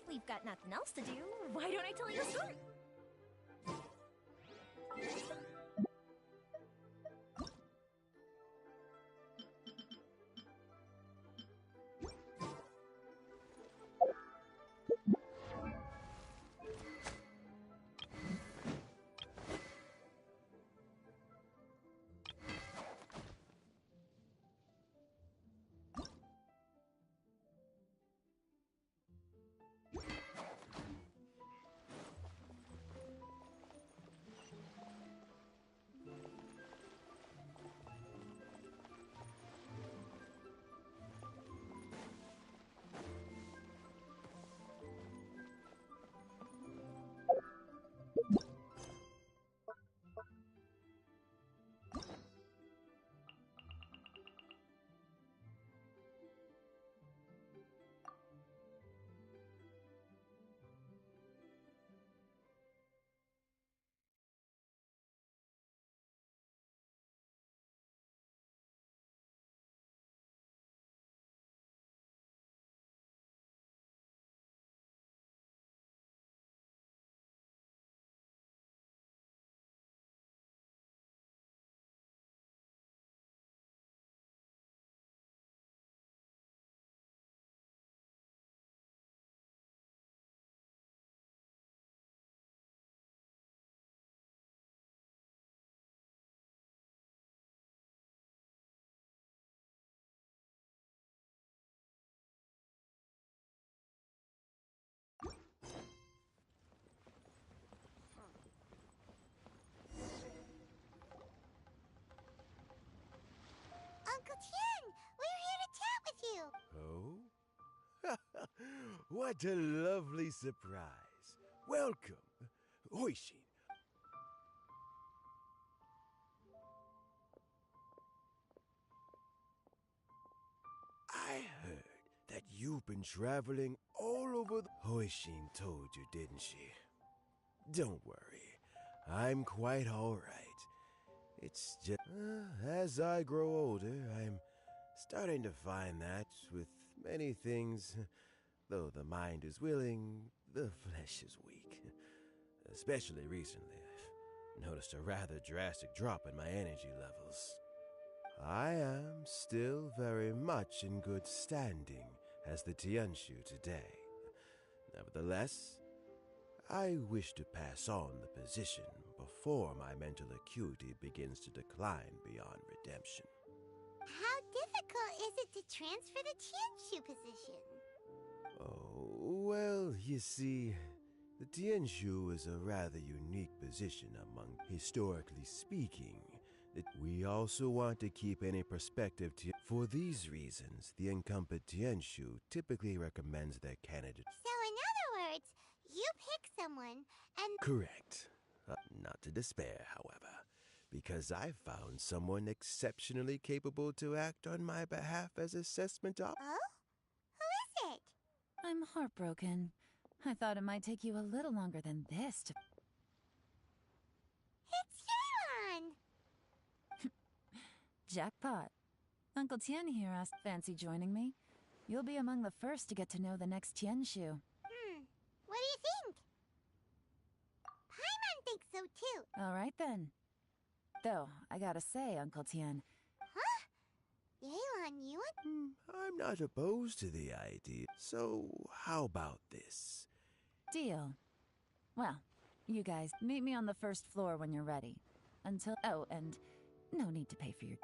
We've got nothing else to do. Why don't I tell you a story? Uncle Tien, we're here to chat with you. Oh? What a lovely surprise. Welcome. Hoishin. I heard that you've been traveling all over the... Hoishin told you, didn't she? Don't worry. I'm quite all right. It's just... as I grow older, I'm starting to find that with many things, though the mind is willing, the flesh is weak. Especially recently, I've noticed a rather drastic drop in my energy levels. I am still very much in good standing as the Tianshu today. Nevertheless, I wish to pass on the position before my mental acuity begins to decline beyond redemption. How difficult is it to transfer the Tianshu position? Oh, well, you see, the Tianshu is a rather unique position among, historically speaking. We also want to keep any perspective to... For these reasons, the incumbent Tianshu typically recommends their candidate... So in other words, you pick someone and... Correct. Not to despair, however, because I found someone exceptionally capable to act on my behalf as assessment op... Oh? Who is it? I'm heartbroken. I thought it might take you a little longer than this to... It's Yelan! Jackpot. Uncle Tien here asked, fancy joining me? You'll be among the first to get to know the next Tianshu. What do you think? Paimon thinks so too. All right then. Though, I gotta say, Uncle Tien... Huh? Yelan, you want... I'm not opposed to the idea, so how about this? Deal. Well, you guys, meet me on the first floor when you're ready. Until... Oh, and no need to pay for your...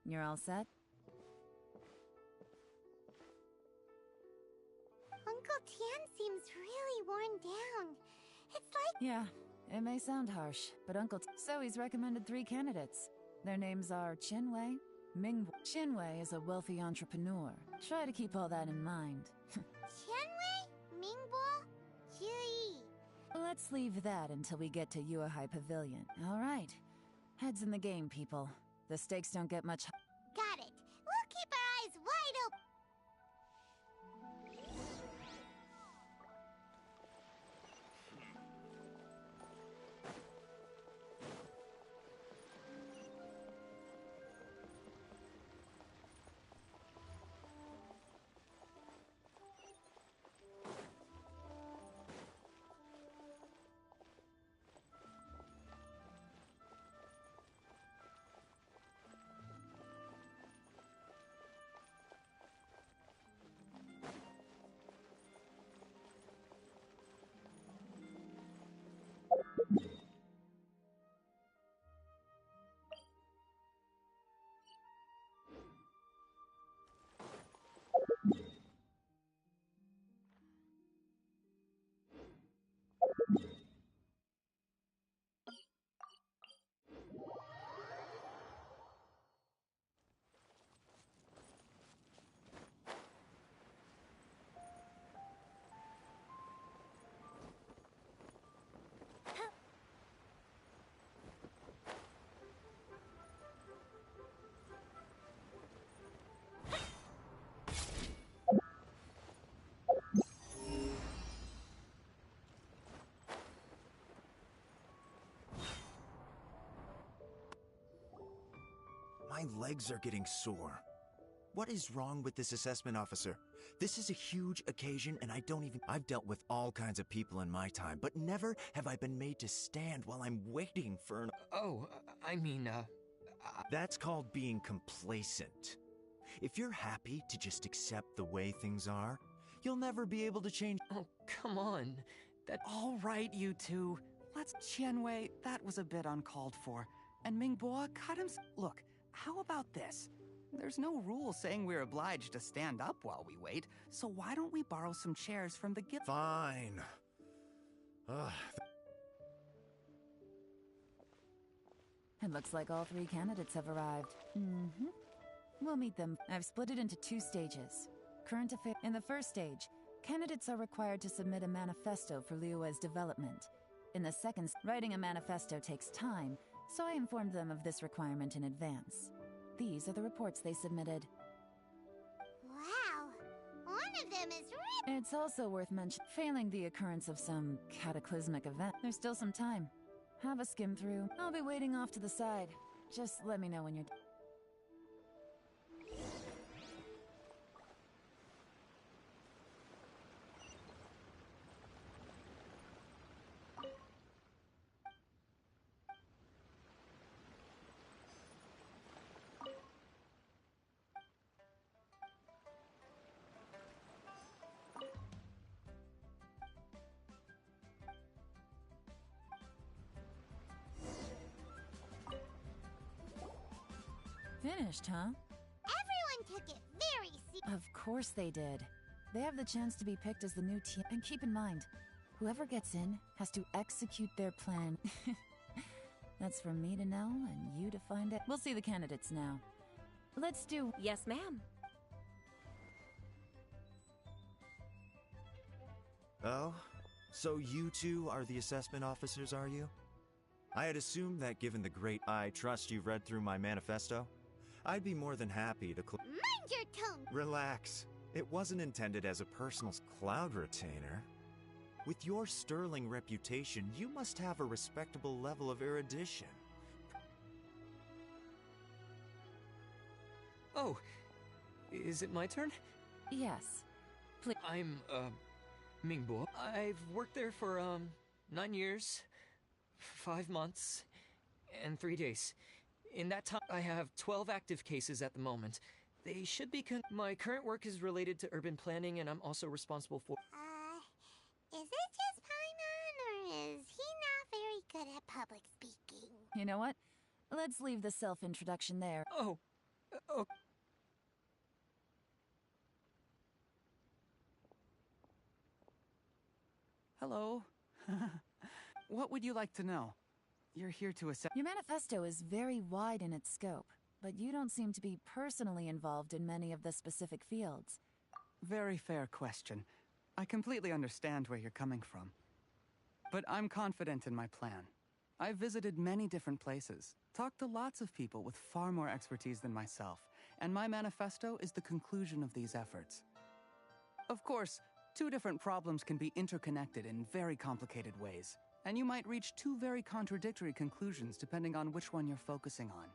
You're all set? Uncle Tien seems really worn down. It's like... Yeah, it may sound harsh, but So he's recommended 3 candidates. Their names are Qinwei, Mingbo. Qinwei is a wealthy entrepreneur. Try to keep all that in mind. Qianwei, Mingbo, Zhiyi. Let's leave that until we get to Yuehai Pavilion. All right. Heads in the game, people. The stakes don't get much... Got it. We'll keep our eyes wide open. legs are getting sore. What is wrong with this assessment officer? This is a huge occasion and I've dealt with all kinds of people in my time, but never have I been made to stand while I'm waiting for an... Oh, I mean, That's called being complacent. If you're happy to just accept the way things are, you'll never be able to change... Oh, come on. All right, you two. Let's... Qianwei, that was a bit uncalled for. And Mingbo cut him... Look, how about this? There's no rule saying we're obliged to stand up while we wait, so why don't we borrow some chairs from the guild? Fine. Ugh. It looks like all 3 candidates have arrived. We'll meet them. I've split it into 2 stages. Current affair. In the first stage, candidates are required to submit a manifesto for Liyue's development. In the second, writing a manifesto takes time, so I informed them of this requirement in advance. These are the reports they submitted. Wow, one of them is really... It's also worth mentioning, failing the occurrence of some cataclysmic event, there's still some time. Have a skim through. I'll be waiting off to the side. Just let me know when you're done. Finished, huh? Everyone took it very seriously. Of course they did. They have the chance to be picked as the new team. And keep in mind, whoever gets in has to execute their plan. That's for me to know and you to find out. We'll see the candidates now. Let's do... Yes, ma'am. Oh? So you two are the assessment officers, are you? I had assumed that given the great I trust you've read through my manifesto, I'd be more than happy to Mind your tone! Relax. It wasn't intended as a personal cloud retainer. With your sterling reputation, you must have a respectable level of erudition. Oh, is it my turn? Yes. Please. I'm, Mingbo. I've worked there for, 9 years, 5 months, and 3 days. In that time, I have 12 active cases at the moment. They should be my current work is related to urban planning, and I'm also responsible for... Is it just Paimon, or is he not very good at public speaking? You know what? Let's leave the self-introduction there. Oh, Hello. What would you like to know? You're here to assess... Your manifesto is very wide in its scope, but you don't seem to be personally involved in many of the specific fields. Very fair question. I completely understand where you're coming from. But I'm confident in my plan. I've visited many different places, talked to lots of people with far more expertise than myself, and my manifesto is the conclusion of these efforts. Of course, 2 different problems can be interconnected in very complicated ways, and you might reach 2 very contradictory conclusions depending on which one you're focusing on.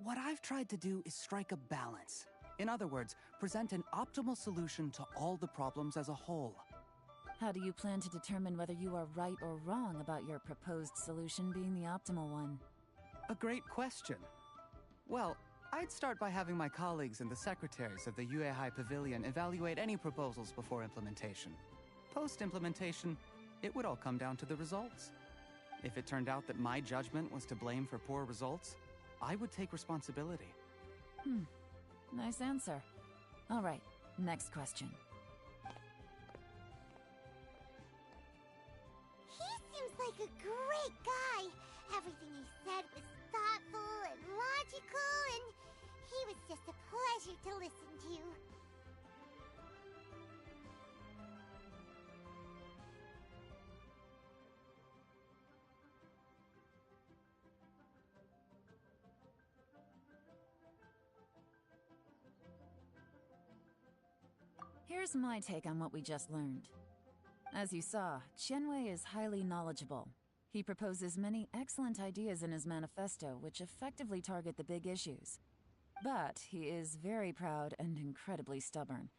What I've tried to do is strike a balance. In other words, present an optimal solution to all the problems as a whole. How do you plan to determine whether you are right or wrong about your proposed solution being the optimal one? A great question. Well, I'd start by having my colleagues and the secretaries of the Yuehai Pavilion evaluate any proposals before implementation. Post-implementation, it would all come down to the results. If it turned out that my judgment was to blame for poor results, I would take responsibility. Nice answer. All right, next question. He seems like a great guy. Everything he said was thoughtful and logical, and he was just a pleasure to listen to. Here's my take on what we just learned. As you saw, Qianwei is highly knowledgeable. He proposes many excellent ideas in his manifesto which effectively target the big issues. But he is very proud and incredibly stubborn.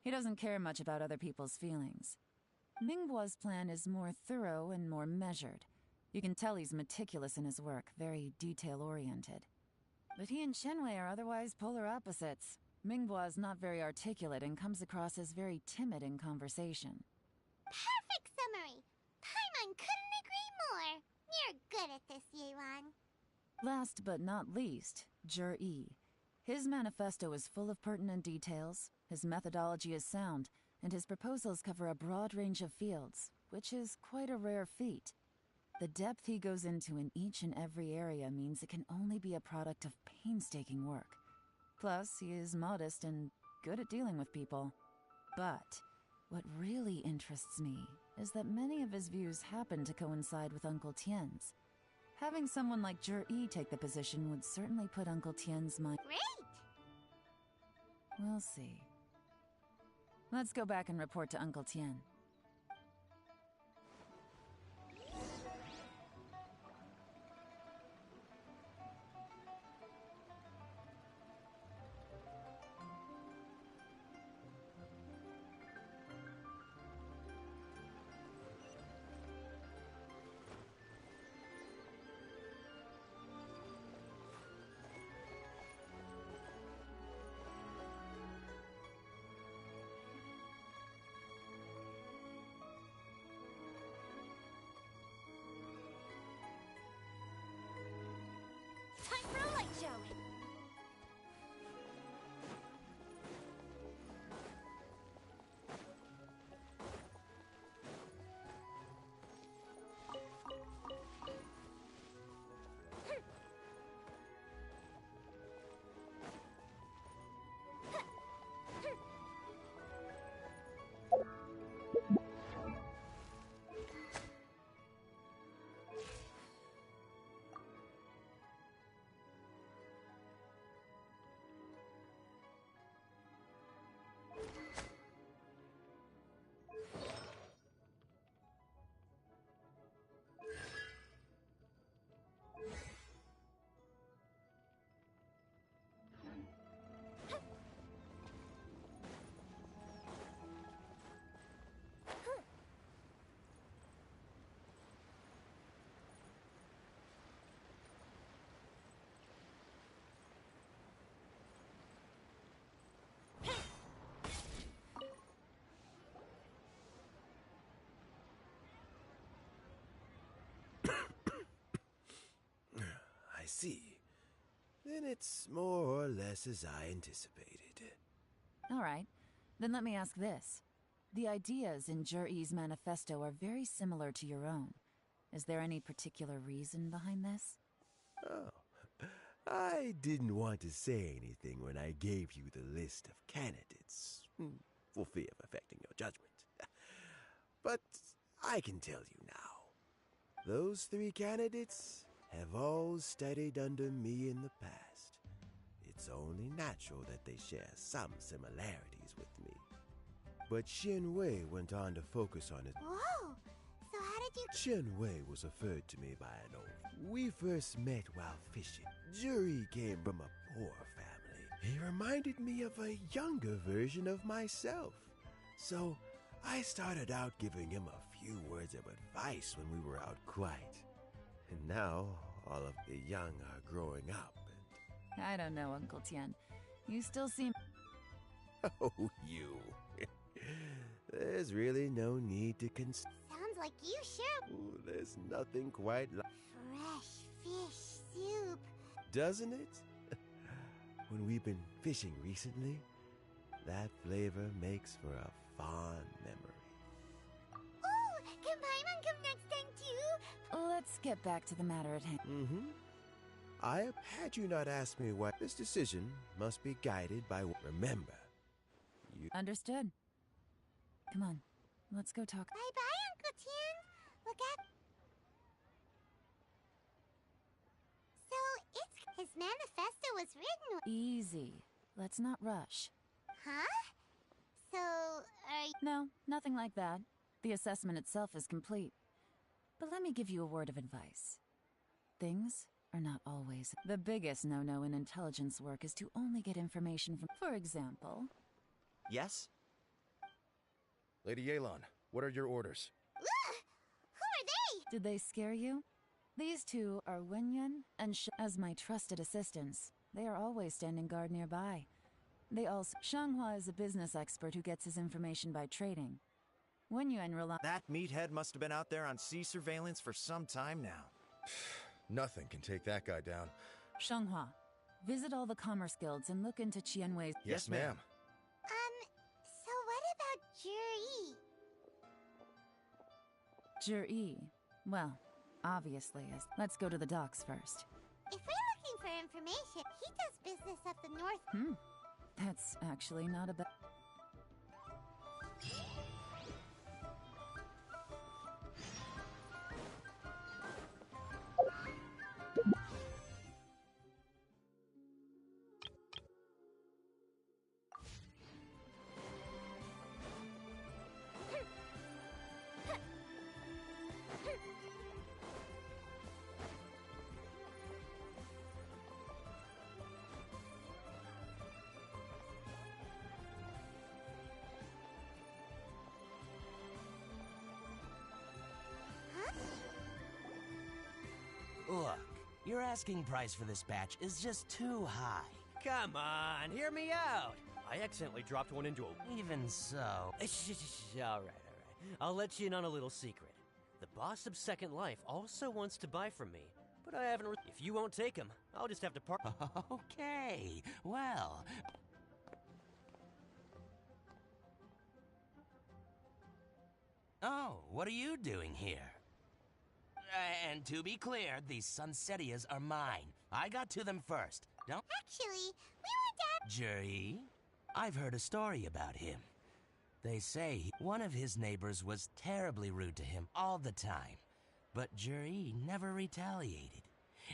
He doesn't care much about other people's feelings. Mingbo's plan is more thorough and more measured. You can tell he's meticulous in his work, very detail-oriented. But he and Shenwei are otherwise polar opposites. Mingbo is not very articulate and comes across as very timid in conversation. Perfect summary! Paimon couldn't agree more! You're good at this, Yuan. Last but not least, Jur-E. His manifesto is full of pertinent details, his methodology is sound, and his proposals cover a broad range of fields, which is quite a rare feat. The depth he goes into in each and every area means it can only be a product of painstaking work. Plus, he is modest and good at dealing with people. But what really interests me is that many of his views happen to coincide with Uncle Tien's. Having someone like Jur-E take the position would certainly put Uncle Tien's mind... Great! We'll see. Let's go back and report to Uncle Tien. Time for a light show! I see. Then it's more or less as I anticipated. All right, then let me ask this. The ideas in Jur-E's manifesto are very similar to your own. Is there any particular reason behind this? Oh, I didn't want to say anything when I gave you the list of candidates, for fear of affecting your judgment. But I can tell you now. Those 3 candidates have all studied under me in the past. It's only natural that they share some similarities with me. But Shenwei went on to focus on it. Whoa! So how did you... Shenwei was referred to me by an old... We first met while fishing. Juri came from a poor family. He reminded me of a younger version of myself. So I started out giving him a few words of advice when we were out quiet. And now all of the young are growing up and... I don't know, Uncle Tien. You still seem... Oh, you. There's really no need to Sounds like you sure... Ooh, there's nothing quite like... Fresh fish soup. Doesn't it? When we've been fishing recently, that flavor makes for a fond memory. Oh, can Paimon come next time too? Let's get back to the matter at hand. Had you not asked me why, this decision must be guided by... Remember, you... Understood. Come on, let's go talk. Bye-bye, Uncle Tien. Look at... So, his manifesto was written... Easy. Let's not rush. Huh? So, are you... No, nothing like that. The assessment itself is complete. But let me give you a word of advice. Things Or not always. The biggest no-no in intelligence work is to only get information from... For example... Yes? Lady Yelan, what are your orders? Ugh! Who are they? Did they scare you? These two are Wenyuan and as my trusted assistants. They are always standing guard nearby. They also... Shanghua is a business expert who gets his information by trading. Wenyuan rely... That meathead must have been out there on sea surveillance for some time now. Nothing can take that guy down. Shanghua, visit all the commerce guilds and look into Qianwei's... Yes, ma'am. So what about Juri? Juri. Well, obviously, let's go to the docks first. If we're looking for information, he does business up the north. That's actually not a bad... Look, your asking price for this batch is just too high. Come on, hear me out. I accidentally dropped one into a... Even so... All right. I'll let you in on a little secret. The boss of Second Life also wants to buy from me, but I haven't... If you won't take him, I'll just have to part... Okay, well... Oh, what are you doing here? And to be clear, these Sunsetias are mine. I got to them first. Don't... Actually, we were Juri, I've heard a story about him. They say one of his neighbors was terribly rude to him all the time. But Juri never retaliated.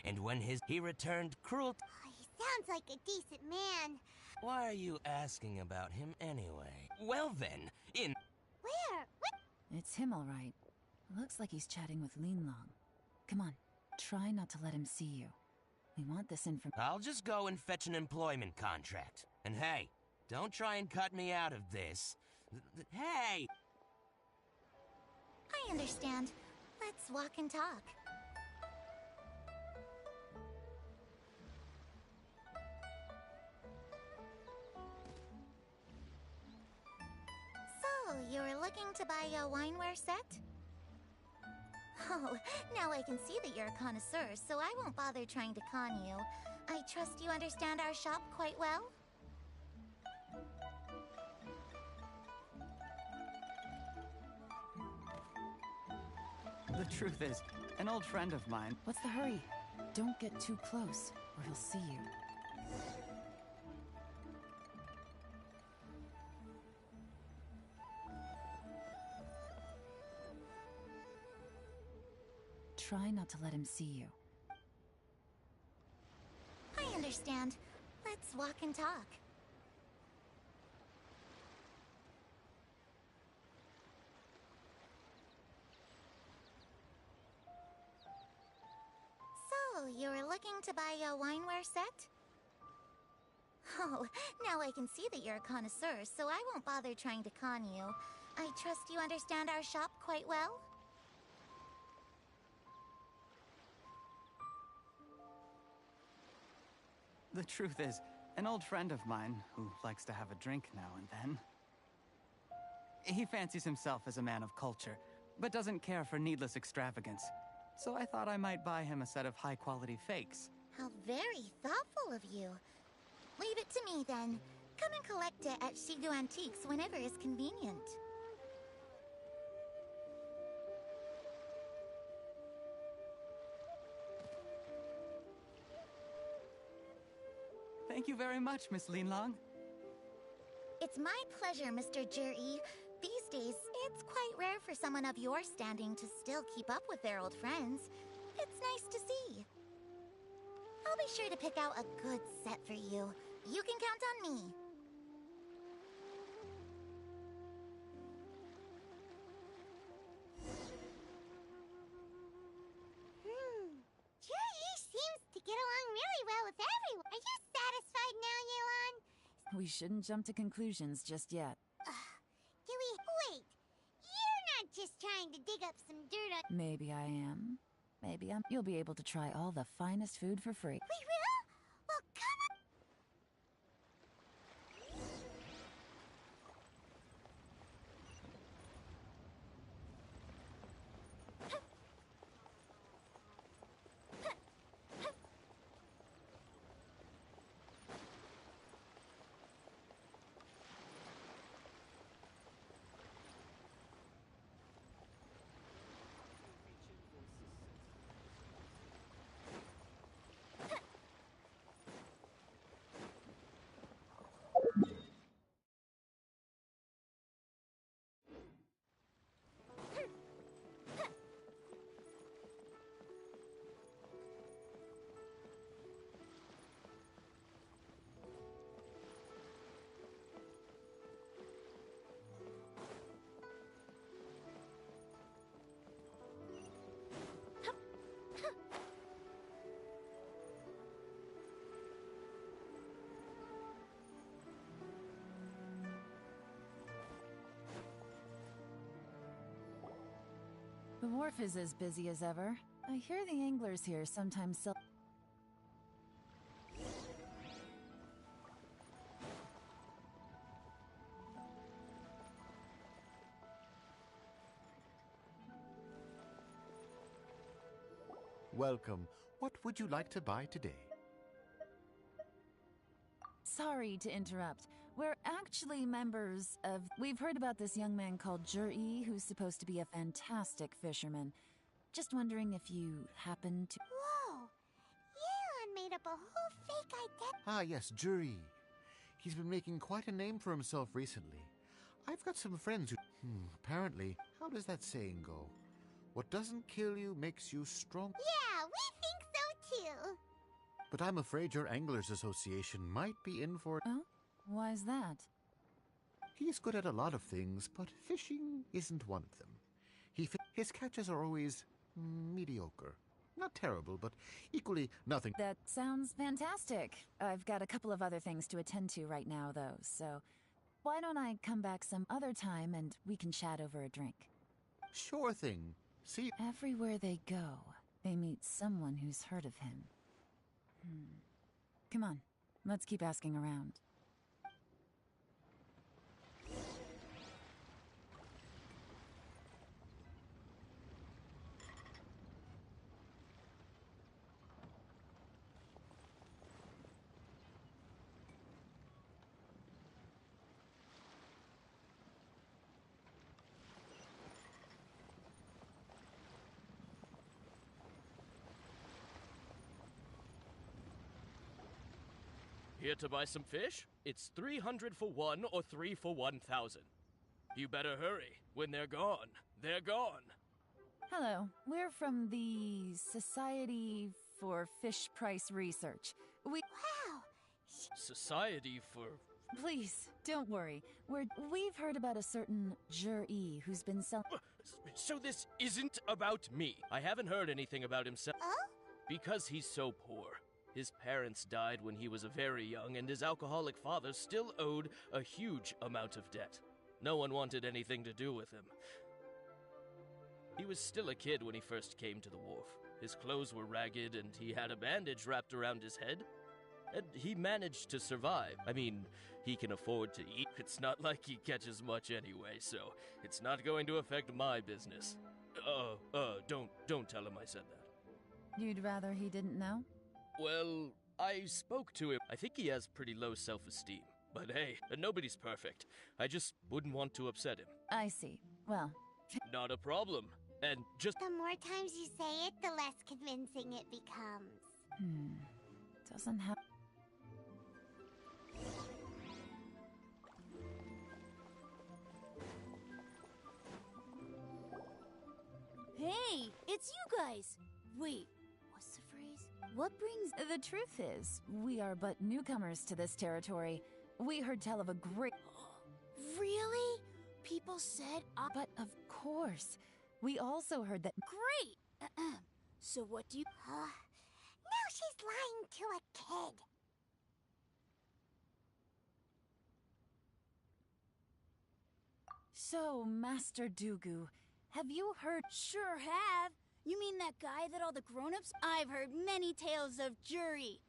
And when he returned cruel... He sounds like a decent man. Why are you asking about him anyway? Well then, Where? What? It's him, all right. Looks like he's chatting with Lin Long. Come on, try not to let him see you. We want this information. I'll just go and fetch an employment contract. And hey, don't try and cut me out of this. Hey! I understand. Let's walk and talk. So, you were looking to buy a wineware set? Oh, now I can see that you're a connoisseur, so I won't bother trying to con you. I trust you understand our shop quite well? The truth is, an old friend of mine... What's the hurry? Don't get too close, or he'll see you. Try not to let him see you. I understand. Let's walk and talk. So, you were looking to buy a wineware set? Oh, now I can see that you're a connoisseur, so I won't bother trying to con you. I trust you understand our shop quite well? The truth is, an old friend of mine, who likes to have a drink now and then... He fancies himself as a man of culture, but doesn't care for needless extravagance. So I thought I might buy him a set of high-quality fakes. How very thoughtful of you. Leave it to me, then. Come and collect it at Shigu Antiques whenever is convenient. Thank you very much, Miss Lin Long. It's my pleasure, Mr. Juri. These days, it's quite rare for someone of your standing to still keep up with their old friends. It's nice to see. I'll be sure to pick out a good set for you. You can count on me. Juri seems We shouldn't jump to conclusions just yet. Wait! You're not just trying to dig up some dirt on... Maybe I am. Maybe I'm. You'll be able to try all the finest food for free. We will? Well, come on! The wharf is as busy as ever. I hear the anglers here sometimes sell. Welcome. What would you like to buy today? Sorry to interrupt. We're actually members of... We've heard about this young man called Jur-E, who's supposed to be a fantastic fisherman. Just wondering if you happen to... Whoa! Yeon made up a whole fake identity. Ah, yes, Jury. He's been making quite a name for himself recently. I've got some friends who... apparently, how does that saying go? What doesn't kill you makes you strong. Yeah, we think so too. But I'm afraid your Anglers Association might be in for... Oh? Why's that? He's good at a lot of things, but fishing isn't one of them. His catches are always mediocre. Not terrible, but equally nothing. That sounds fantastic. I've got a couple of other things to attend to right now, though, so... Why don't I come back some other time and we can chat over a drink? Sure thing. See... Everywhere they go, they meet someone who's heard of him. Come on, let's keep asking around. Here to buy some fish? It's 300 for one or 3 for 1,000. You better hurry. When they're gone, they're gone. Hello, we're from the Society for Fish Price Research. Wow! Society for... Please, don't worry. We've heard about a certain Jur-E who's been selling... So this isn't about me. I haven't heard anything about himself. Oh? Because he's so poor. His parents died when he was very young, and his alcoholic father still owed a huge amount of debt. No one wanted anything to do with him. He was still a kid when he first came to the wharf. His clothes were ragged, and he had a bandage wrapped around his head. And he managed to survive. I mean, he can afford to eat. It's not like he catches much anyway, so it's not going to affect my business. Don't tell him I said that. You'd rather he didn't know? Well, I spoke to him. I think he has pretty low self-esteem. But hey, nobody's perfect. I just wouldn't want to upset him. I see. Well... Not a problem. And just... The more times you say it, the less convincing it becomes. Doesn't have... Hey, it's you guys! Wait, what's the phrase? What brings... The truth is, we are but newcomers to this territory. We heard tell of a great... Really? People said But of course. We also heard that... Great! So what do you... Now she's lying to a kid. So, Master Dugu, have you heard? Sure have. You mean that guy that all the grown-ups? I've heard many tales of Jury.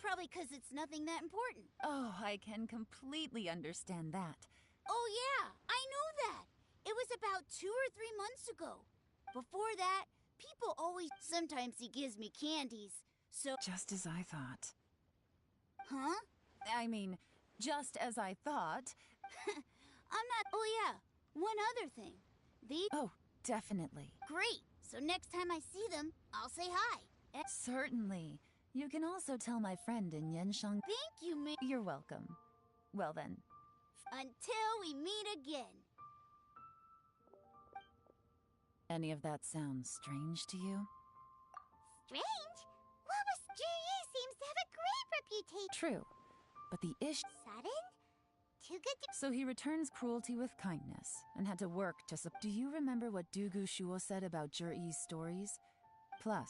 Probably because it's nothing that important. Oh, I can completely understand that. Oh yeah, I know that. It was about 2 or 3 months ago. Before that, people always... Sometimes he gives me candies, so... Just as I thought. Huh? I mean, just as I thought. I'm not... Oh yeah, one other thing. Oh, definitely. Great. So next time I see them, I'll say hi. Certainly. You can also tell my friend in Yenshang. Thank you, You're welcome. Well then. Until we meet again. Any of that sounds strange to you? Strange? Well, Miss Jury seems to have a great reputation. True. But the issue... Sudden? Too good to... So he returns cruelty with kindness, and had to work to Do you remember what Dugu Shuo said about Jur'i's stories? Plus,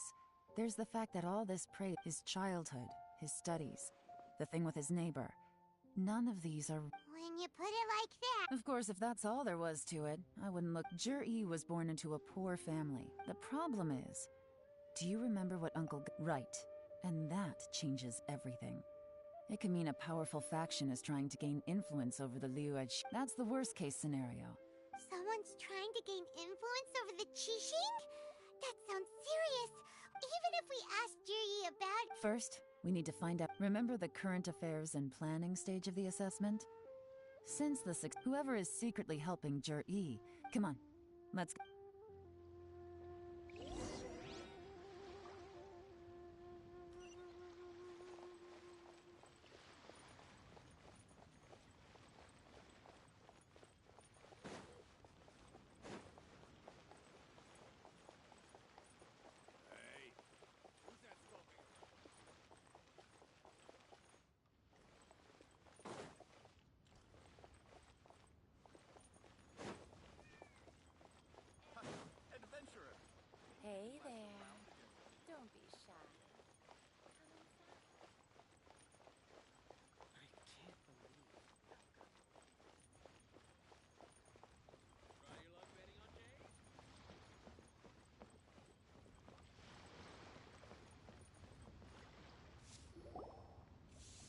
there's the fact that all this his childhood, his studies, the thing with his neighbor. None of these are... When you put it like that... Of course, if that's all there was to it, I wouldn't look... Jur'i was born into a poor family. The problem is... Do you remember what Uncle... Right. And that changes everything. It can mean a powerful faction is trying to gain influence over the Liu Edge. That's the worst-case scenario. Someone's trying to gain influence over the Qixing? That sounds serious. Even if we ask Juyi about... First, we need to find out... Remember the current affairs and planning stage of the assessment? Since the whoever is secretly helping Jur'i... Come on, let's go. Hey there. Don't be shy. I can't believe. Try your luck betting on Jay?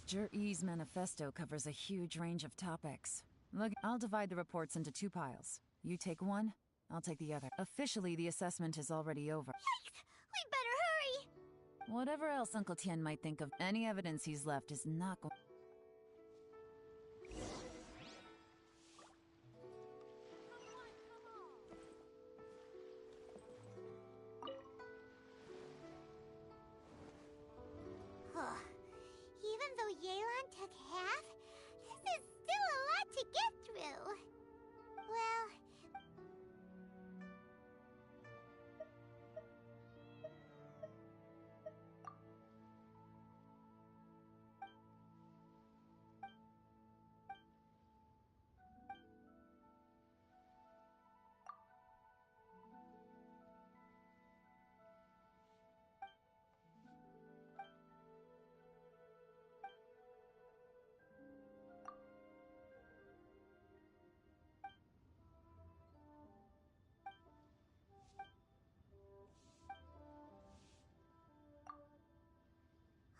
Jur'i's manifesto covers a huge range of topics. Look, I'll divide the reports into 2 piles. You take one, I'll take the other. Officially, the assessment is already over. Yikes! We better hurry! Whatever else Uncle Tian might think of, any evidence he's left is not going... Even though Yelan took half, this is still a lot to get through. Well...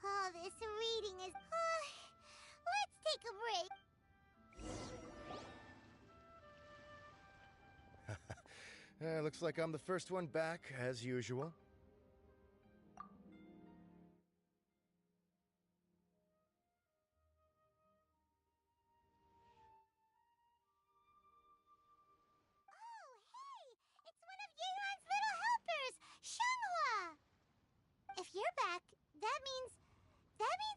Oh, this reading is... let's take a break. Looks like I'm the first one back, as usual. Oh, hey! It's one of Yelan's little helpers, Shanghua! If you're back, that means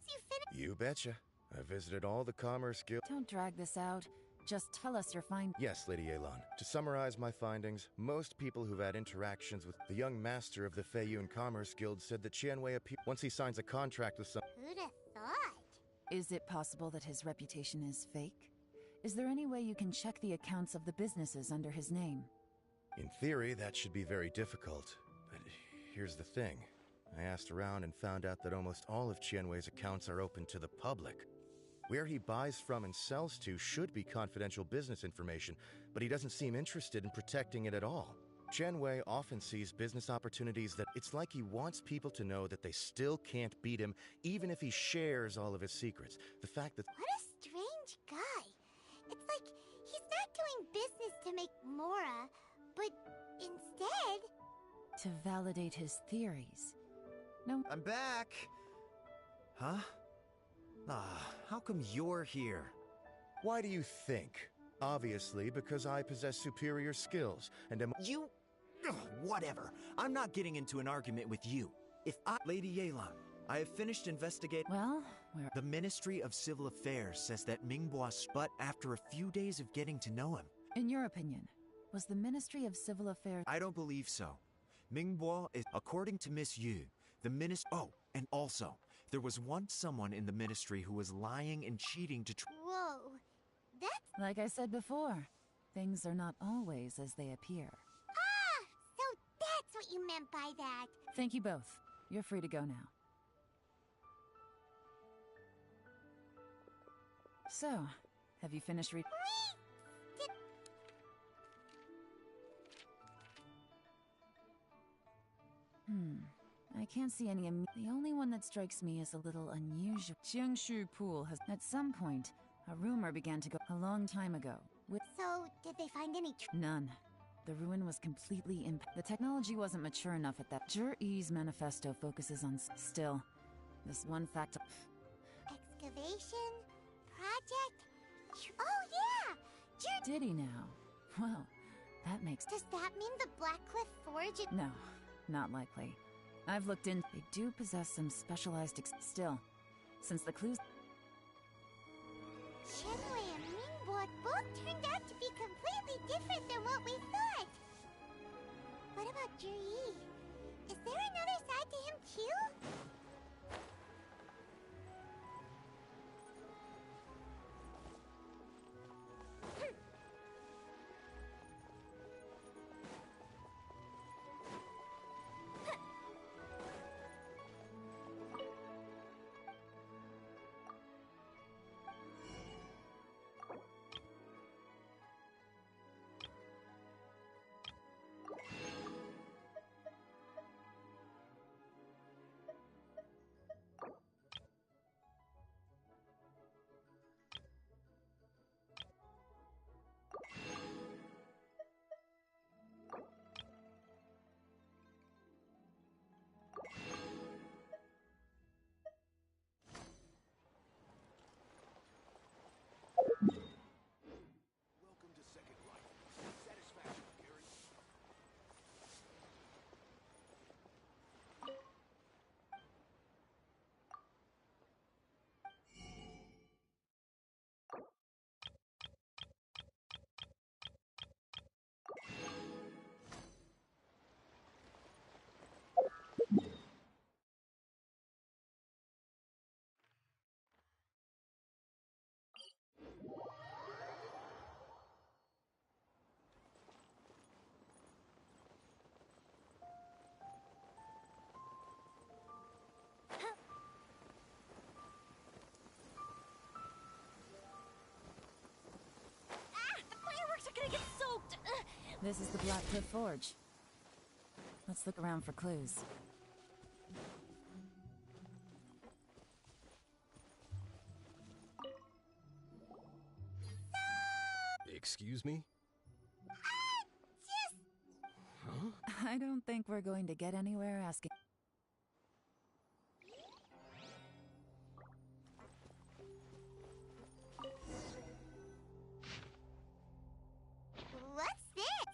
you finished... You betcha. I visited all the Commerce Guild... Don't drag this out. Just tell us your find... Yes, Lady Yelan. To summarize my findings, most people who've had interactions with the young master of the Feiyun Commerce Guild said that Qianwei appears once he signs a contract with some... Who'd have thought? Is it possible that his reputation is fake? Is there any way you can check the accounts of the businesses under his name? In theory, that should be very difficult. But here's the thing. I asked around and found out that almost all of Qianwei's accounts are open to the public. Where he buys from and sells to should be confidential business information, but he doesn't seem interested in protecting it at all. Chen Wei often sees business opportunities that it's like he wants people to know that they still can't beat him, even if he shares all of his secrets. The fact that... What a strange guy. It's like he's not doing business to make Mora, but instead... To validate his theories. No. I'm back! Huh? How come you're here? Why do you think? Obviously, because I possess superior skills, and am... You... Ugh, whatever. I'm not getting into an argument with you. Lady Yelan, I have finished investigating... Well, where... The Ministry of Civil Affairs says that Mingbois... But after a few days of getting to know him... In your opinion, was the Ministry of Civil Affairs... I don't believe so. Mingbois is... According to Miss Yu, the ministry... Oh, and also, there was once someone in the ministry who was lying and cheating to... Whoa. That's... Like I said before, things are not always as they appear. Ah! So that's what you meant by that. Thank you both. You're free to go now. So, have you finished reading? I can't see any The only one that strikes me as a little unusual. Jiangshu Pool has... At some point, a rumor began to go a long time ago. So, did they find any None. The ruin was completely The technology wasn't mature enough at that. Zhi-Yi's manifesto focuses on... Still, this one fact... Excavation? Project? Oh yeah! Did he now? Well, that makes... Does that mean the Blackcliff Forge... No, not likely. I've looked in... They do possess some specialized... Still, since the clues... Shenwei and Mingbo both turned out to be completely different than what we thought. What about Zhi-Yi? Is there another side to him too? This is the Blackcliff Forge. Let's look around for clues. Excuse me? Huh? I don't think we're going to get anywhere asking...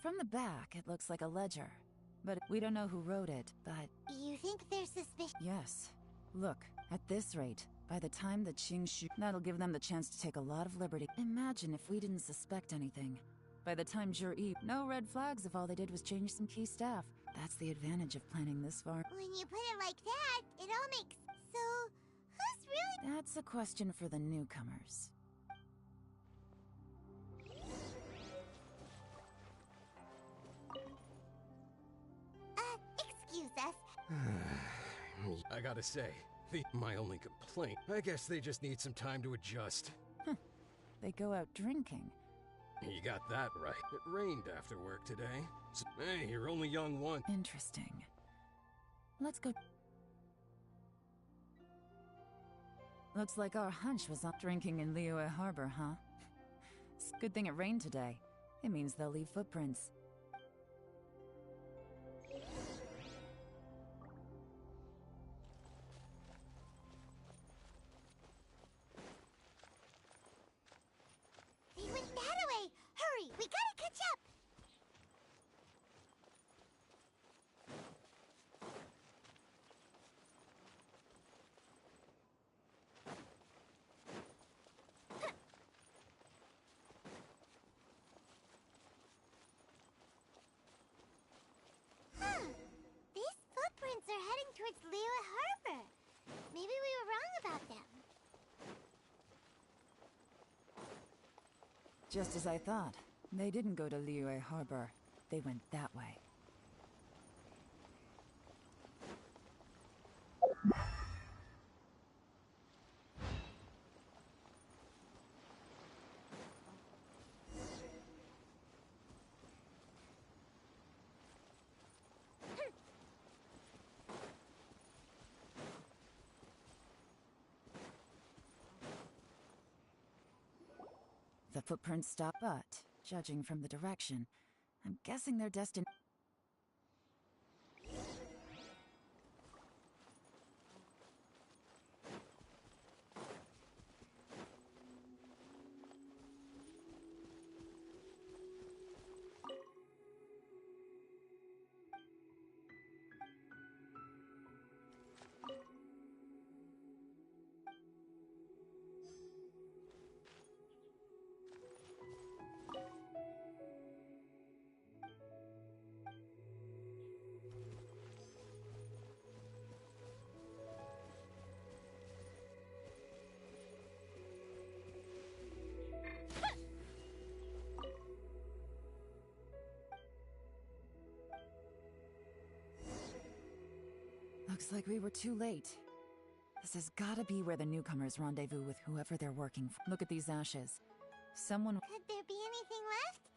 From the back, it looks like a ledger. But we don't know who wrote it, but... You think they're suspicious? Yes. Look, at this rate, by the time the Qingshu... That'll give them the chance to take a lot of liberty. Imagine if we didn't suspect anything. By the time Zhi-Yi... No red flags if all they did was change some key staff. That's the advantage of planning this far. When you put it like that, it all makes... So, who's really... That's a question for the newcomers. Excuse us. I gotta say, My only complaint, I guess they just need some time to adjust. They go out drinking. You got that right. It rained after work today. So, hey, you're only young one. Interesting. Let's go. Looks like our hunch was up drinking in Liyue Harbor, huh? It's a good thing it rained today. It means they'll leave footprints. They went that way! Hurry, we gotta catch up! These footprints are heading towards Liyue Harbor. Maybe we were wrong about them. Just as I thought. They didn't go to Liyue Harbor. They went that way. The footprints stop, but, judging from the direction, I'm guessing they're destined. Looks like we were too late. This has gotta be where the newcomers rendezvous with whoever they're working for. Look at these ashes. Someone... Could there be anything left?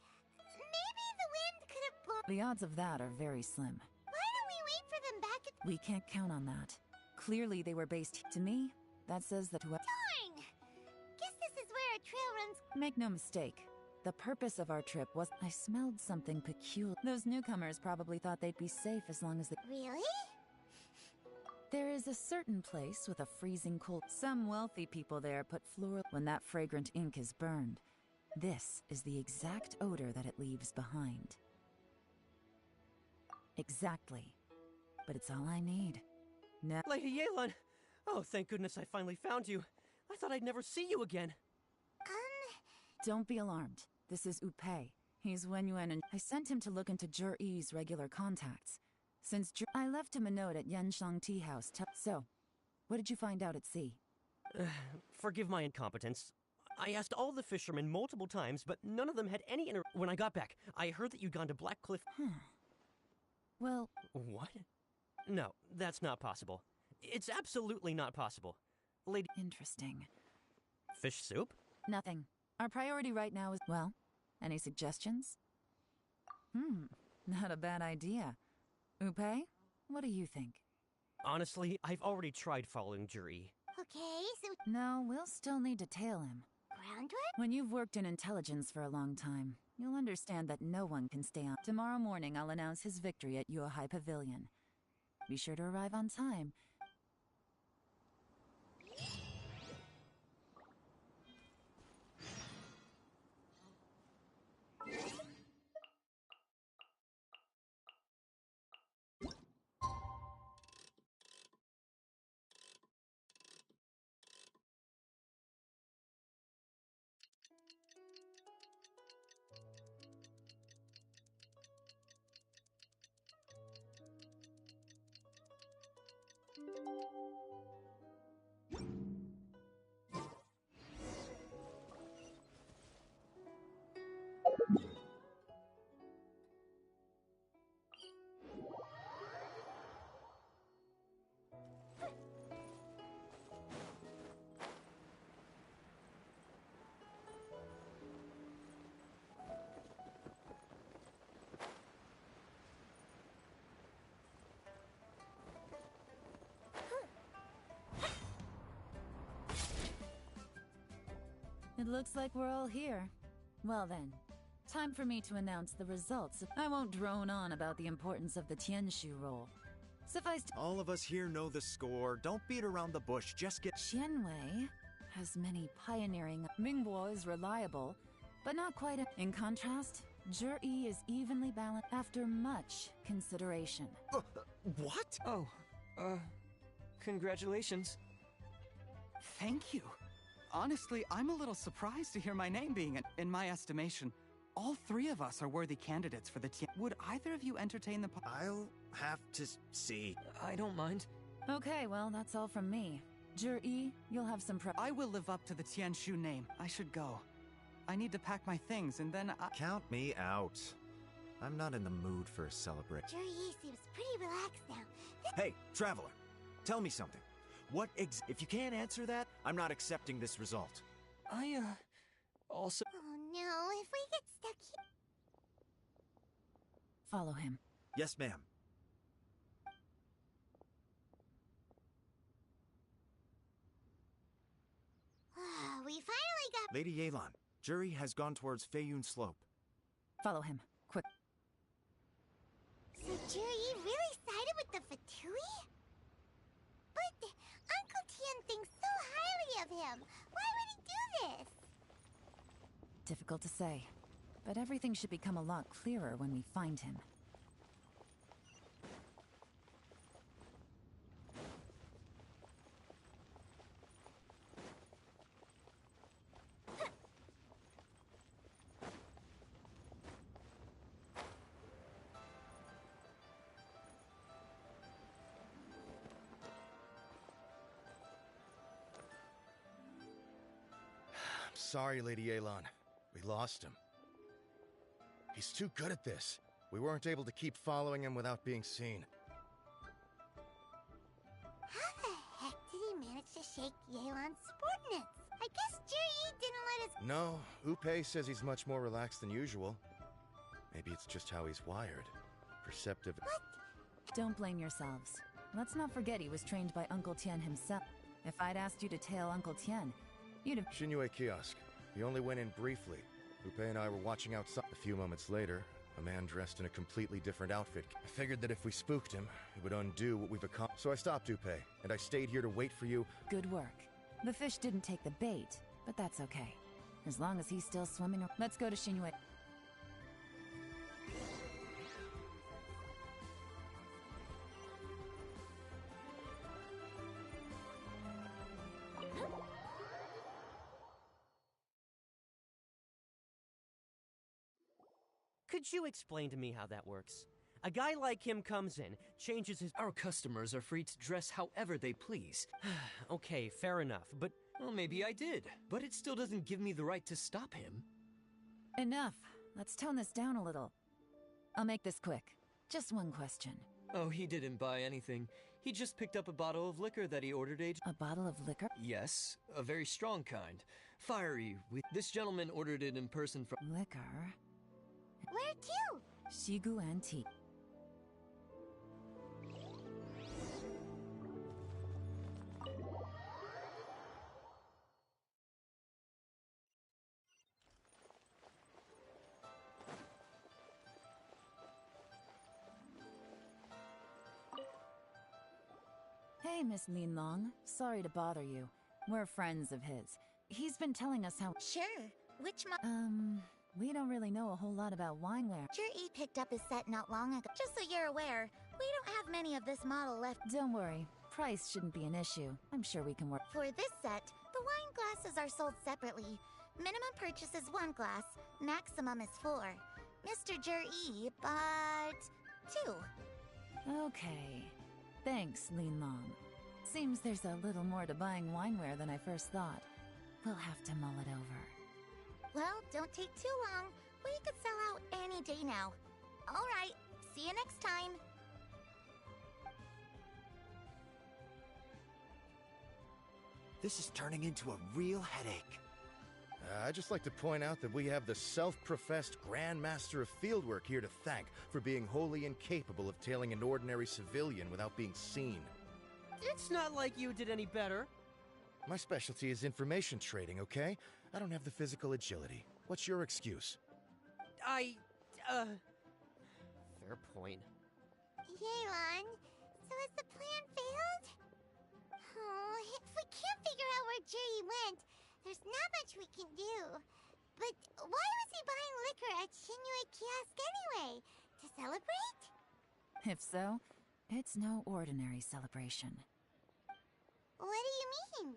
Maybe the wind could have blown... The odds of that are very slim. Why don't we wait for them back at... We can't count on that. Clearly they were based... To me, that says that whoever... Darn! Guess this is where a trail runs... Make no mistake. The purpose of our trip was... I smelled something peculiar. Those newcomers probably thought they'd be safe as long as they... Really? There is a certain place with a freezing cold. Some wealthy people there put floral when that fragrant ink is burned. This is the exact odor that it leaves behind. Exactly. But it's all I need. Now, Lady Yelan! Oh, thank goodness I finally found you. I thought I'd never see you again. Don't be alarmed. This is Upei. He's Wenyuan and I sent him to look into Zhiyi's regular contacts. Since I left him a note at Yanshang Tea House. So, what did you find out at sea? Forgive my incompetence. I asked all the fishermen multiple times, but none of them had any When I got back, I heard that you'd gone to Black Cliff. Well... What? No, that's not possible. It's absolutely not possible. Lady... Interesting. Fish soup? Nothing. Our priority right now is... Well, any suggestions? Not a bad idea. Upei, what do you think? Honestly, I've already tried following Zhiyi. Okay, so... No, we'll still need to tail him. Groundwork? When you've worked in intelligence for a long time, you'll understand that no one can stay on. Tomorrow morning, I'll announce his victory at Yuehai Pavilion. Be sure to arrive on time. It looks like we're all here. Well then, time for me to announce the results. I won't drone on about the importance of the Tianshu roll. Suffice to— All of us here know the score. Don't beat around the bush, just get— Qianwei has many pioneering— Mingbo is reliable, but not quite— In contrast, Zhi is evenly balanced after much consideration. What? Oh, congratulations. Thank you. Honestly, I'm a little surprised to hear my name being in my estimation. All three of us are worthy candidates for the Tian. Would either of you entertain the— I'll have to see. I don't mind. Okay, well, that's all from me. Zhi, you'll have some I will live up to the Tianshu name. I should go. I need to pack my things and then Count me out. I'm not in the mood for a celebration. Juri seems pretty relaxed now. Hey, traveler, tell me something. If you can't answer that, I'm not accepting this result. I, also— Oh no, if we get stuck here... Follow him. Yes, ma'am. We finally got... Lady Yelan, Juri has gone towards Feiyun Slope. Follow him. Quick. So Juri really sided with the Fatui? But Uncle Tian thinks so highly of him. Why would he do this? Difficult to say, but everything should become a lot clearer when we find him. Sorry, Lady Yelan. We lost him. He's too good at this. We weren't able to keep following him without being seen. How the heck did he manage to shake Yelan's subordinates? I guess Juri didn't let us... No, Upe says he's much more relaxed than usual. Maybe it's just how he's wired. Perceptive... What? Don't blame yourselves. Let's not forget he was trained by Uncle Tian himself. If I'd asked you to tail Uncle Tian, you'd have... Xinyue Kiosk. He only went in briefly. Upe and I were watching outside. A few moments later, a man dressed in a completely different outfit. I figured that if we spooked him, it would undo what we've accomplished. So I stopped Upe, and I stayed here to wait for you. Good work. The fish didn't take the bait, but that's okay. As long as he's still swimming... Let's go to Xinyue. Could you explain to me how that works? A guy like him comes in, changes his... Our customers are free to dress however they please. Okay, fair enough, but... Well, maybe I did, but it still doesn't give me the right to stop him. Enough. Let's tone this down a little. I'll make this quick. Just one question. Oh, he didn't buy anything. He just picked up a bottle of liquor that he ordered A bottle of liquor? Yes, a very strong kind. Fiery. This gentleman ordered it in person from... Liquor? Where to? Shigu Antique. Hey, Miss Lin Long. Sorry to bother you. We're friends of his. He's been telling us how... Sure. Which We don't really know a whole lot about wineware. Juri picked up his set not long ago. Just so you're aware, we don't have many of this model left. Don't worry. Price shouldn't be an issue. I'm sure we can work. For this set, the wine glasses are sold separately. Minimum purchase is 1 glass, maximum is 4. Mr. Juri, but 2. Okay. Thanks, Lin Long. Seems there's a little more to buying wineware than I first thought. We'll have to mull it over. Well, don't take too long. We could sell out any day now. All right, see you next time. This is turning into a real headache. I'd just like to point out that we have the self-professed Grand Master of Fieldwork here to thank for being wholly incapable of tailing an ordinary civilian without being seen. It's not like you did any better. My specialty is information trading, okay? I don't have the physical agility. What's your excuse? Fair point. Yelan, so has the plan failed? Oh, if we can't figure out where Jerry went, there's not much we can do. But why was he buying liquor at Shinue Kiosk anyway? To celebrate? If so, it's no ordinary celebration. What do you mean?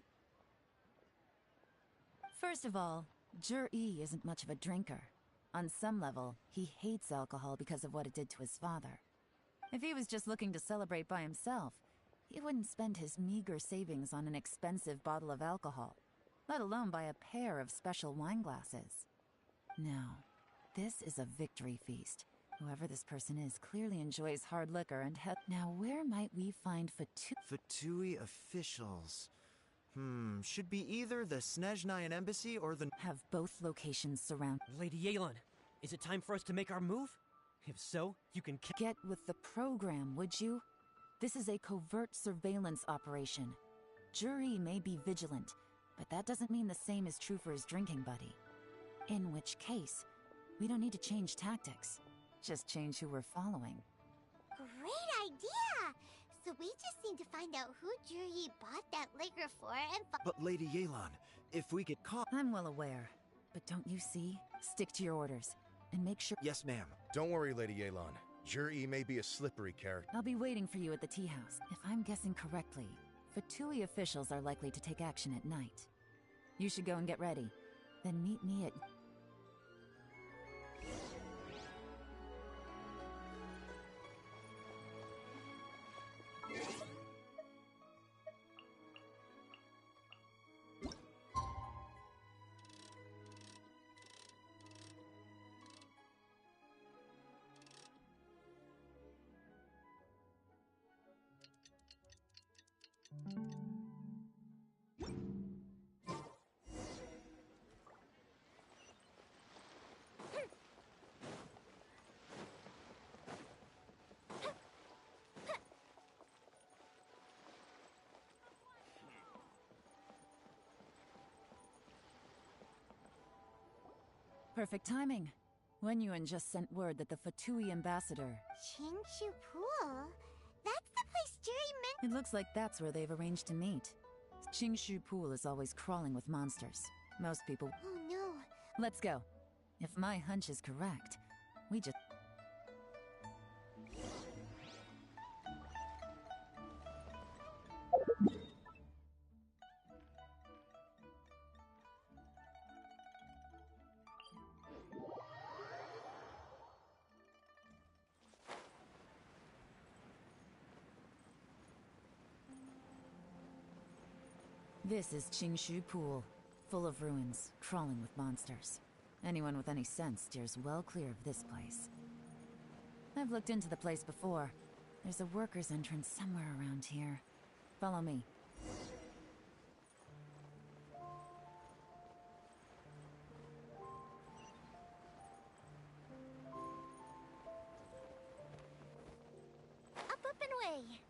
First of all, Jur-E isn't much of a drinker. On some level, he hates alcohol because of what it did to his father. If he was just looking to celebrate by himself, he wouldn't spend his meager savings on an expensive bottle of alcohol, let alone buy a pair of special wine glasses. No, this is a victory feast. Whoever this person is clearly enjoys hard liquor and Now, where might we find Fatui officials. Should be either the Snezhnayan embassy or the... Have both locations surrounded. Lady Yelan, is it time for us to make our move? If so, you can Get with the program, would you? This is a covert surveillance operation. Jur-E may be vigilant, but that doesn't mean the same is true for his drinking buddy. In which case, we don't need to change tactics. Just change who we're following. Great idea! So we just need to find out who Juri bought that liquor for and But Lady Yelan, if we get caught... I'm well aware, but don't you see? Stick to your orders, and make sure... Yes, ma'am. Don't worry, Lady Yelan. Jur-E may be a slippery character. I'll be waiting for you at the tea house. If I'm guessing correctly, Fatui officials are likely to take action at night. You should go and get ready. Then meet me at... Perfect timing. Wenyuan just sent word that the Fatui ambassador... Qingshu Pool? That's the place Juri meant... It looks like that's where they've arranged to meet. Qingshu Pool is always crawling with monsters. Most people... Oh no. Let's go. If my hunch is correct, we just... This is Qingshu Pool, full of ruins, crawling with monsters. Anyone with any sense steers well clear of this place. I've looked into the place before. There's a workers' entrance somewhere around here. Follow me. Up and away.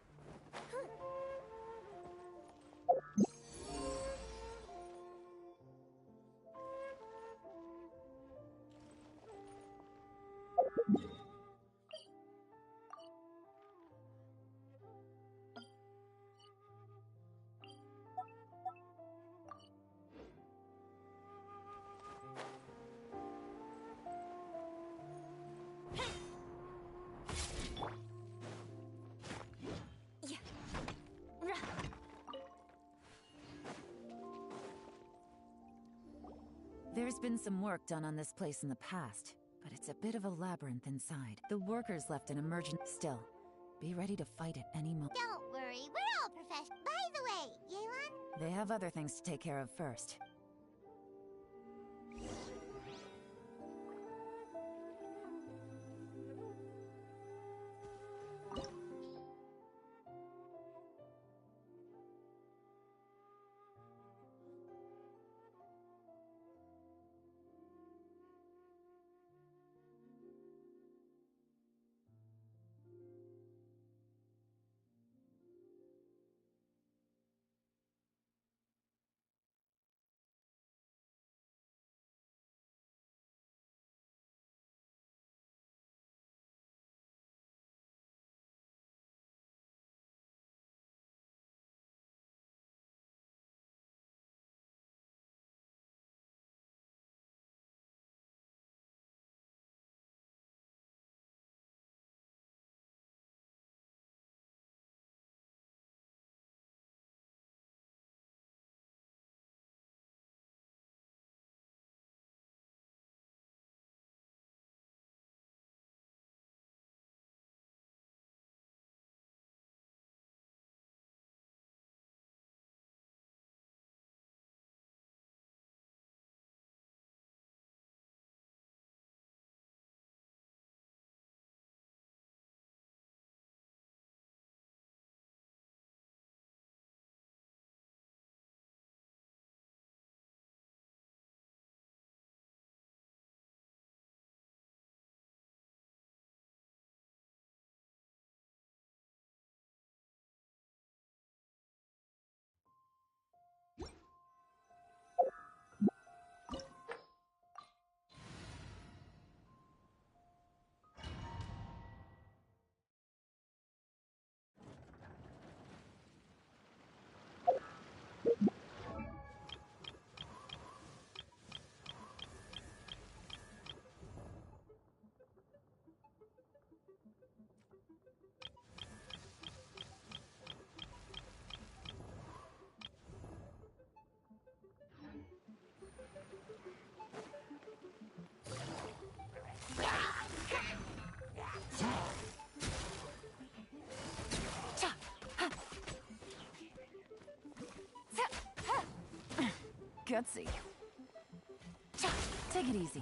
There's been some work done on this place in the past, but it's a bit of a labyrinth inside. The workers left an emergent... Still, be ready to fight at any moment. Don't worry, we're all professional. By the way, Yelan? They have other things to take care of first. gutsy. Take it easy.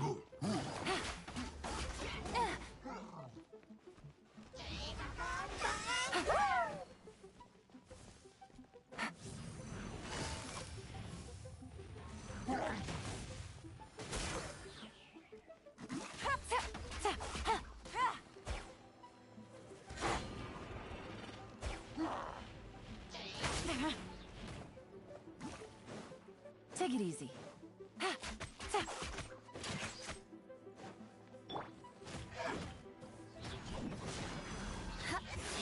Take it easy.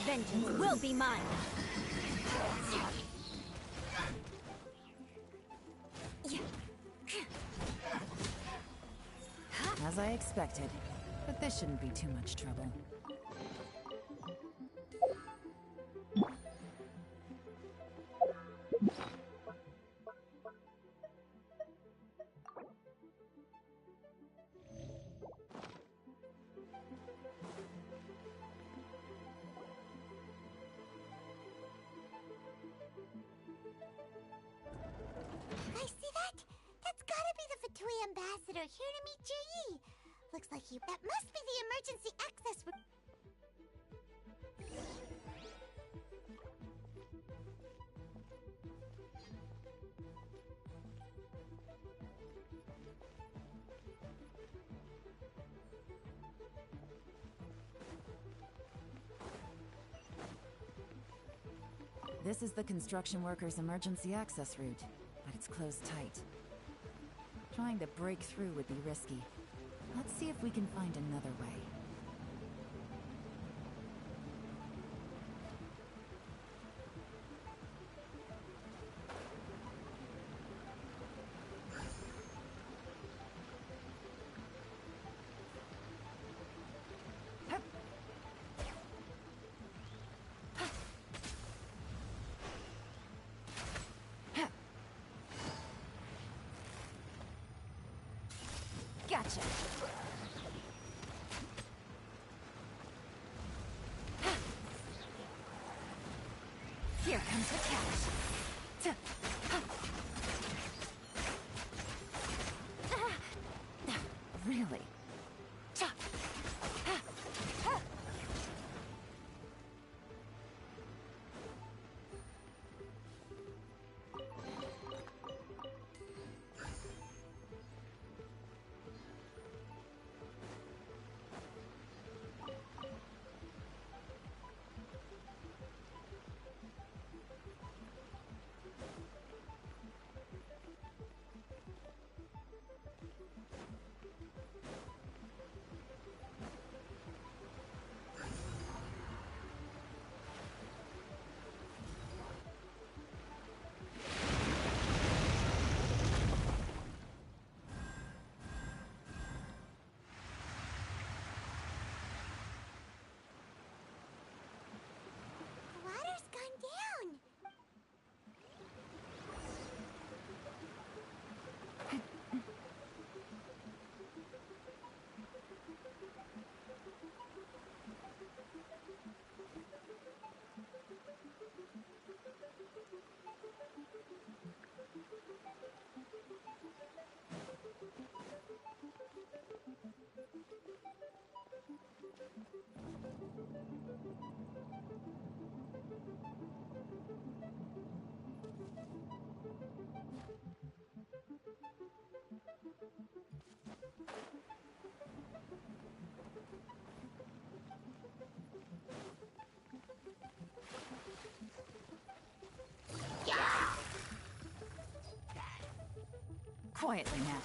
Vengeance will be mine. As I expected, but this shouldn't be too much trouble. I see that? That's gotta be the Fatui ambassador here to meet Ji. Looks like that must be the emergency access route. This is the construction workers' emergency access route, but it's closed tight. Trying to break through would be risky. Let's see if we can find another way. Gotcha. Here comes the catch. Really? Water's gone down. Quietly now.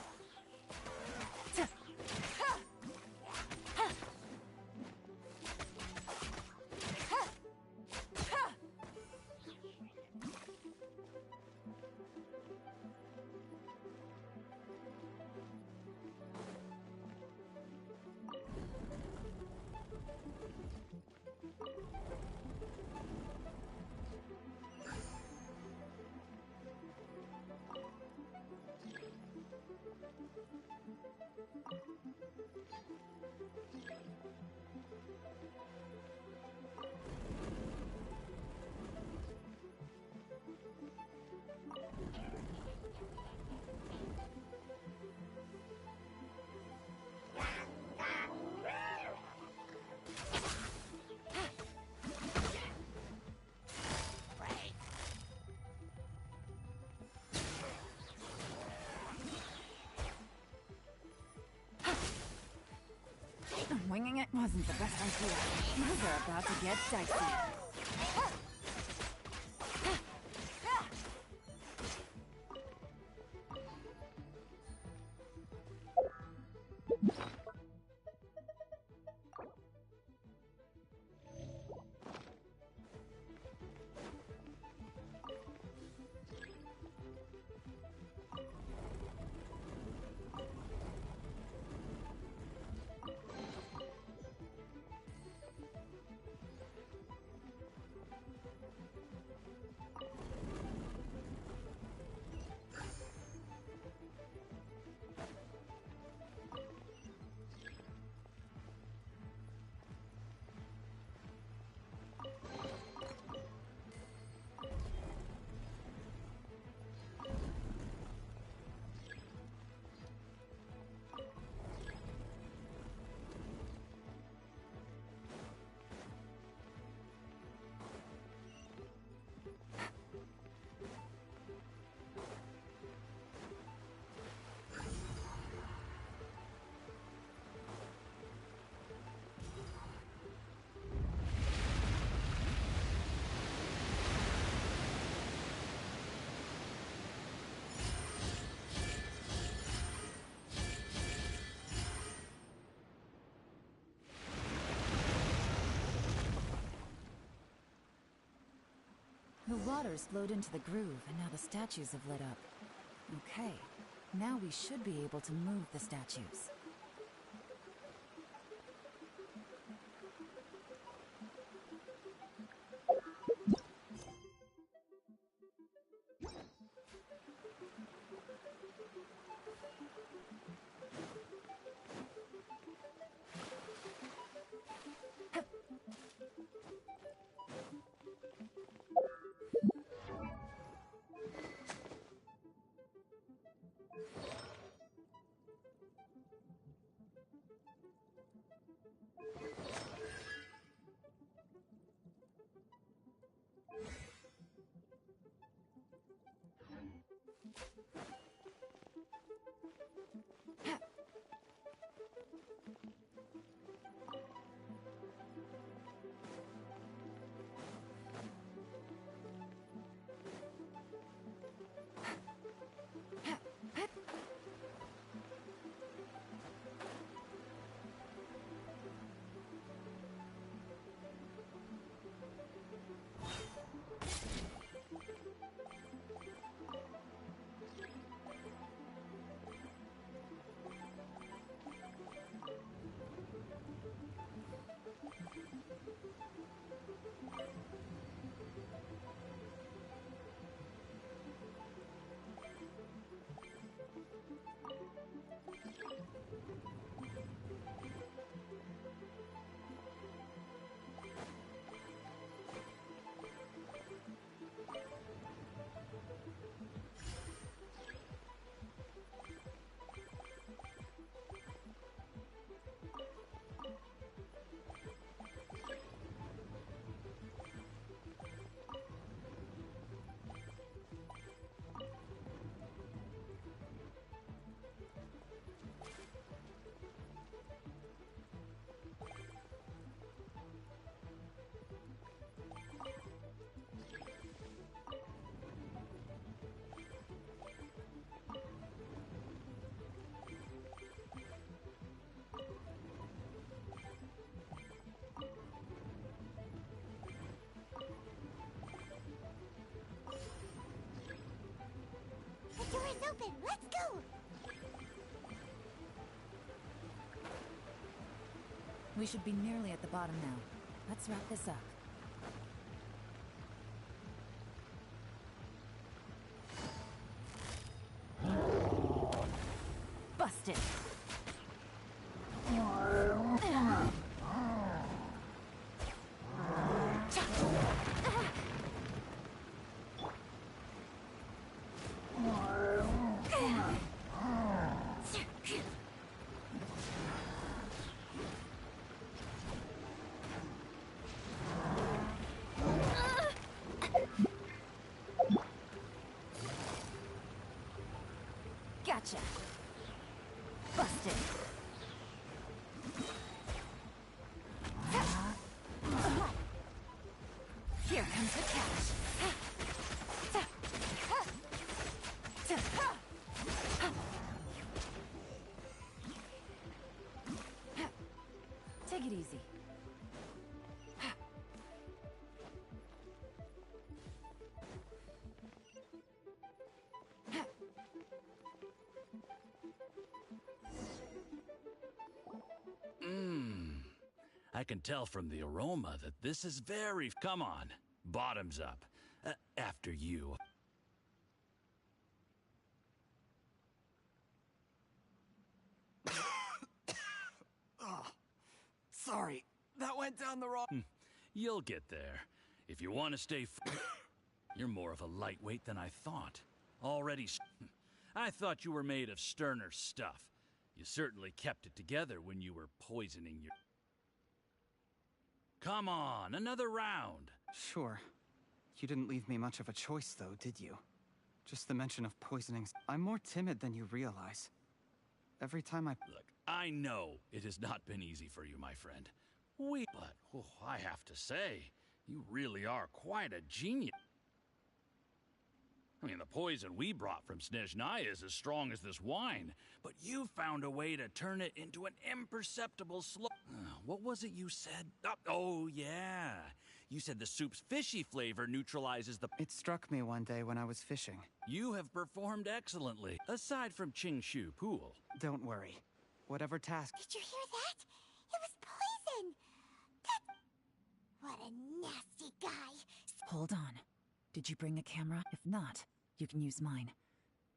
Winging it wasn't the best idea. Those are about to get dicey. The water's flowed into the groove, and now the statues have lit up. Okay, now we should be able to move the statues. The door is open. Let's go. We should be nearly at the bottom now. Let's wrap this up. Busted! Gotcha. Busted. it easy. I can tell from the aroma that this is very... Come on, bottoms up. After you. Oh, sorry, that went down the wrong... You'll get there. If you want to stay... You're more of a lightweight than I thought. Already... I thought you were made of sterner stuff. You certainly kept it together when you were poisoning your... Come on, another round. Sure. You didn't leave me much of a choice, though, did you? Just the mention of poisoning. I'm more timid than you realize. Every time I... Look, I know it has not been easy for you, my friend. But, I have to say, you really are quite a genius. I mean, the poison we brought from Snezhnaya is as strong as this wine, but you found a way to turn it into an imperceptible what was it you said? Oh, yeah. You said the soup's fishy flavor neutralizes the... It struck me one day when I was fishing. You have performed excellently, aside from Qingshu Pool. Don't worry. Whatever task... Did you hear that? It was poison! What a nasty guy! Hold on. Did you bring a camera? If not, you can use mine.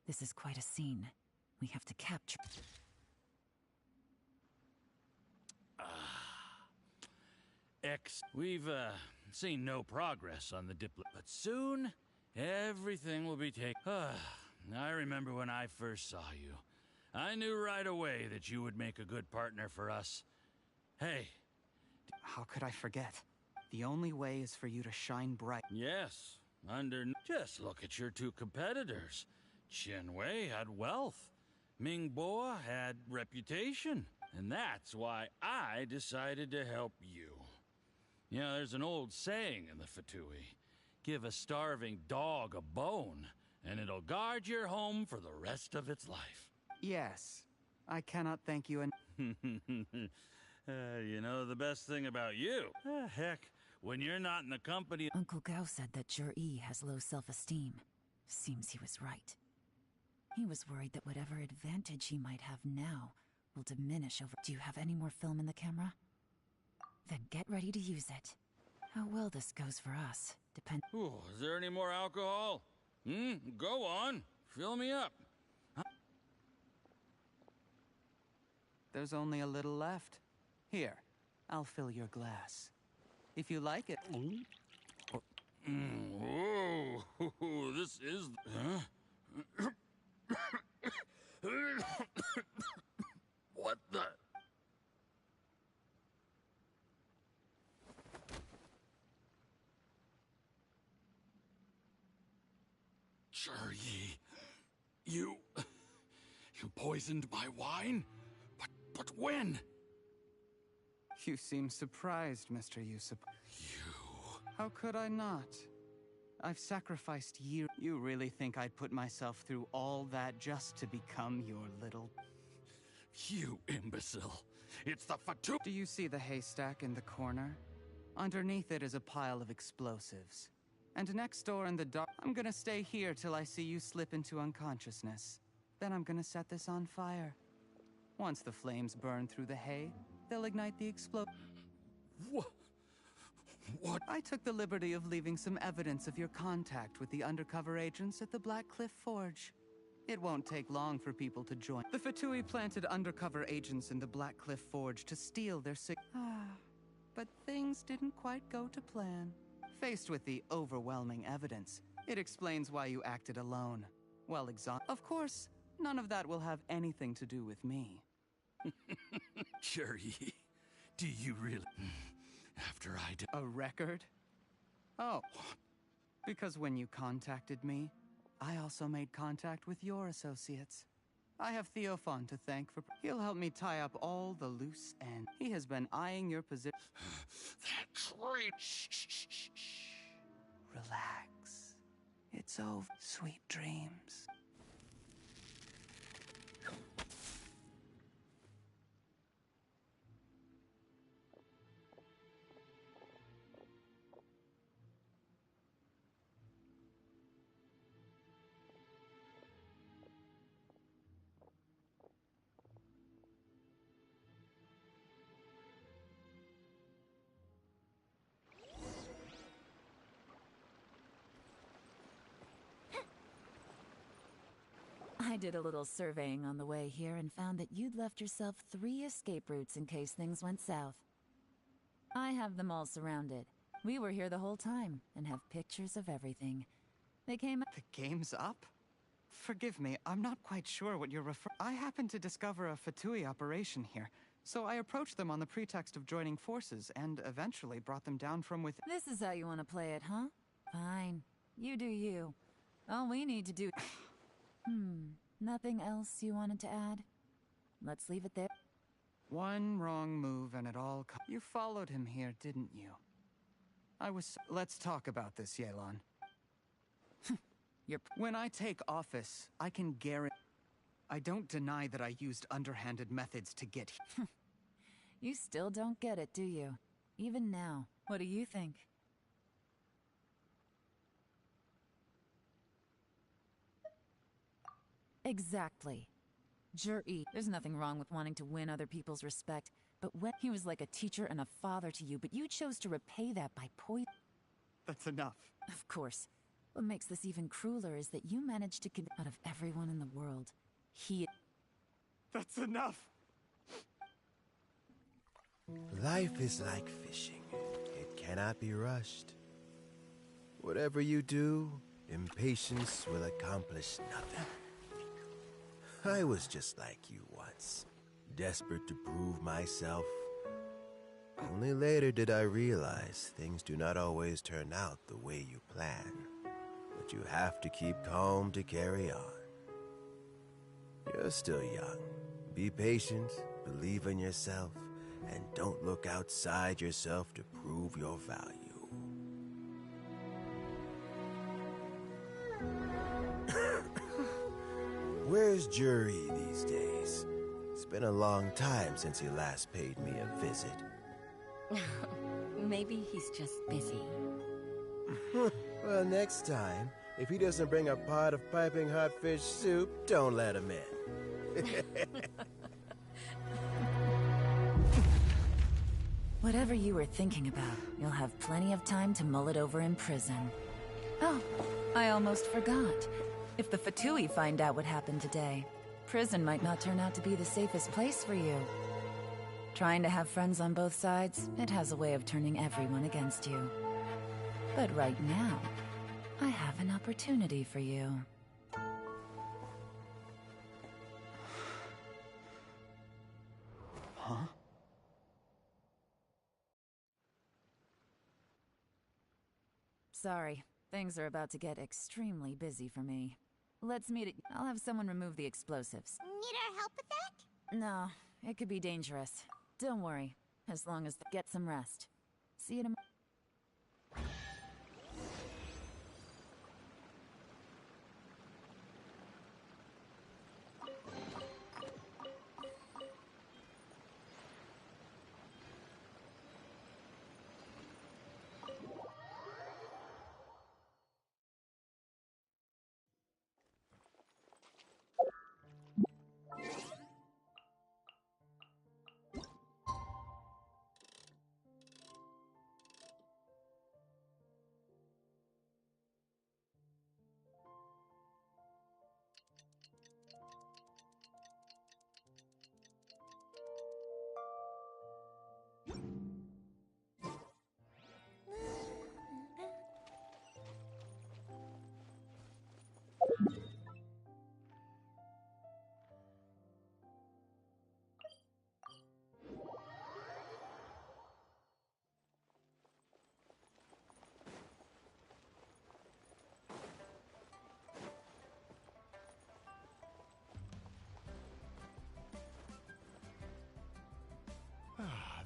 This is quite a scene. We have to capture... We've, seen no progress on the but soon, everything will be taken... I remember when I first saw you. I knew right away that you would make a good partner for us. Hey. How could I forget? The only way is for you to shine bright. Yes, just look at your two competitors. Qianwei had wealth. Mingbo had reputation. And that's why I decided to help you. You know, there's an old saying in the Fatui. Give a starving dog a bone, and it'll guard your home for the rest of its life. Yes. I cannot thank you enough. You know the best thing about you? Heck, when you're not in the company... Uncle Gao said that Zhi has low self-esteem. Seems he was right. He was worried that whatever advantage he might have now will diminish over... Do you have any more film in the camera? Then get ready to use it. How well this goes for us depends... Is there any more alcohol? Go on. Fill me up. There's only a little left. Here, I'll fill your glass. If you like it... Whoa, this is... Huh? What the... Zhi, you poisoned my wine? But when? You seem surprised, Mr. Yusuf. How could I not? I've sacrificed years. You really think I'd put myself through all that just to become your little... You imbecile. It's the Fatu... Do you see the haystack in the corner? Underneath it is a pile of explosives. And next door in the dark... I'm gonna stay here till I see you slip into unconsciousness. Then I'm gonna set this on fire. Once the flames burn through the hay, they'll ignite the explosion. What? I took the liberty of leaving some evidence of your contact with the undercover agents at the Black Cliff Forge. It won't take long for people to join. The Fatui planted undercover agents in the Black Cliff Forge to steal their but things didn't quite go to plan. Faced with the overwhelming evidence, it explains why you acted alone. Well, of course, none of that will have anything to do with me. Zhi, do you really... After I did... A record? Oh. Because when you contacted me, I also made contact with your associates. I have Theophan to thank for... He'll help me tie up all the loose ends. He has been eyeing your position... That's right. Shh. Relax. It's over. Sweet dreams. did a little surveying on the way here and found that you'd left yourself 3 escape routes in case things went south. I have them all surrounded. We were here the whole time and have pictures of everything. They came... The game's up? Forgive me, I'm not quite sure what you're referring... I happened to discover a Fatui operation here, so I approached them on the pretext of joining forces and eventually brought them down from within. This is how you want to play it, huh? Fine. You do you. All we need to do... Nothing else you wanted to add? Let's leave it there. One wrong move and it all... You followed him here, didn't you? Let's talk about this, Yelan. When I take office, I can guarantee... I don't deny that I used underhanded methods to get here. You still don't get it, do you? Even now. What do you think? Exactly. Jur-E, there's nothing wrong with wanting to win other people's respect, but when he was like a teacher and a father to you, but you chose to repay that by poison. That's enough. Of course. What makes this even crueler is that you managed to get out of everyone in the world. That's enough! Life is like fishing. It cannot be rushed. Whatever you do, impatience will accomplish nothing. I was just like you once, desperate to prove myself. Only later did I realize things do not always turn out the way you plan. But you have to keep calm to carry on. You're still young. Be patient, believe in yourself, and don't look outside yourself to prove your value. Where's Jur-E these days? It's been a long time since he last paid me a visit. Maybe he's just busy. Well, next time, if he doesn't bring a pot of piping hot fish soup, don't let him in. Whatever you were thinking about, you'll have plenty of time to mull it over in prison. Oh, I almost forgot. If the Fatui find out what happened today, prison might not turn out to be the safest place for you. Trying to have friends on both sides, it has a way of turning everyone against you. But right now, I have an opportunity for you. Huh? Sorry, things are about to get extremely busy for me. Let's meet at... I'll have someone remove the explosives. Need our help with that? No, it could be dangerous. Don't worry, as long as... Get some rest. See you tomorrow.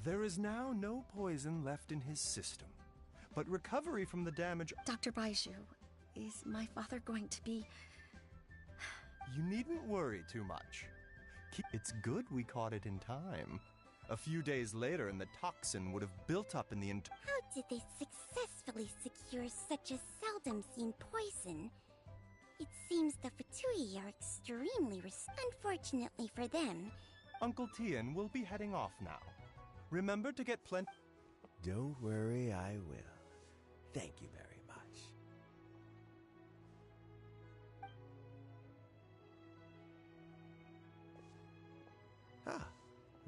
There is now no poison left in his system, but recovery from the damage... Dr. Baiju, is my father going to be... You needn't worry too much. It's good we caught it in time. A few days later and the toxin would have built up in the... How did they successfully secure such a seldom-seen poison? It seems the Fatui are extremely Unfortunately for them... Uncle Tian will be heading off now. Remember to get plenty... Don't worry, I will. Thank you very much.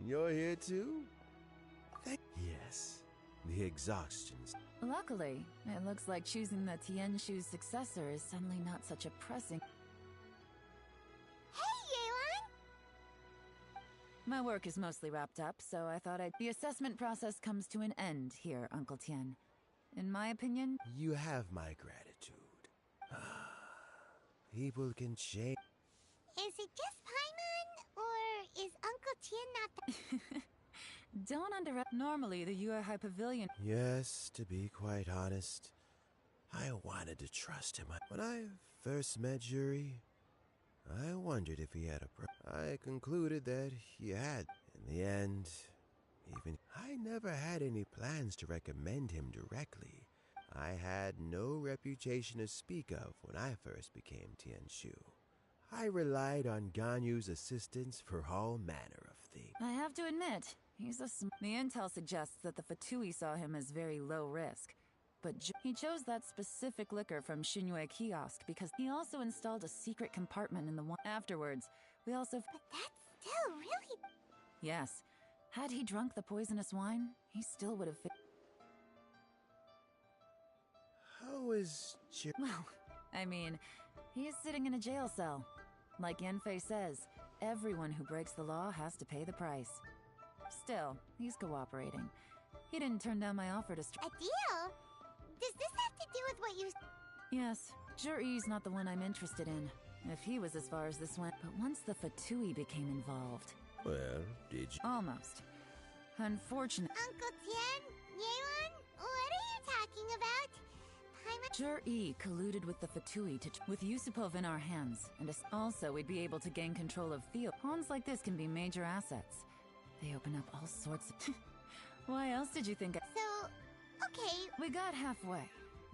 You're here too? Yes, the exhaustion's. Luckily, it looks like choosing the Tianshu's successor is suddenly not such a pressing. Hey, Yelan! My work is mostly wrapped up, so I thought I'd. The assessment process comes to an end here, Uncle Tien. In my opinion, You have my gratitude. People can change. Is it just Paimon, or is Uncle Tien not the... don't underestimate. Normally, the Yuehai Pavilion. Yes, to be quite honest, I wanted to trust him. When I first met Juri, I wondered if he had I concluded that he had. In the end, even I never had any plans to recommend him directly. I had no reputation to speak of when I first became Tianshu. I relied on Ganyu's assistance for all manner of things. I have to admit, he's a the intel suggests that the Fatui saw him as very low risk. But he chose that specific liquor from Shinue Kiosk because he also installed a secret compartment in the one. Afterwards, we also... But that's still really... Yes. Had he drunk the poisonous wine, he still would have... How is Well, I mean, he's sitting in a jail cell. Like Yanfei says, everyone who breaks the law has to pay the price. Still, he's cooperating. He didn't turn down my offer to... A deal? Does this have to do with what you... Yes, Juri's not the one I'm interested in. If he was as far as this went... But once the Fatui became involved... Well, did you... Almost. Unfortunate... Uncle Tien? Yelan? What are you talking about? Jur-E colluded with the Fatui to... With Yusupov in our hands, and also we'd be able to gain control of Theo. Pawns like this can be major assets. They open up all sorts of... Why else did you think So, okay... We got halfway.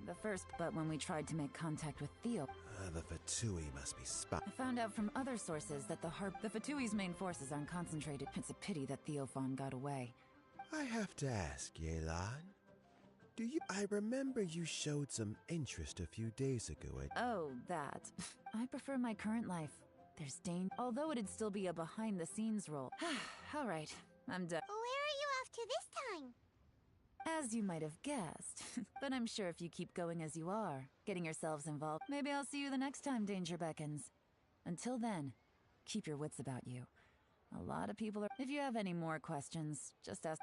The first... But when we tried to make contact with Theo... the Fatui must be spot. I found out from other sources that the Fatui's main forces aren't concentrated. It's a pity that Theophan got away. I have to ask, Yelan. Do you... I remember you showed some interest a few days ago at... Oh, that. I prefer my current life. There's danger. Although it'd still be a behind-the-scenes role. All right, I'm done. Where are you off to this time? As you might have guessed. But I'm sure if you keep going as you are, getting yourselves involved, maybe I'll see you the next time danger beckons. Until then, keep your wits about you. A lot of people are... If you have any more questions, just ask...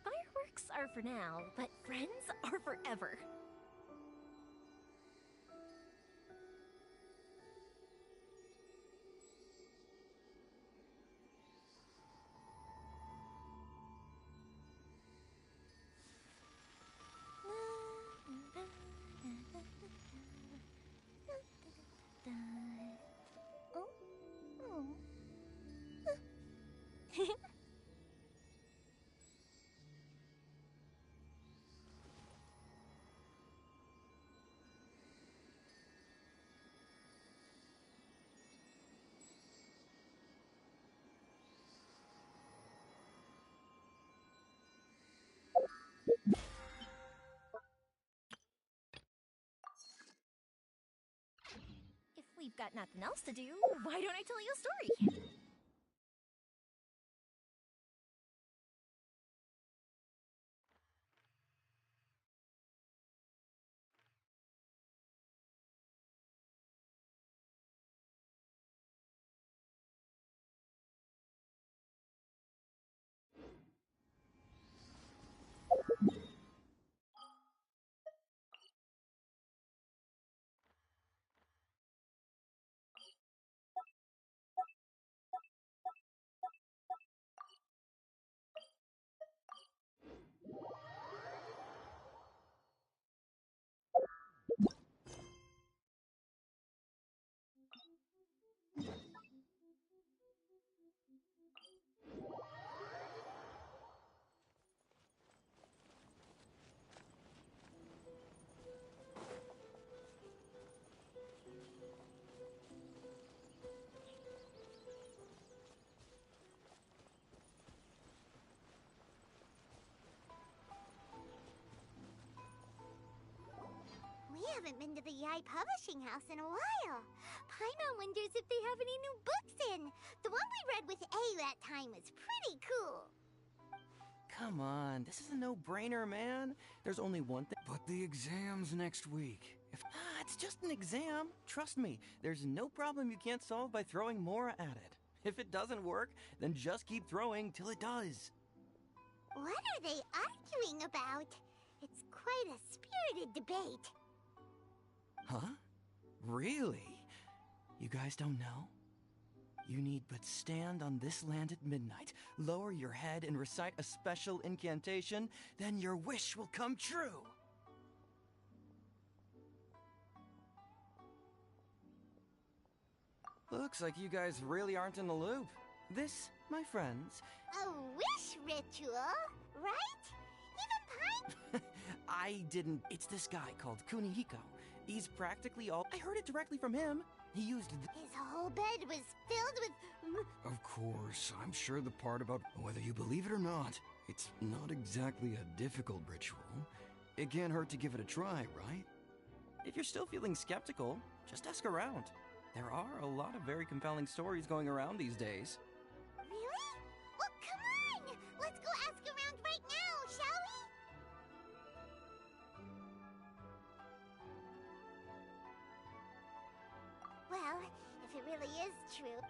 Fireworks are for now, but friends are forever. If we've got nothing else to do, why don't I tell you a story? haven't been to the Yai Publishing House in a while. Paimon wonders if they have any new books in. The one we read with A that time was pretty cool. Come on, this is a no-brainer, man. There's only one thing. But the exam's next week. It's just an exam. Trust me, there's no problem you can't solve by throwing more at it. If it doesn't work, then just keep throwing till it does. What are they arguing about? It's quite a spirited debate. Huh? Really? You guys don't know? You need but stand on this land at midnight, lower your head and recite a special incantation, then your wish will come true. Looks like you guys really aren't in the loop. This, my friends... A wish ritual, right? Even Paimon... I didn't... It's this guy called Kunihiko. He's practically all... I heard it directly from him. He used... His whole bed was filled with... Of course, I'm sure the part about whether you believe it or not, it's not exactly a difficult ritual. It can't hurt to give it a try, right? If you're still feeling skeptical, just ask around. There are a lot of very compelling stories going around these days. Really? Well, come on! Let's go ask around right now, shall we? Well, if it really is true...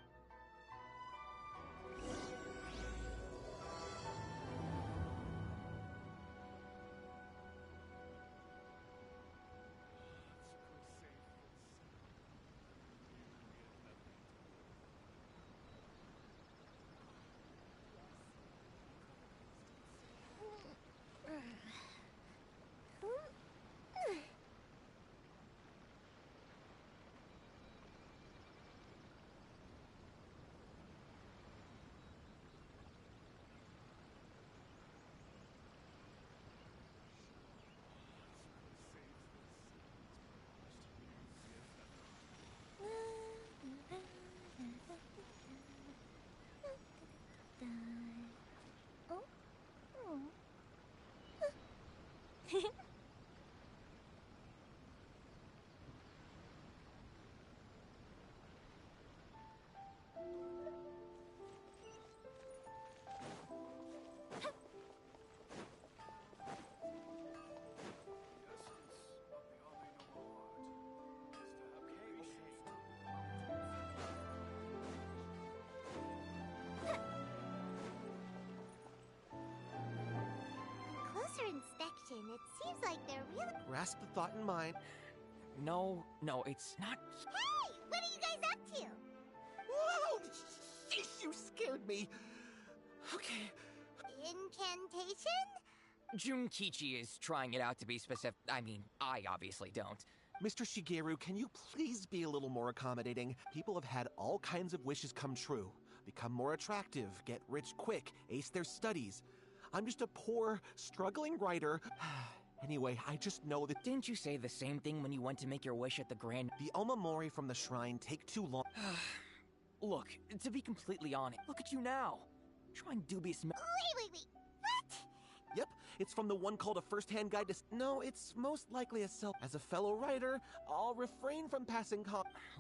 Inspection, it seems like they're really... Grasp the thought in mind. No, it's not... Hey! What are you guys up to? Whoa! Sheesh, you scared me. Okay. Incantation? Junkichi is trying it out to be specific. I mean, I obviously don't. Mr. Shigeru, can you please be a little more accommodating? People have had all kinds of wishes come true. Become more attractive, get rich quick, ace their studies. I'm just a poor, struggling writer. Anyway, I just know that... Didn't you say the same thing when you went to make your wish at the Grand... The Omamori from the shrine take too long... Look, to be completely honest, look at you now. Trying dubious... Wait. What? Yep, it's from the one called A First-Hand Guide to... No, it's most likely a self... As a fellow writer, I'll refrain from passing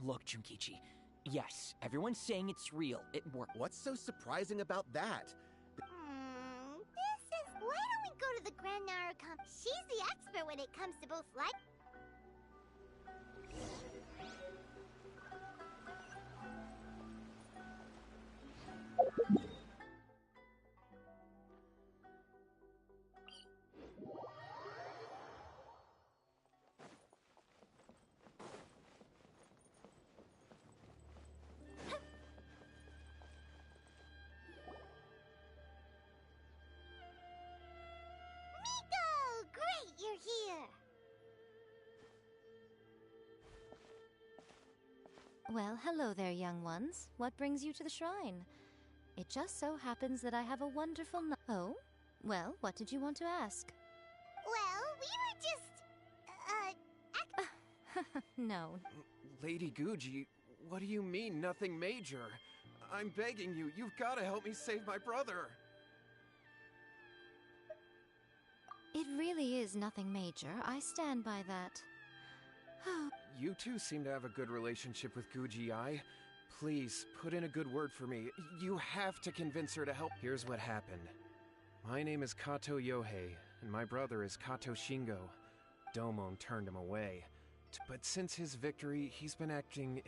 Look, Junkichi. Yes, everyone's saying it's real. It worked. What's so surprising about that? Why don't we go to the Grand Narukami? She's the expert when it comes to both light... You're here. Well, hello there, young ones. What brings you to the shrine? It just so happens that I have a wonderful Oh? Well, what did you want to ask? Well, we were just... No. Lady Guji, what do you mean, nothing major? I'm begging you, you've got to help me save my brother. It really is nothing major. I stand by that. You two seem to have a good relationship with Guji-ai. Please, put in a good word for me. You have to convince her to help. Here's what happened. My name is Kato Yohei, and my brother is Kato Shingo. Domon turned him away. But since his victory, he's been acting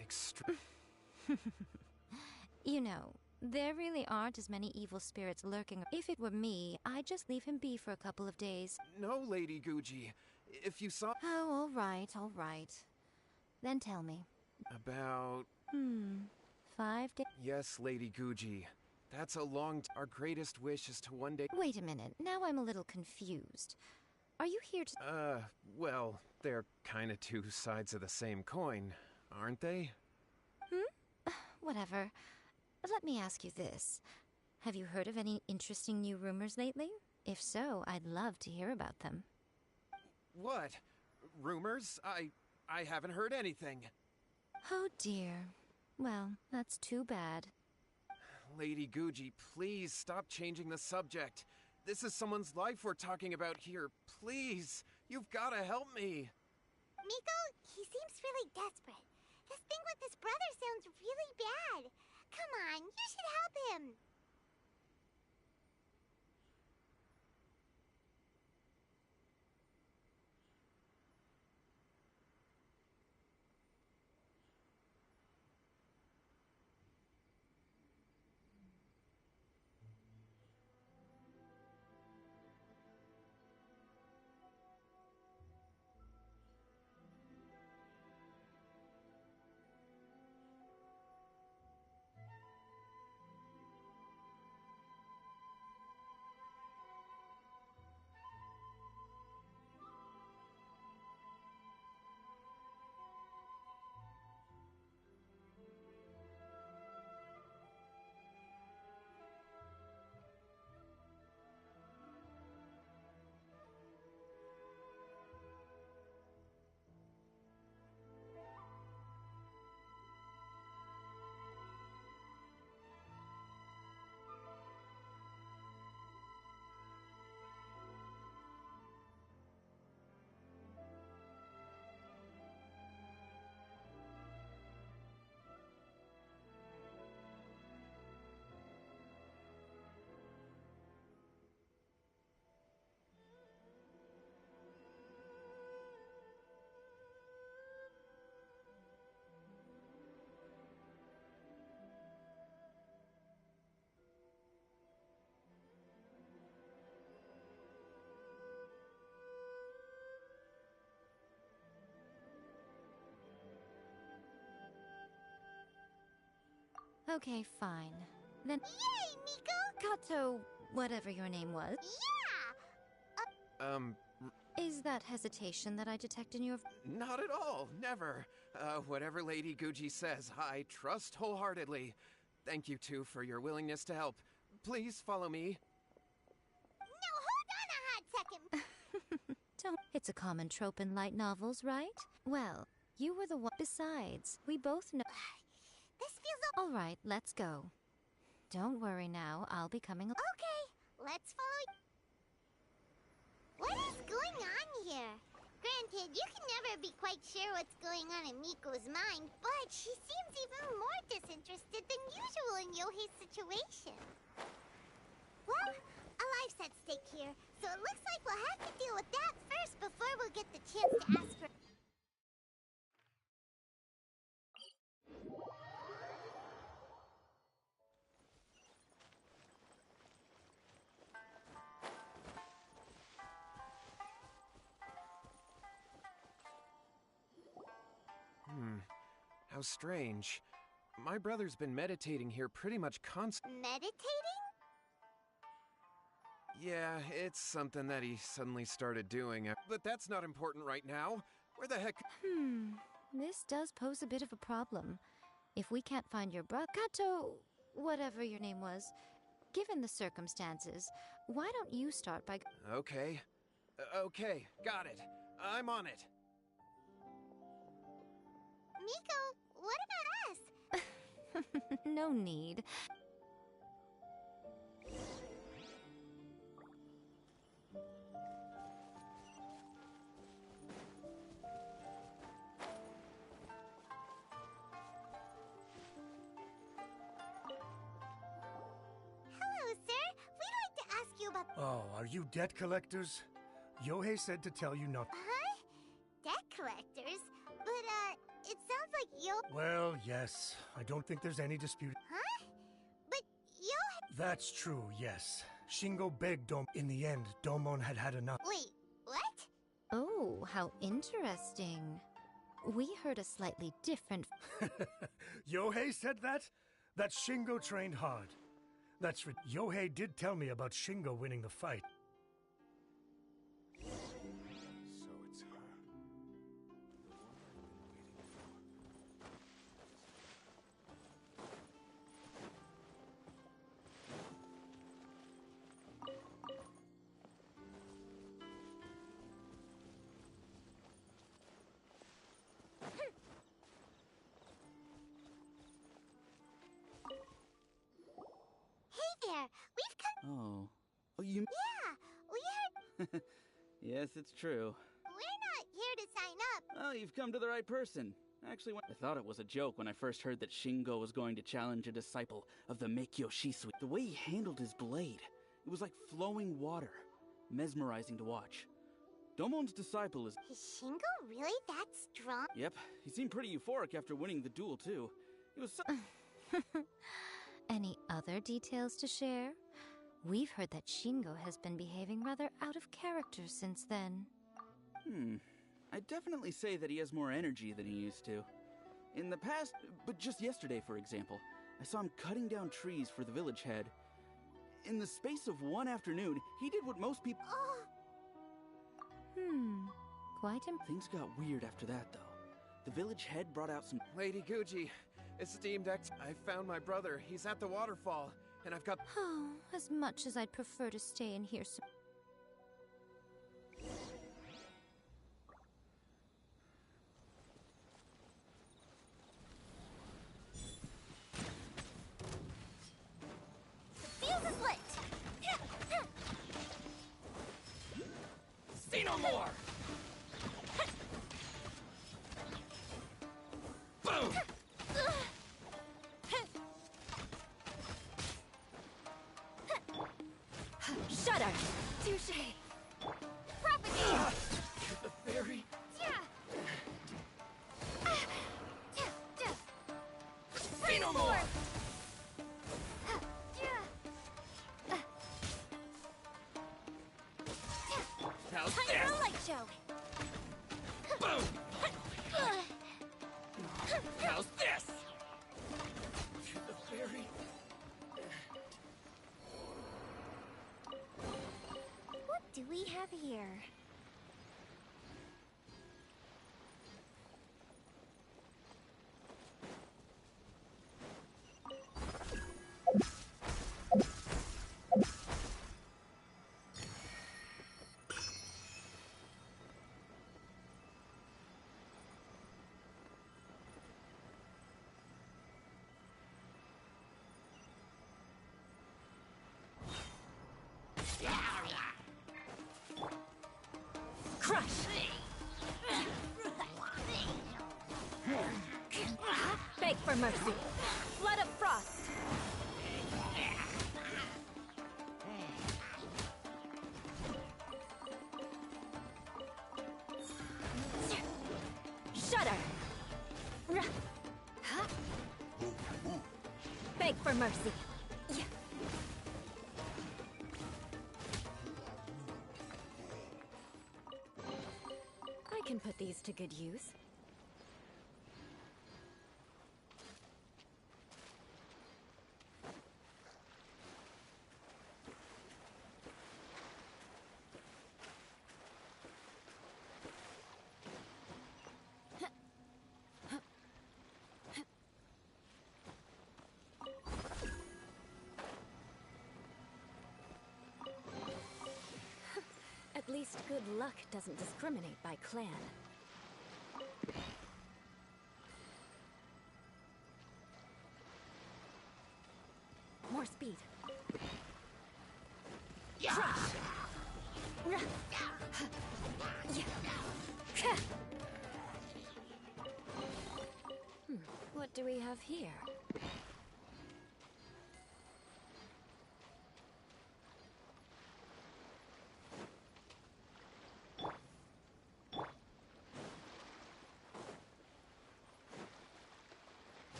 You know, there really aren't as many evil spirits lurking. If it were me, I'd just leave him be for a couple of days. No, Lady Guji. If you saw... Oh, all right, all right. Then tell me. About... 5 days? Yes, Lady Guji. That's a long... Our greatest wish is to one day... Wait a minute, now I'm a little confused. Are you here to... well, they're kinda two sides of the same coin, aren't they? Whatever. Let me ask you this. Have you heard of any interesting new rumors lately? If so, I'd love to hear about them. What? Rumors? I haven't heard anything. Oh dear. Well, that's too bad. Lady Guji, please stop changing the subject. This is someone's life we're talking about here. Please, you've gotta help me. Miko, he seems really desperate. This thing with his brother sounds really bad. Come on, you should help him. Okay, fine. Then... Yay, Miko! Kato, whatever your name was. Yeah! Is that hesitation that I detect in your... Not at all, never. Whatever Lady Guji says, I trust wholeheartedly. Thank you two for your willingness to help. Please follow me. No, hold on a hot second. Don't... It's a common trope in light novels, right? Well, you were the one... Besides, we both know... This feels... All right, let's go. Don't worry now, I'll be coming... Okay, let's follow... What is going on here? Granted, you can never be quite sure what's going on in Miko's mind, but she seems even more disinterested than usual in Yohei's situation. Well, a life's at stake here, so it looks like we'll have to deal with that first before we'll get the chance to ask for... How strange. My brother's been meditating here pretty much Meditating? Yeah, it's something that he suddenly started doing, but that's not important right now. Where the heck... This does pose a bit of a problem. If we can't find your brother... Kato, whatever your name was, given the circumstances, why don't you start by... Okay. Okay, got it. I'm on it. Miko, what about us? No need. Oh, are you debt collectors? Yohei said to tell you not. Huh? Debt collectors? But, it sounds like Yo... Well, yes. I don't think there's any dispute. Huh? But Yohei... That's true, yes. Shingo begged Dom. In the end, Domon had had enough. Wait, what? Oh, how interesting. We heard a slightly different... Yohei said that? That Shingo trained hard. That's right. Yohei did tell me about Shingo winning the fight. So it's her. Hey there, we've come... Oh. Oh, you... Yeah, we heard... Yes, it's true. We're not here to sign up. Oh, you've come to the right person. Actually, I thought it was a joke when I first heard that Shingo was going to challenge a disciple of the Meikyo Shisui. The way he handled his blade, it was like flowing water. Mesmerizing to watch. Domon's disciple is... Is Shingo really that strong? Yep, he seemed pretty euphoric after winning the duel, too. It was so... Any other details to share? We've heard that Shingo has been behaving rather out of character since then. I'd definitely say that he has more energy than he used to. In the past, but just yesterday, for example, I saw him cutting down trees for the village head. In the space of one afternoon, he did what most people... Quite Things got weird after that, though. The village head brought out some... Lady Guji, esteemed ex... I found my brother. He's at the waterfall, and I've got... Oh, as much as I'd prefer to stay in here so... The fuse is lit! See no more! Boom! Shudder! Touché! Propagate! The fairy? See no more! How's Time this? for a light show! Boom! How's this? The fairy? What do we have here? Crush! Beg for mercy! Blood of frost! Shudder! Beg for mercy! I can put these to good use. At least good luck doesn't discriminate by clan. More speed. Crush! What do we have here?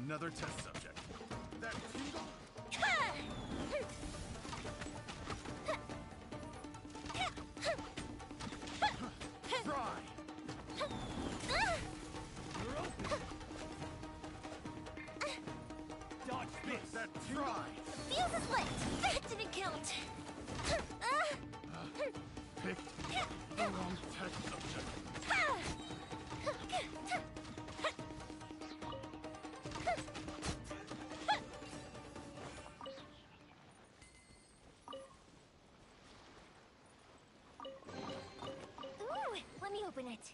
Another test subject. That tingle? Try! You're open! Dodge this! That try! Fuse is lit! That didn't count! Picked the wrong test subject. Ooh, let me open it.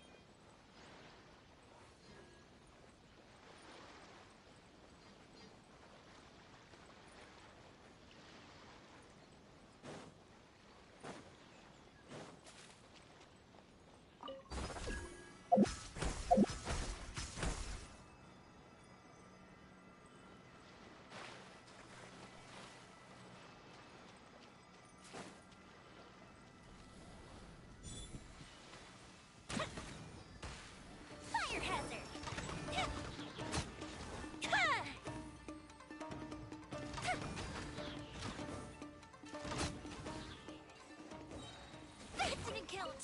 Fire hazard! That didn't count!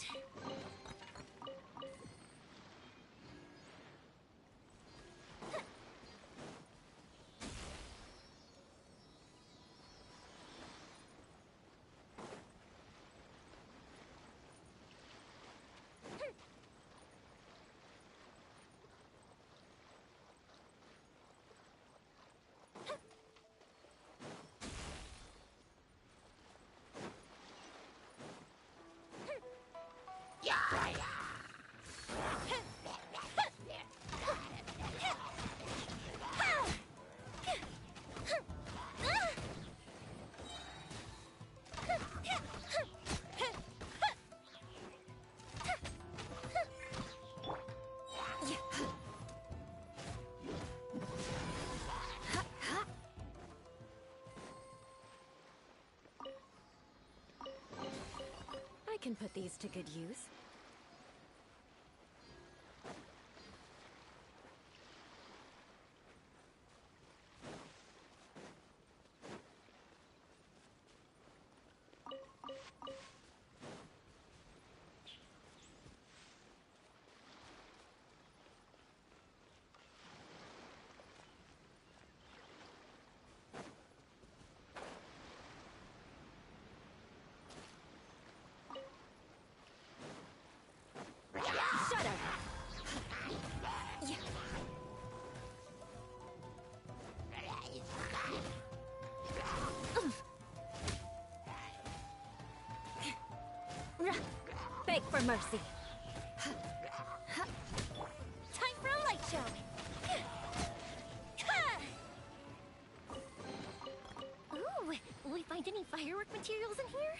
I can put these to good use. Shudder! Beg for mercy. Time for a light show! Ooh, will we find any firework materials in here?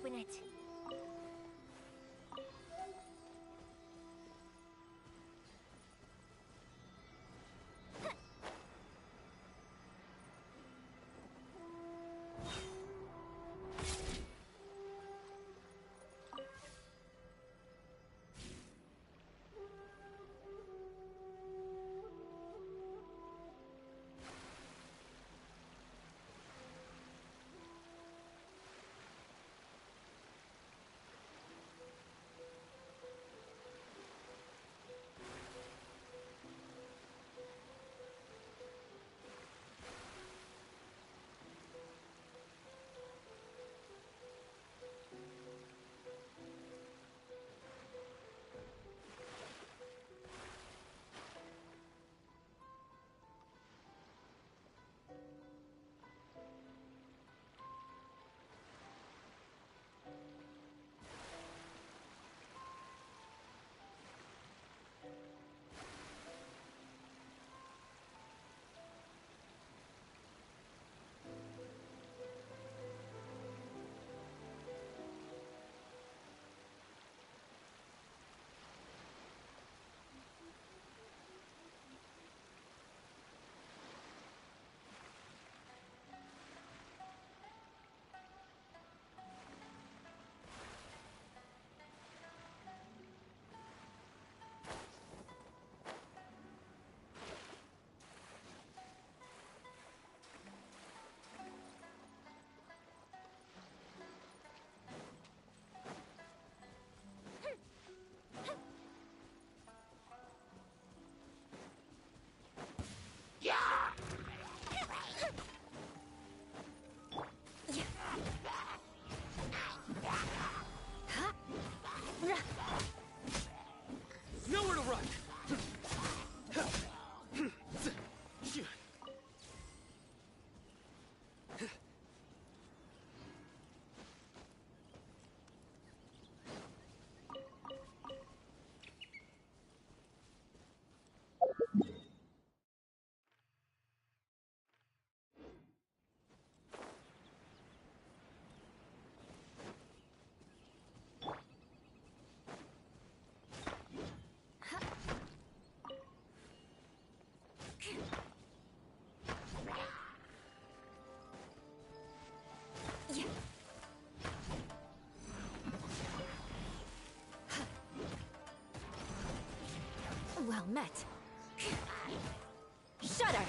open it. Nowhere to run! Well met. Shudder!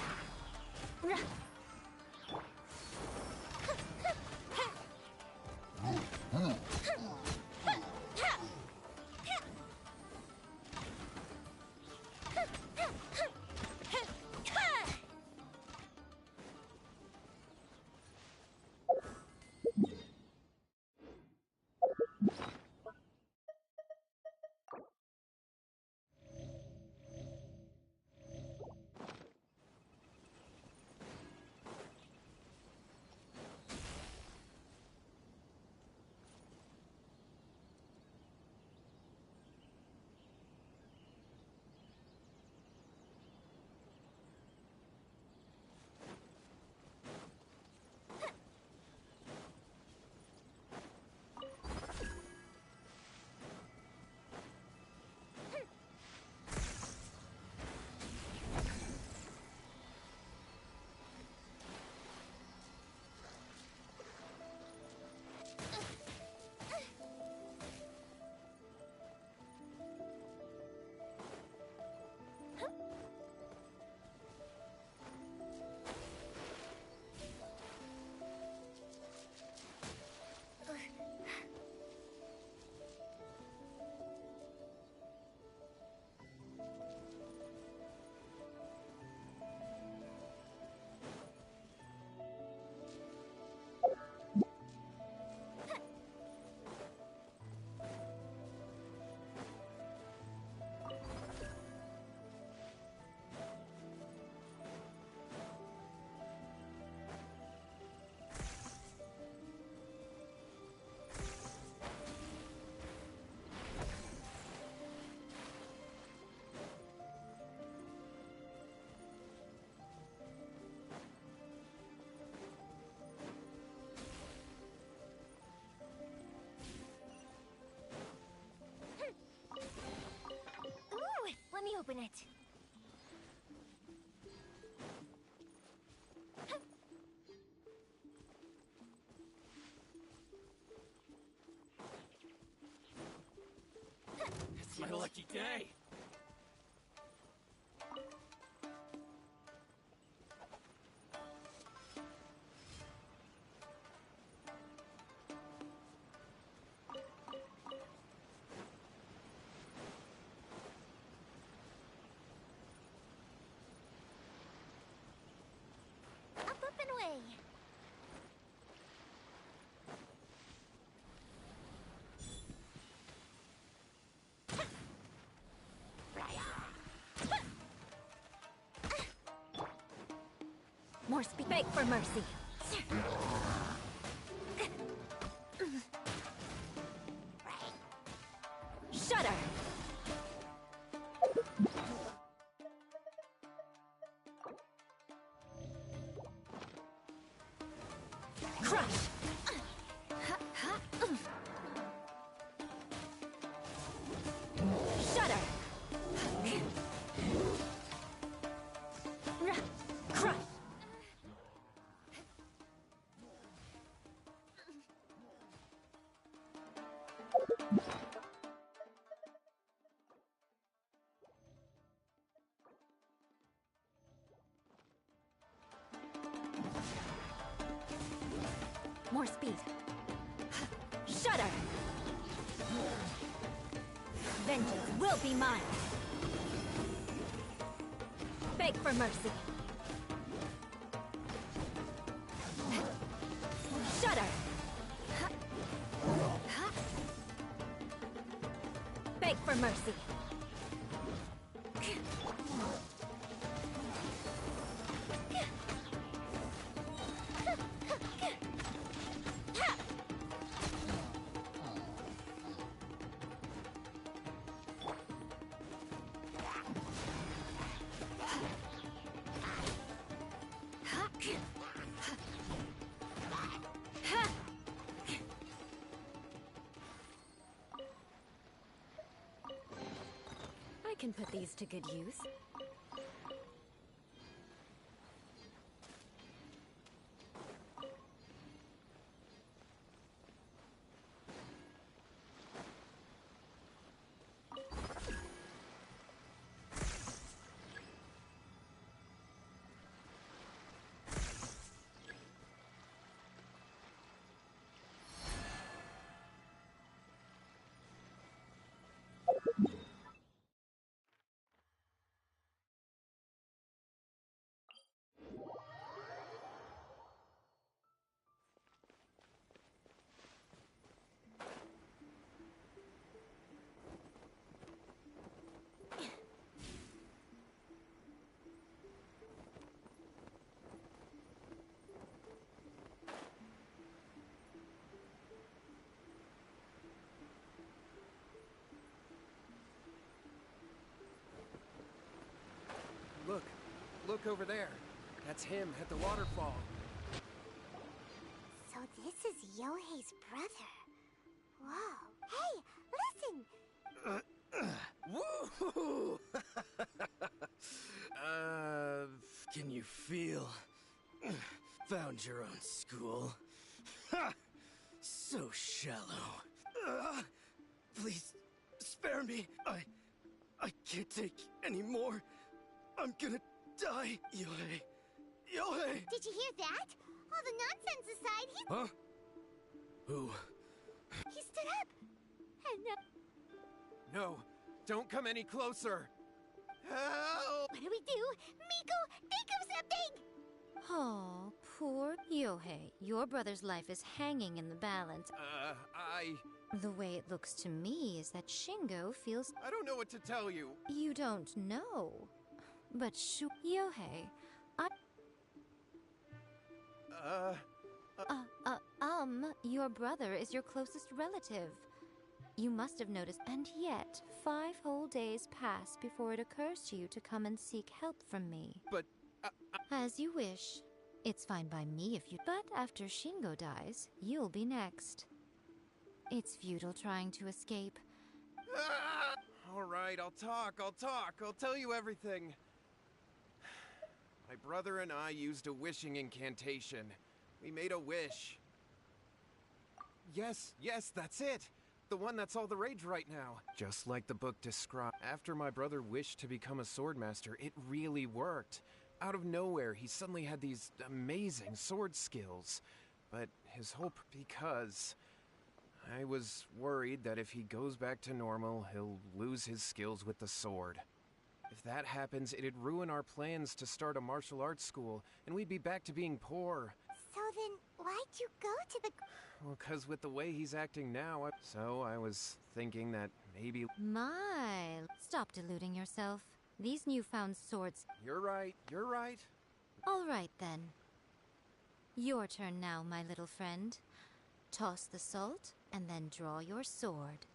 open it. It's my lucky day. Up and away. More speed. Beg for mercy. Shudder! Crush! Shudder! Crush! More speed. Shudder! Vengeance will be mine. Beg for mercy. Shudder! Beg for mercy. I can put these to good use. Look over there. That's him at the waterfall. So this is Yohei's brother. Whoa. Hey, listen! Woohoo! Can you feel? Found your own school. Ha! So shallow. Please, spare me. I can't take any more. I'm gonna die. Yohei. Yohei! Did you hear that? All the nonsense aside, he... Huh? Who? He stood up. And, No, don't come any closer. Help! what do we do? Miko, think of something! Oh, poor Yohei. Your brother's life is hanging in the balance. The way it looks to me is that Shingo feels... I don't know what to tell you. You don't know. But Yohei, your brother is your closest relative. You must have noticed, and yet 5 whole days pass before it occurs to you to come and seek help from me. But, As you wish. It's fine by me if you... But after Shingo dies, you'll be next. It's futile trying to escape. All right, I'll talk. I'll tell you everything. My brother and I used a wishing incantation. We made a wish. Yes, that's it. The one that's all the rage right now. Just like the book described. After my brother wished to become a swordmaster, it really worked. Out of nowhere, he suddenly had these amazing sword skills. But his hope, because I was worried that if he goes back to normal, he'll lose his skills with the sword. If that happens, it'd ruin our plans to start a martial arts school, and we'd be back to being poor. So then, why'd you go to the... Well, 'cause with the way he's acting now, so I was thinking that maybe... My, stop deluding yourself. These newfound swords... You're right. All right, then. Your turn now, my little friend. Toss the salt, and then draw your sword.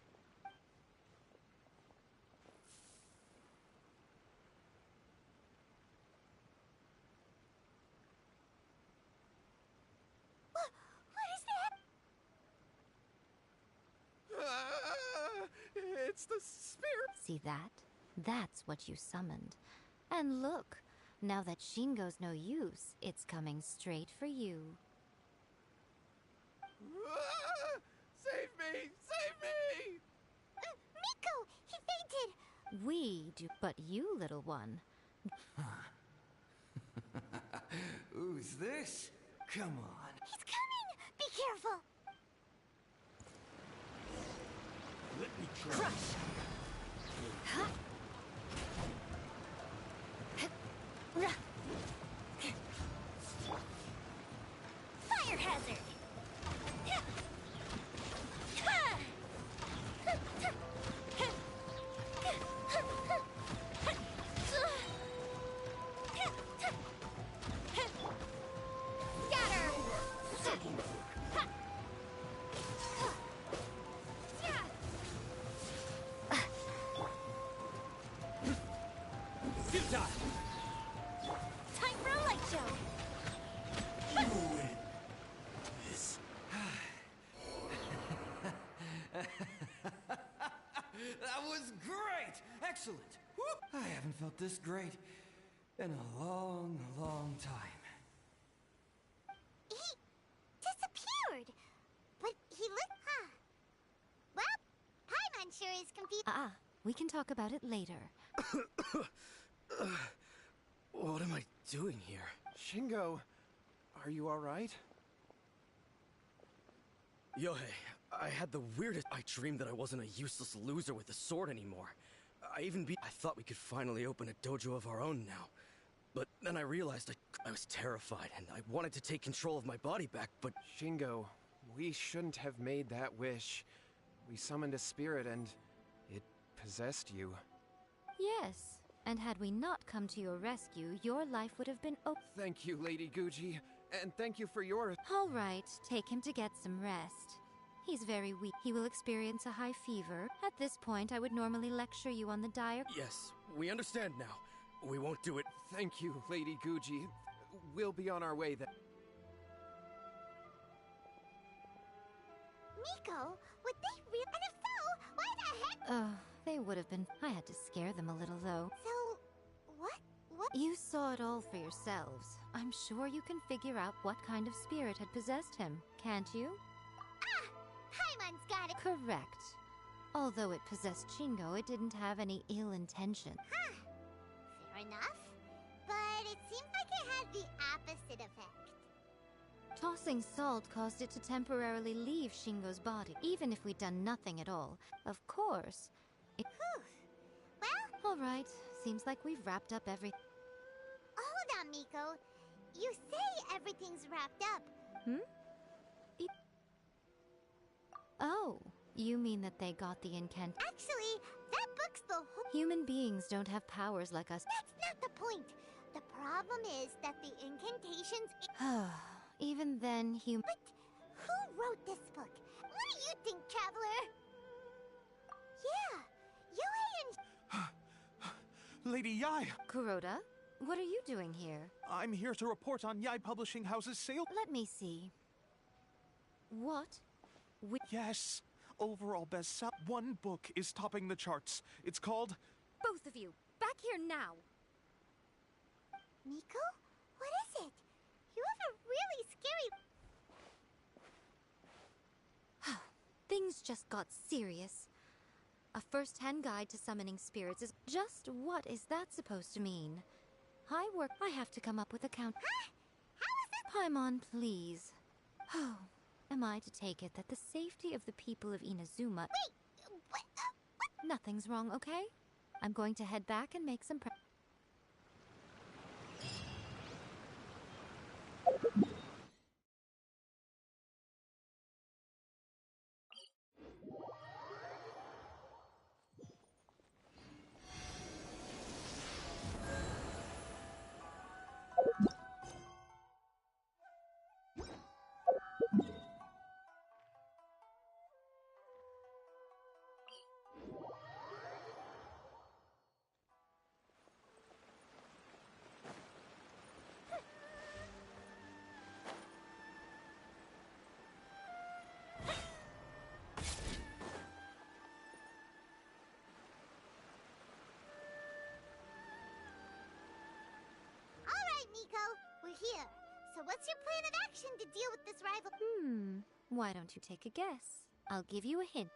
It's the spirit. See that? That's what you summoned. And look, now that Shingo's no use, it's coming straight for you. Save me! Save me! Miko! He fainted! We do, but you, little one. Who's this? Come on. He's coming! Be careful! Let me try. Crush! Huh? Fire hazard! Time for a light show! That was great! Excellent! Whoop. I haven't felt this great in a long, long time. He disappeared! But he looked... Huh. Well, Paimon sure is confused. We can talk about it later. What am I doing here? Shingo, are you alright? Yohei, I had the weirdest... I dreamed that I wasn't a useless loser with a sword anymore. I thought we could finally open a dojo of our own now. But then I realized I was terrified, and I wanted to take control of my body back, but... Shingo, we shouldn't have made that wish. We summoned a spirit and it possessed you. Yes, and had we not come to your rescue, your life would have been Thank you, Lady Guji, and thank you for your... All right, take him to get some rest. He's very weak. He will experience a high fever. At this point, I would normally lecture you on the dire... Yes, we understand now. We won't do it. Thank you, Lady Guji. We'll be on our way then. Miko, would they really... And if so, why the heck... They would have been... I had to scare them a little, though. So, what? You saw it all for yourselves. I'm sure you can figure out what kind of spirit had possessed him, can't you? Paimon's got it! Correct. Although it possessed Shingo, it didn't have any ill intention. Huh. Fair enough. But it seems like it had the opposite effect. Tossing salt caused it to temporarily leave Shingo's body, even if we'd done nothing at all. Of course. Whew. Well... All right. Seems like we've wrapped up everything. Hold on, Miko. You say everything's wrapped up. Oh, you mean that they got the incant... Actually, that book's the whole... Human beings don't have powers like us. That's not the point. The problem is that the incantations... Even then, But who wrote this book? What do you think, Traveler? Yeah, Yohei and... Lady Yai! Kuroda, what are you doing here? I'm here to report on Yai Publishing House's sale. Let me see. What? Yes, overall bestseller. One book is topping the charts. It's called... Both of you, back here now. Miko? What is it? You have a really scary... Things just got serious. A first-hand guide to summoning spirits is... Just what is that supposed to mean? I have to come up with a count... Huh? How is this... Paimon, please. Oh, am I to take it that the safety of the people of Inazuma... Wait, what? Nothing's wrong, okay? I'm going to head back and make some Miko, we're here. So what's your plan of action to deal with this rival? Why don't you take a guess? I'll give you a hint.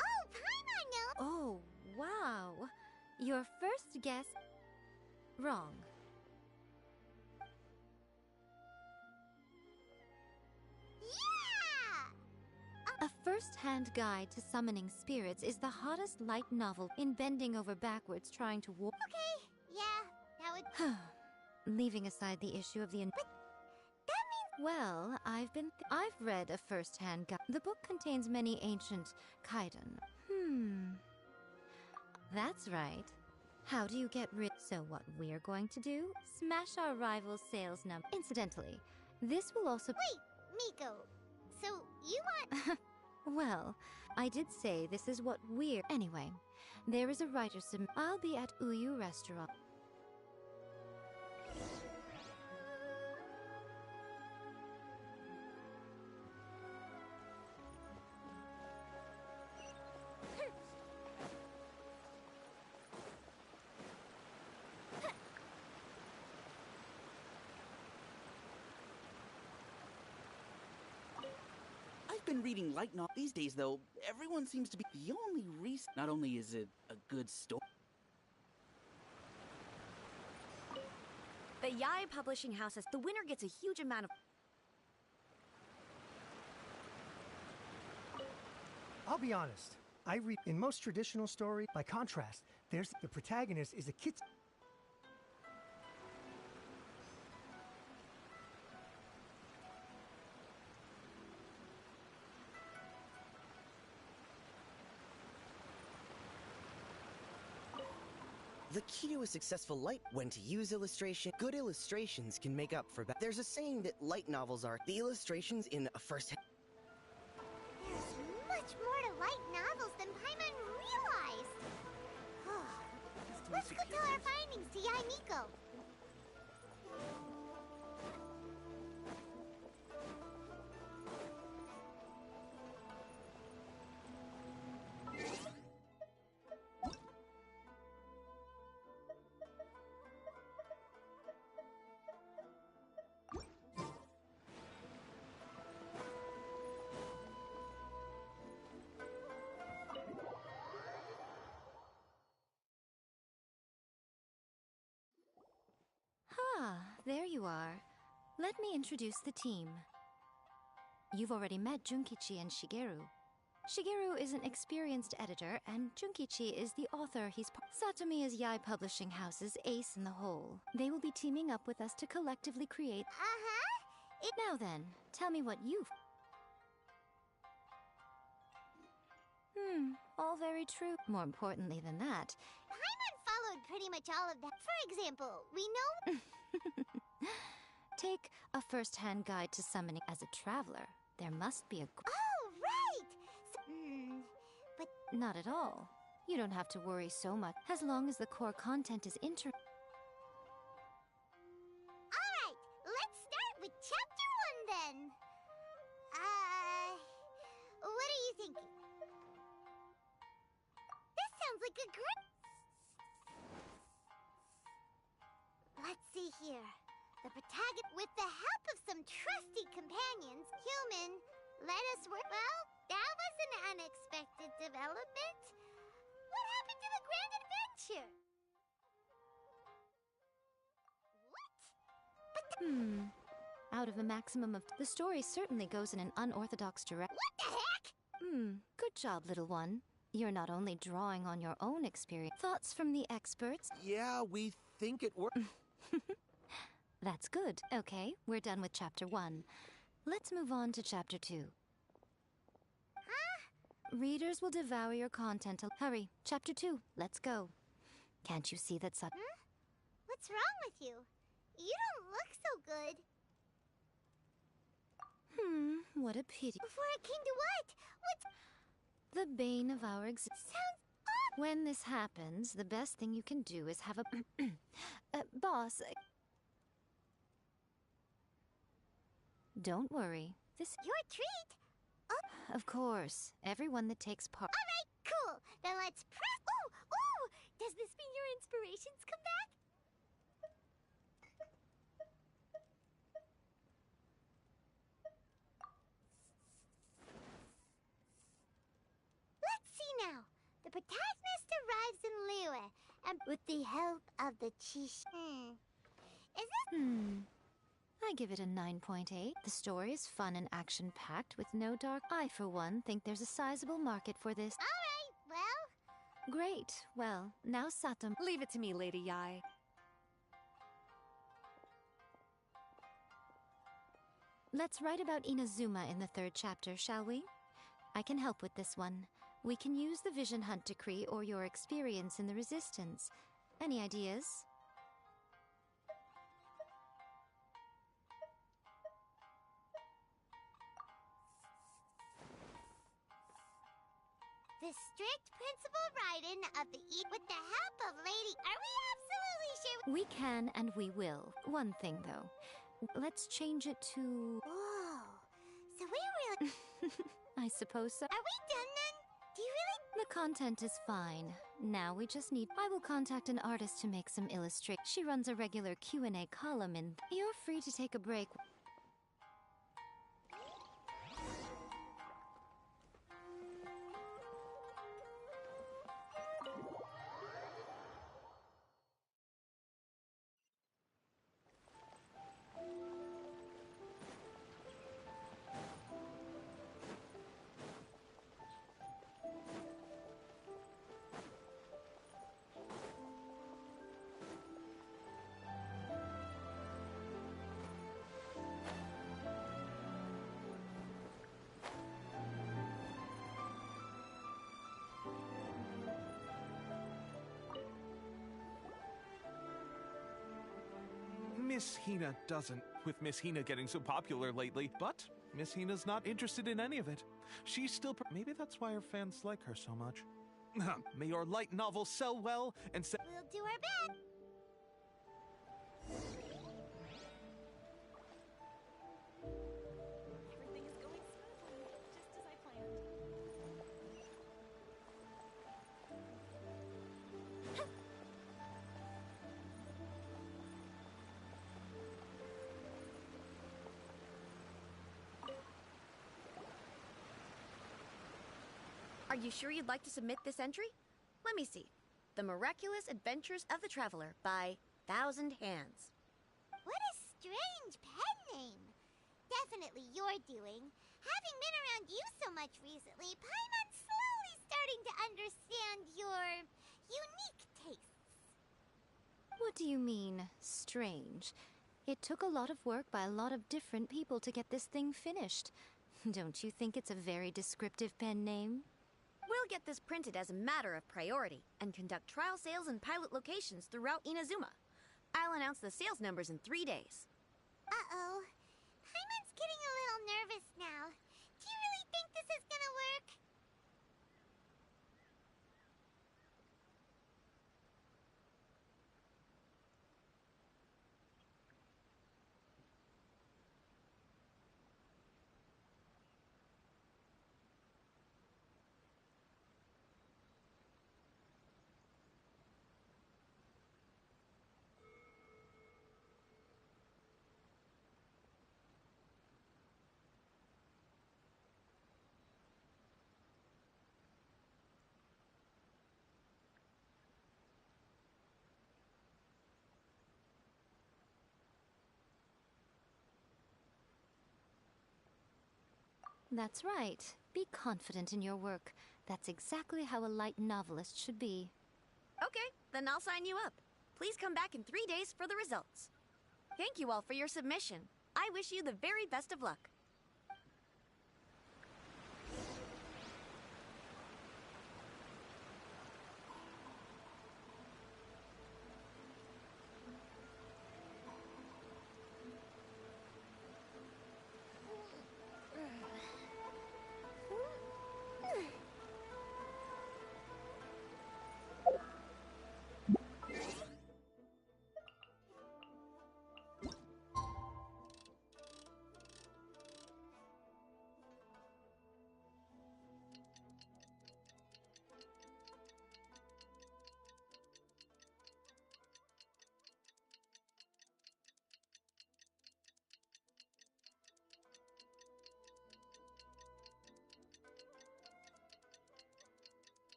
Oh, Paimon knows! Oh, wow. Your first guess... wrong. Yeah! A first-hand guide to summoning spirits is the hottest light novel in bending over backwards trying to warp... Okay, yeah, that would... Leaving aside the issue of the... But that means... Well, I've read a first-hand guide. The book contains many ancient kaiden. That's right. How do you get rid... So what we're going to do? Smash our rival's sales number. Incidentally, this will also... Wait, Miko. So, you want... Well, I did say this is what we're... Anyway, there is a writer I'll be at Uyu Restaurant. I've been reading light novels these days, though. Everyone seems to be the only reason. Not only is it a good story. The Yai Publishing House says the winner gets a huge amount of... I'll be honest. I read in most traditional stories. By contrast, there's the protagonist is a kid. The key to a successful light, when to use illustration, good illustrations can make up for bad. There's a saying that light novels are the illustrations in a first. There's much more to light novels than Paimon realized. Let's go tell our findings to Yai Miko. There you are. Let me introduce the team. You've already met Junkichi and Shigeru. Shigeru is an experienced editor, and Junkichi is the author. Satomi is Yai Publishing House's ace in the hole. They will be teaming up with us to collectively create... Now then, tell me what you've... All very true. More importantly than that... Paimon followed pretty much all of that. For example, we know... Take a first-hand guide to summoning as a traveler. There must be a... Oh, right! But... Not at all. You don't have to worry so much, as long as the core content is Alright, let's start with Chapter 1 then. like a great... Let's see here. The protagonist, with the help of some trusty companions, human, let us work. Well, that was an unexpected development. What happened to the grand adventure? Out of a maximum of... The story certainly goes in an unorthodox direction. What the heck? Good job, little one. You're not only drawing on your own experience. Thoughts from the experts? Yeah, we think it worked. That's good. Okay, we're done with Chapter 1. Let's move on to Chapter 2. Huh? Readers will devour your content. Hurry, Chapter 2, let's go. Can't you see that What's wrong with you? You don't look so good. What a pity. Before it came to what? The bane of our existence. Sounds odd. When this happens, the best thing you can do is have a... boss... Don't worry. This... Your treat? Oh. Of course. Everyone that takes part... All right, cool. Then let's press... Ooh! Does this mean your inspirations come back? Let's see now. The protagonist arrives in Liyue, and with the help of the Chish... Is this... I give it a 9.8. The story is fun and action-packed with no dark... I, for one, think there's a sizable market for this. All right, well... Great. Well, now Sato... Leave it to me, Lady Yai. Let's write about Inazuma in the 3rd chapter, shall we? I can help with this one. We can use the Vision Hunt Decree or your experience in the Resistance. Any ideas? The strict principal write-in of the with the help of Lady... Are we absolutely sure? We can and we will. One thing, though. Let's change it to... Whoa. So we really... I suppose so. Are we done then? Do you really... The content is fine. Now we just need... I will contact an artist to make some illustrations. She runs a regular Q&A column in... You're free to take a break. Miss Hina doesn't, with Miss Hina getting so popular lately, but Miss Hina's not interested in any of it. She's still... Maybe that's why her fans like her so much. May your light novel sell well and sell... We'll do our best. Everything is going smoothly, just as I planned. Are you sure you'd like to submit this entry? Let me see. The Miraculous Adventures of the Traveler by Thousand Hands. What a strange pen name. Definitely your doing. Having been around you so much recently, Paimon's slowly starting to understand your unique tastes. What do you mean, strange? It took a lot of work by a lot of different people to get this thing finished. Don't you think it's a very descriptive pen name? We'll get this printed as a matter of priority and conduct trial sales in pilot locations throughout Inazuma. I'll announce the sales numbers in 3 days. Uh-oh. Paimon's getting a little nervous now. Do you really think this is gonna work? That's right. Be confident in your work. That's exactly how a light novelist should be. Okay, then I'll sign you up. Please come back in 3 days for the results. Thank you all for your submission. I wish you the very best of luck.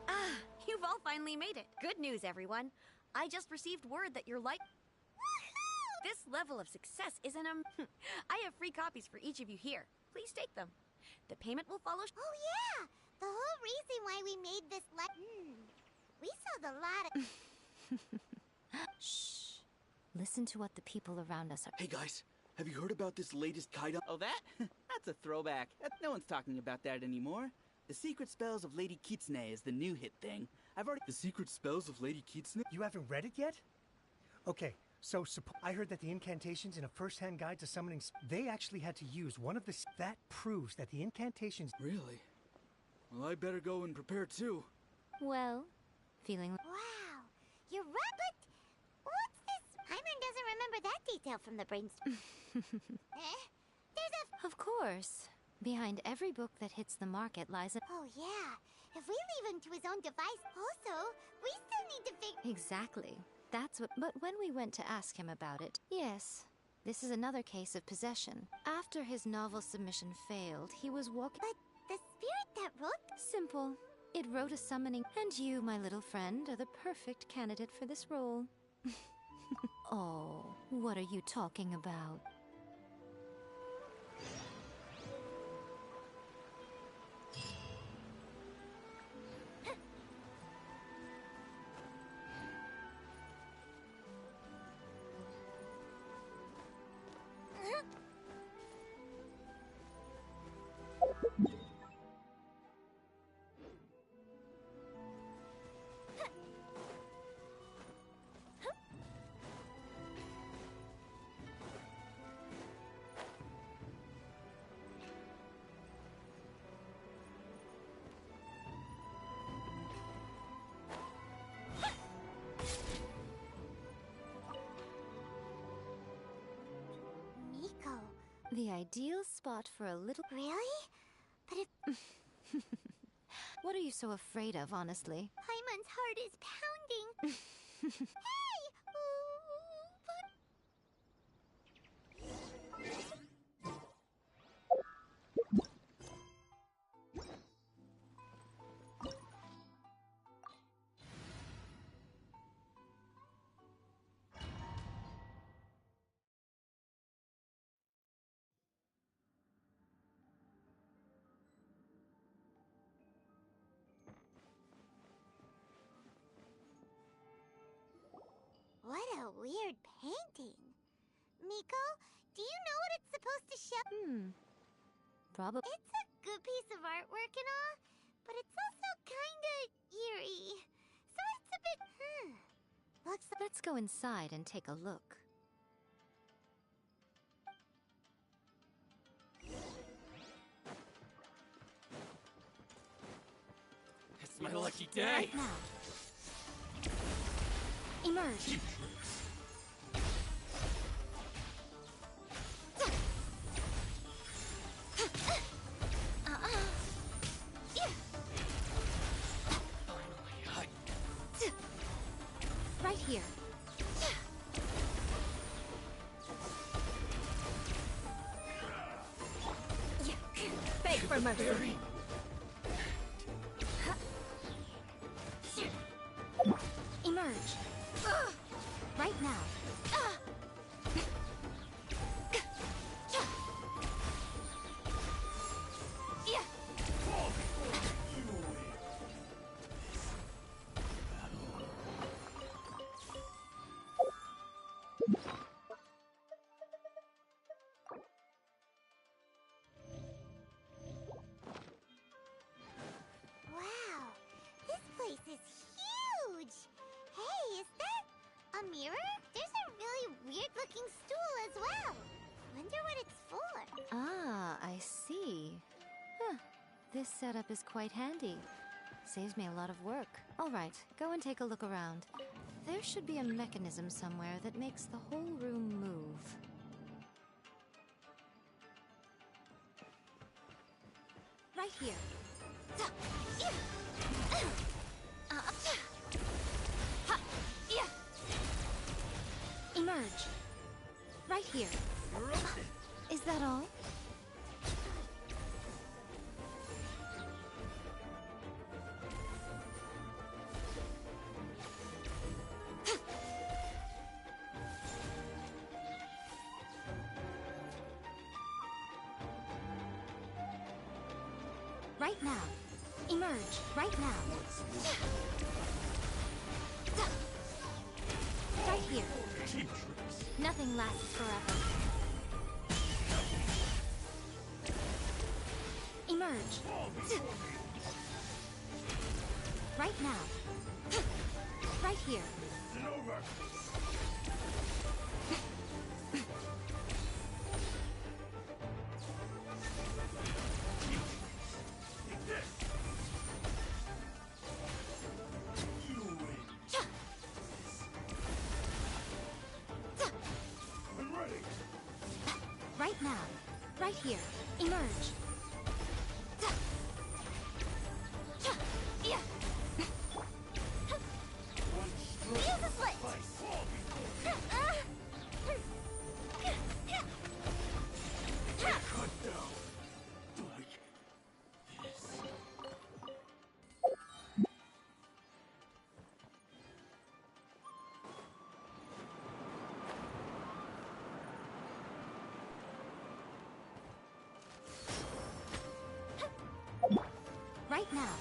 Ah, you've all finally made it. Good news, everyone. I just received word that you're like... This level of success isn't I have free copies for each of you here. Please take them. The payment will follow... Oh, yeah! The whole reason why we made this we sold a lot of... Shh. Listen to what the people around us are... Hey guys, have you heard about this latest Kaidan? Oh, that? That's a throwback. No one's talking about that anymore. The Secret Spells of Lady Kitsune is the new hit thing. I've already... The Secret Spells of Lady Kitsune? You haven't read it yet? Okay, so I heard that the incantations in a first-hand guide to summoning... They actually had to use one of the... That proves that the incantations... Really? Well, I better go and prepare too. Well, feeling... Wow, you're right, but... What's this? Paimon doesn't remember that detail from the brainstorm. There's a... Of course. Behind every book that hits the market lies a... Oh, yeah. If we leave him to his own device, also, we still need to figure... Exactly. That's what... But when we went to ask him about it... Yes. This is another case of possession. After his novel submission failed, he was walking... But the spirit that wrote... Simple. It wrote a summoning... And you, my little friend, are the perfect candidate for this role. Oh, what are you talking about? The ideal spot for a little... Really? But if... What are you so afraid of, honestly? Paimon's heart is pounding. Hey! What a weird painting. Miko, do you know what it's supposed to show? Probably. It's a good piece of artwork and all, but it's also kinda eerie. So it's a bit, Looks like... Let's go inside and take a look. It's my lucky day. Right now. Emerge. Right here. Beg for mercy. Emerge. Right now. Wow, this place is huge! Hey, is that a mirror? There's a really weird-looking stool as well. Wonder what it's for. Ah, I see. Huh. This setup is quite handy. Saves me a lot of work. All right, go and take a look around. There should be a mechanism somewhere that makes the whole room move. Right here. Emerge. Right here. Is that all? Right now. Emerge. Right now. Right here. Nothing lasts forever. Emerge. Right now. Right here. Right now. Right here. Emerge. Use a split! Cut down. Like this. Right now.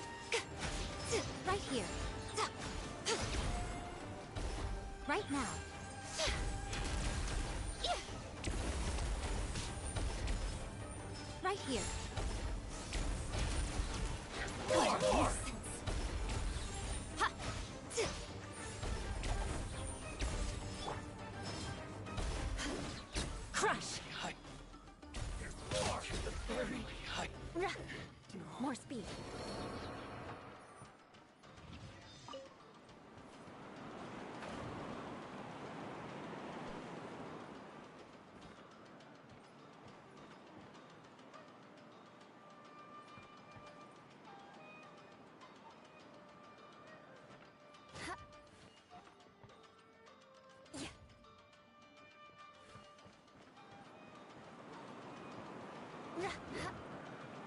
Right here. Right now. Right here. Crush! More speed.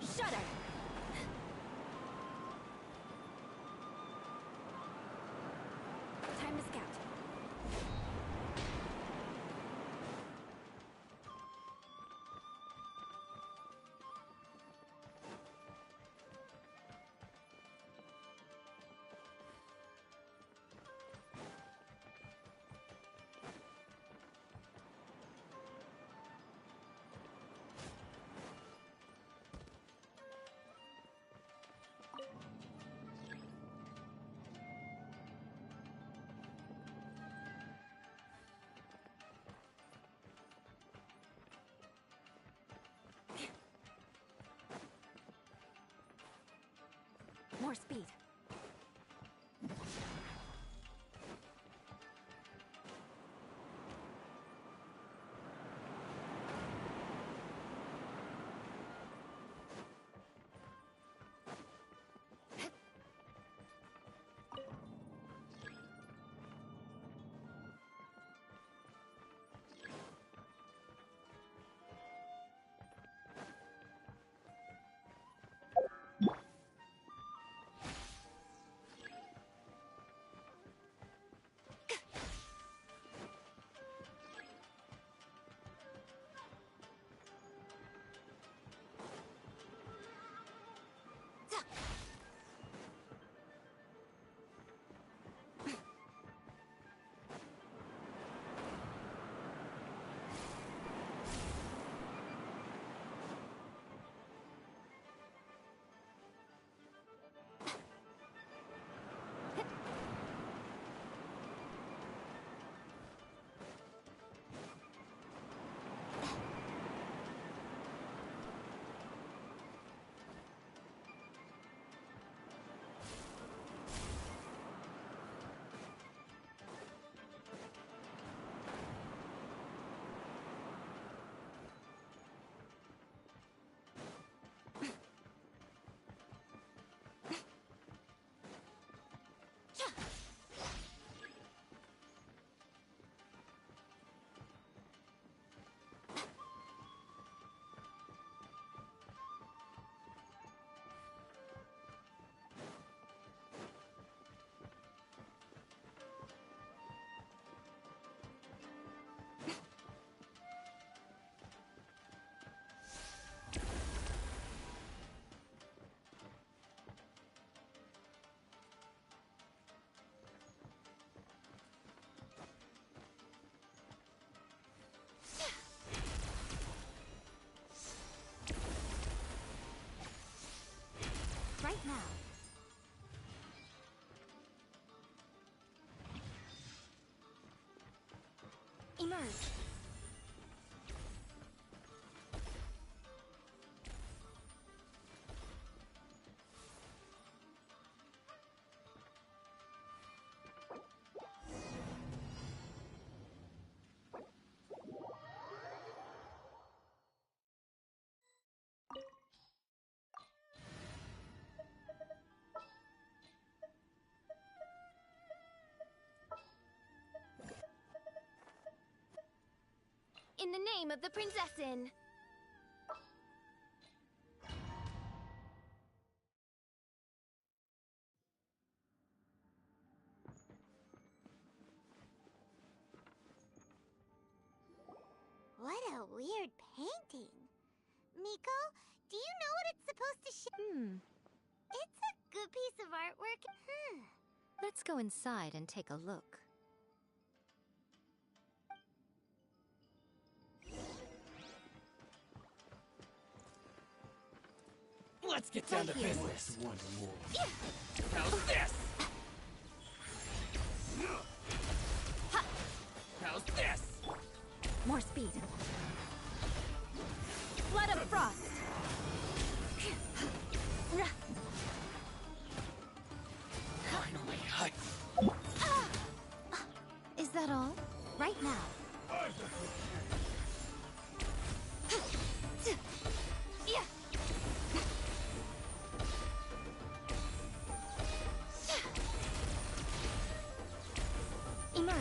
Shudder! Time to scout. More speed. right now. Emerge. In the name of the Prinzessin! What a weird painting. Miko, do you know what it's supposed to show? It's a good piece of artwork. Let's go inside and take a look. Let's get down to Right here. business. One more. How's this? How's this? More speed. Blood of Frost. Finally, Is that all? Right now. Emerge.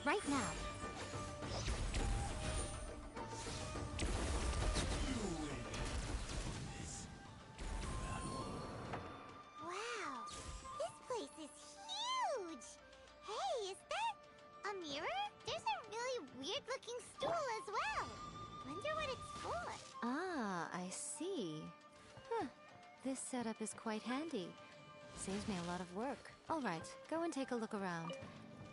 Right now. Wow, this place is huge! Hey, is that a mirror? There's a really weird-looking stool as well. Wonder what it's for. Ah, I see. Huh. This setup is quite handy. Saves me a lot of work. All right, go and take a look around.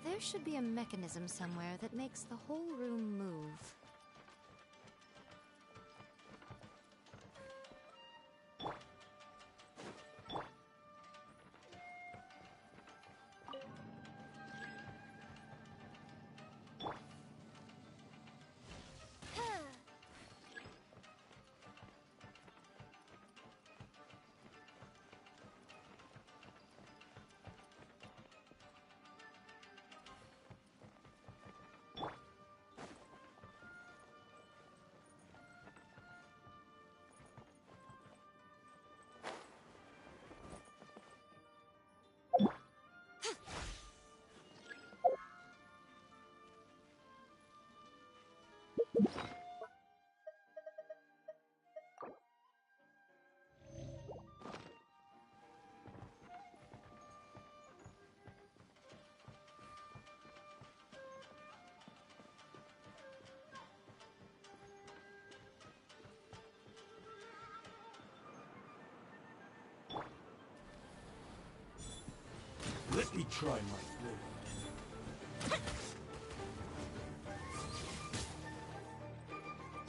There should be a mechanism somewhere that makes the whole room move. Let me try my blade.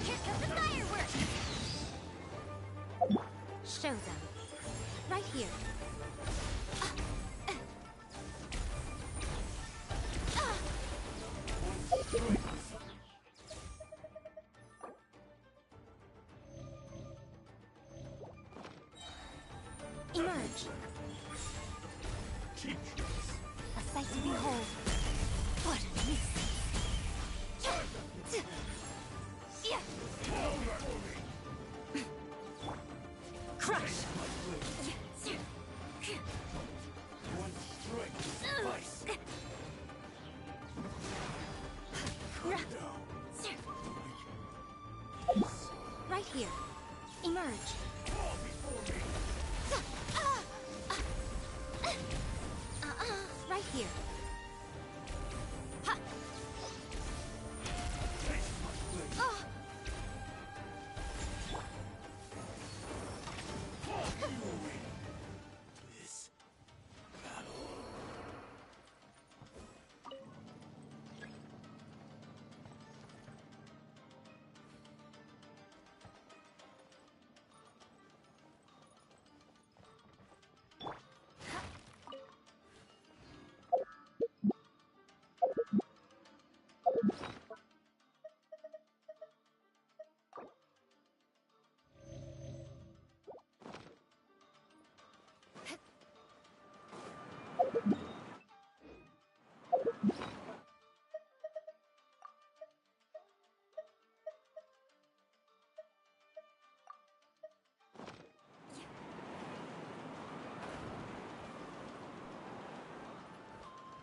Here comes the fireworks! Show them. Right here. Emerge. A sight to behold. What a nuisance. Crush. One strike suffice. Right here. Emerge. Right here. Ha! This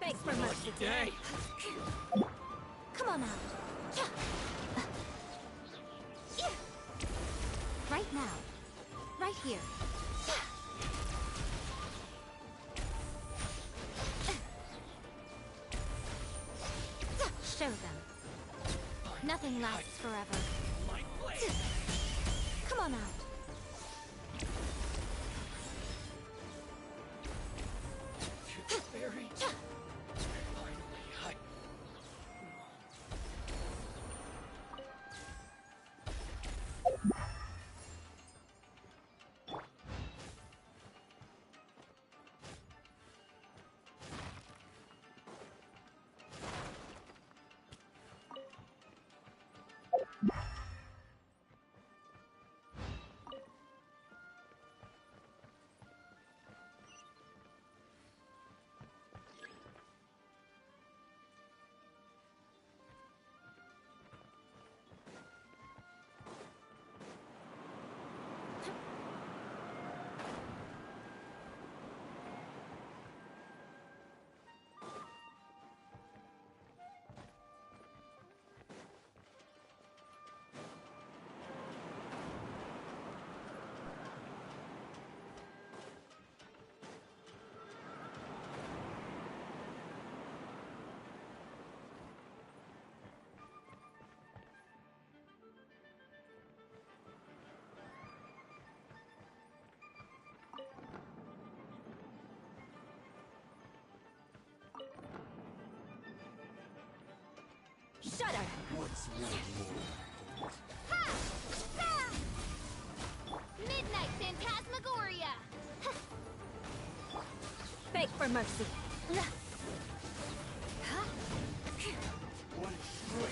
Thanks for mercy. Day. Come on out. Right now. Right here. Show them. Nothing lasts forever. Come on out. Very. Shudder! What's one more? Ha! Ha! Midnight Phantasmagoria! Beg for mercy. One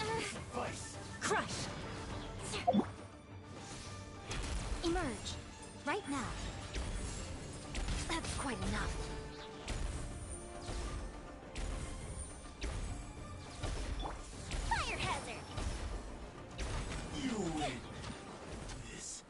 strike suffice. Crush! Emerge. Right now. That's quite enough. Fire hazard! You win. This.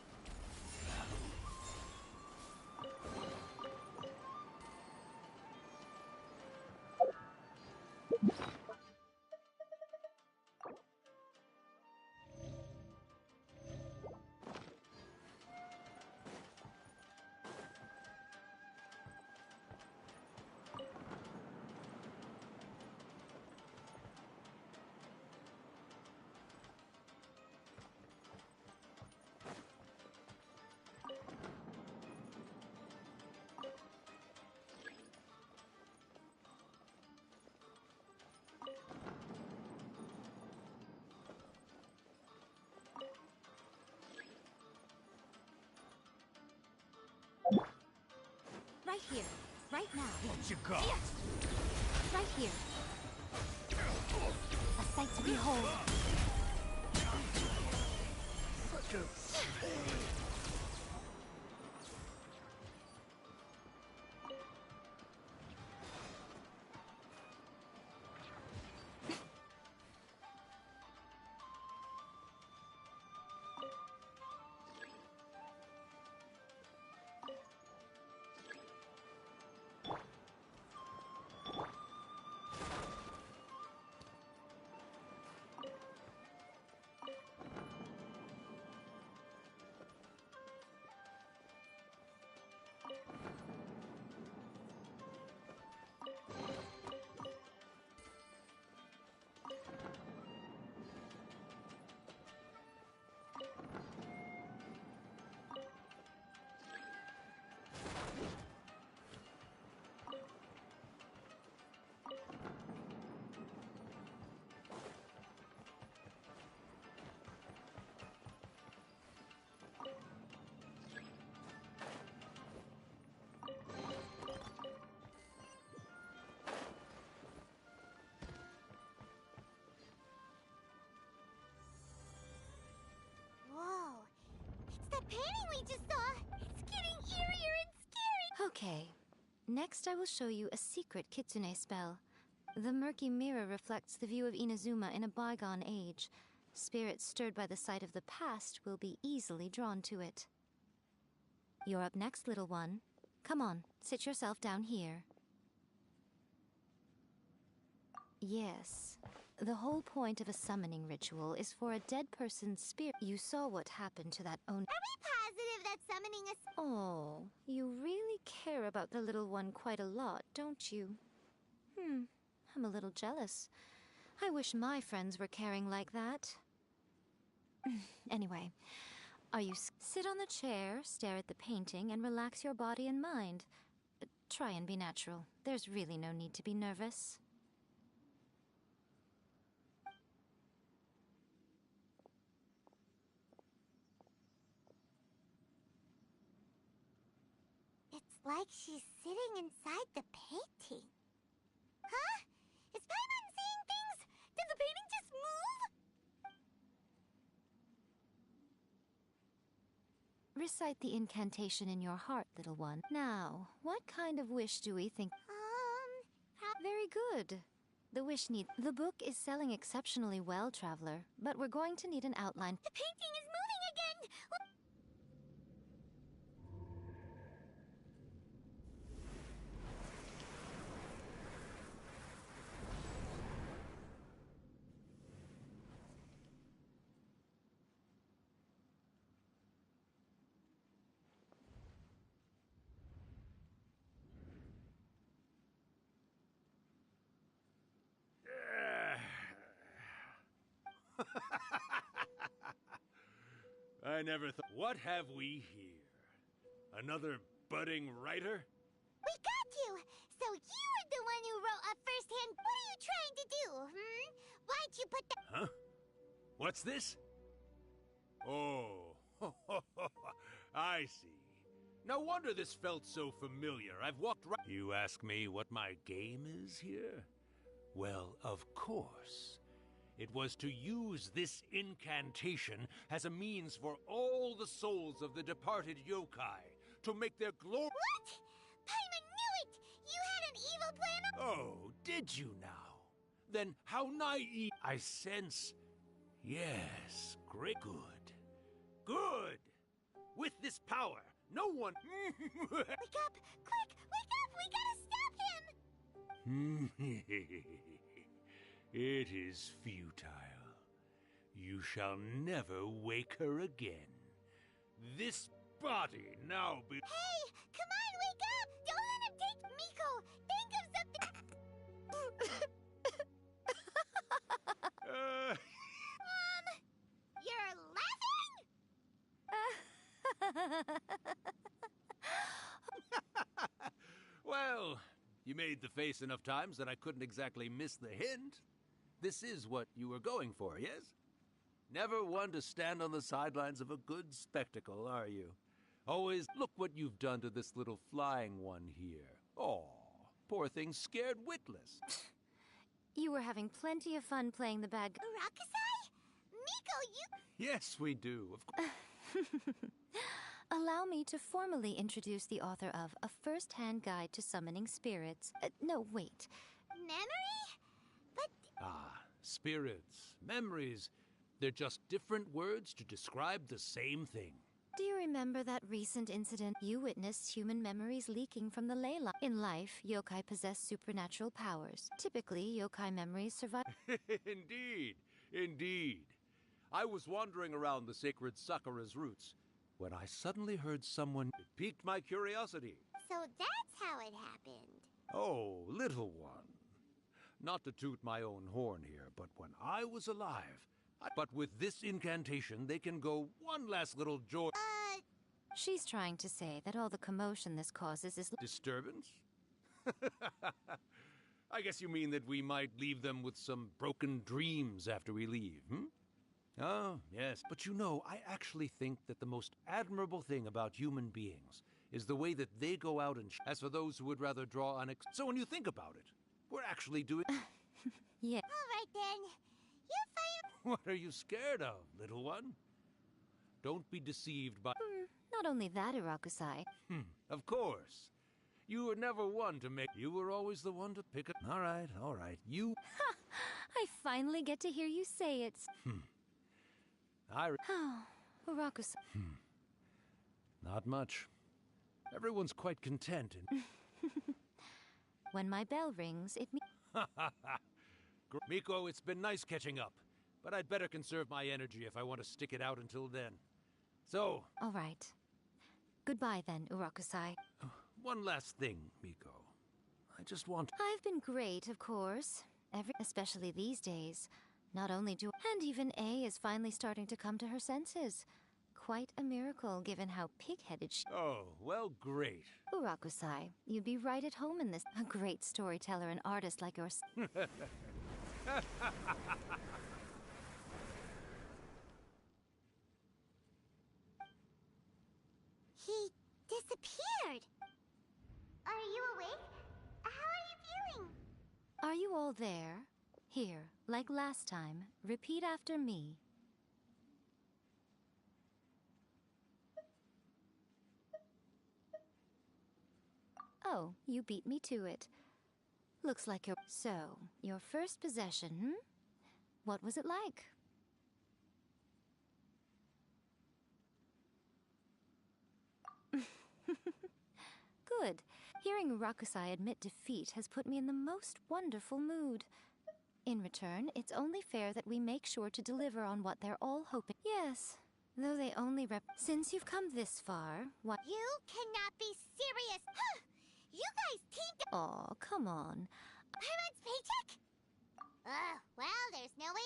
Right here. Right now. What you got? Right here. A sight to behold. Such a pain. Whoa. It's that painting we just saw. It's getting eerier and scary. Okay. Next, I will show you a secret kitsune spell. The murky mirror reflects the view of Inazuma in a bygone age. Spirits stirred by the sight of the past will be easily drawn to it. You're up next, little one. Come on, sit yourself down here. Yes. The whole point of a summoning ritual is for a dead person's spirit. You saw what happened to that own. Are we positive that summoning us? Oh, you really care about the little one quite a lot, don't you? I'm a little jealous. I wish my friends were caring like that. Anyway, are you sit on the chair, stare at the painting, and relax your body and mind. Try and be natural. There's really no need to be nervous. It's like she's sitting inside the painting. Huh? Is Paimon seeing things? Did the painting just move? Recite the incantation in your heart, little one. Now, what kind of wish do we think? Very good. The wish need. The book is selling exceptionally well, Traveler, but we're going to need an outline. The painting is moving again! I never thought. What have we here? Another budding writer? We got you! So you were the one who wrote a first-hand... What are you trying to do, Why'd you put that... Huh? What's this? Oh, I see. No wonder this felt so familiar. I've walked right... You ask me what my game is here? Well, of course. It was to use this incantation as a means for all the souls of the departed yokai to make their glory... What? Paimon knew it! You had an evil plan... Oh, did you now? Then how naive... I sense... Yes, great. Good. Good! With this power, no one... Wake up! Quick! Wake up! We gotta stop him! It is futile. You shall never wake her again. This body now be... Hey! Come on, wake up! Don't let him take... Miko, think of something... You're laughing? Well, you made the face enough times that I couldn't exactly miss the hint. This is what you were going for, yes? Never one to stand on the sidelines of a good spectacle, are you? Always, look what you've done to this little flying one here. Oh, poor thing scared witless. You were having plenty of fun playing the bad... Rakusai? Miko, you... Yes, we do, of course. Allow me to formally introduce the author of A First-Hand Guide to Summoning Spirits. No, wait. Memory? But... Ah, spirits, memories. They're just different words to describe the same thing. Do you remember that recent incident? You witnessed human memories leaking from the ley line. In life, yokai possess supernatural powers. Typically, yokai memories survive... Indeed, indeed. I was wandering around the sacred Sakura's roots when I suddenly heard someone... It piqued my curiosity. So that's how it happened. Oh, little one. Not to toot my own horn here, but when I was alive... But with this incantation, they can go one last little joy... She's trying to say that all the commotion this causes is... Disturbance? I guess you mean that we might leave them with some broken dreams after we leave, Oh, yes. But you know, I actually think that the most admirable thing about human beings is the way that they go out and... As for those who would rather draw on... So when you think about it, we're actually doing... Yeah. All right, then. You fire... What are you scared of, little one? Don't be deceived by... Not only that, Irakusai. Of course. You were never one to make... You were always the one to pick it. All right, you... Ha! I finally get to hear you say it. Oh, Irakusai. Not much. Everyone's quite content and... When my bell rings, it means... Miko, it's been nice catching up, but I'd better conserve my energy if I want to stick it out until then. So... All right. Goodbye then, Urakusai. One last thing, Miko. I just want... I've been great, of course. Especially these days. Not only do... And even A is finally starting to come to her senses. Quite a miracle, given how pig-headed she... Oh, well, great. Urakusai, you'd be right at home in this. A great storyteller and artist like yours. He disappeared. Are you awake? How are you feeling? Are you all there? Here, like last time, repeat after me. Oh, you beat me to it. Looks like you're... So, your first possession, hmm? What was it like? Good. Hearing Rakusai admit defeat has put me in the most wonderful mood. In return, it's only fair that we make sure to deliver on what they're all hoping. Yes, though they only Since you've come this far, what... You cannot be serious! You guys teamed... Aw, come on. Paimon paycheck? Well, there's no way...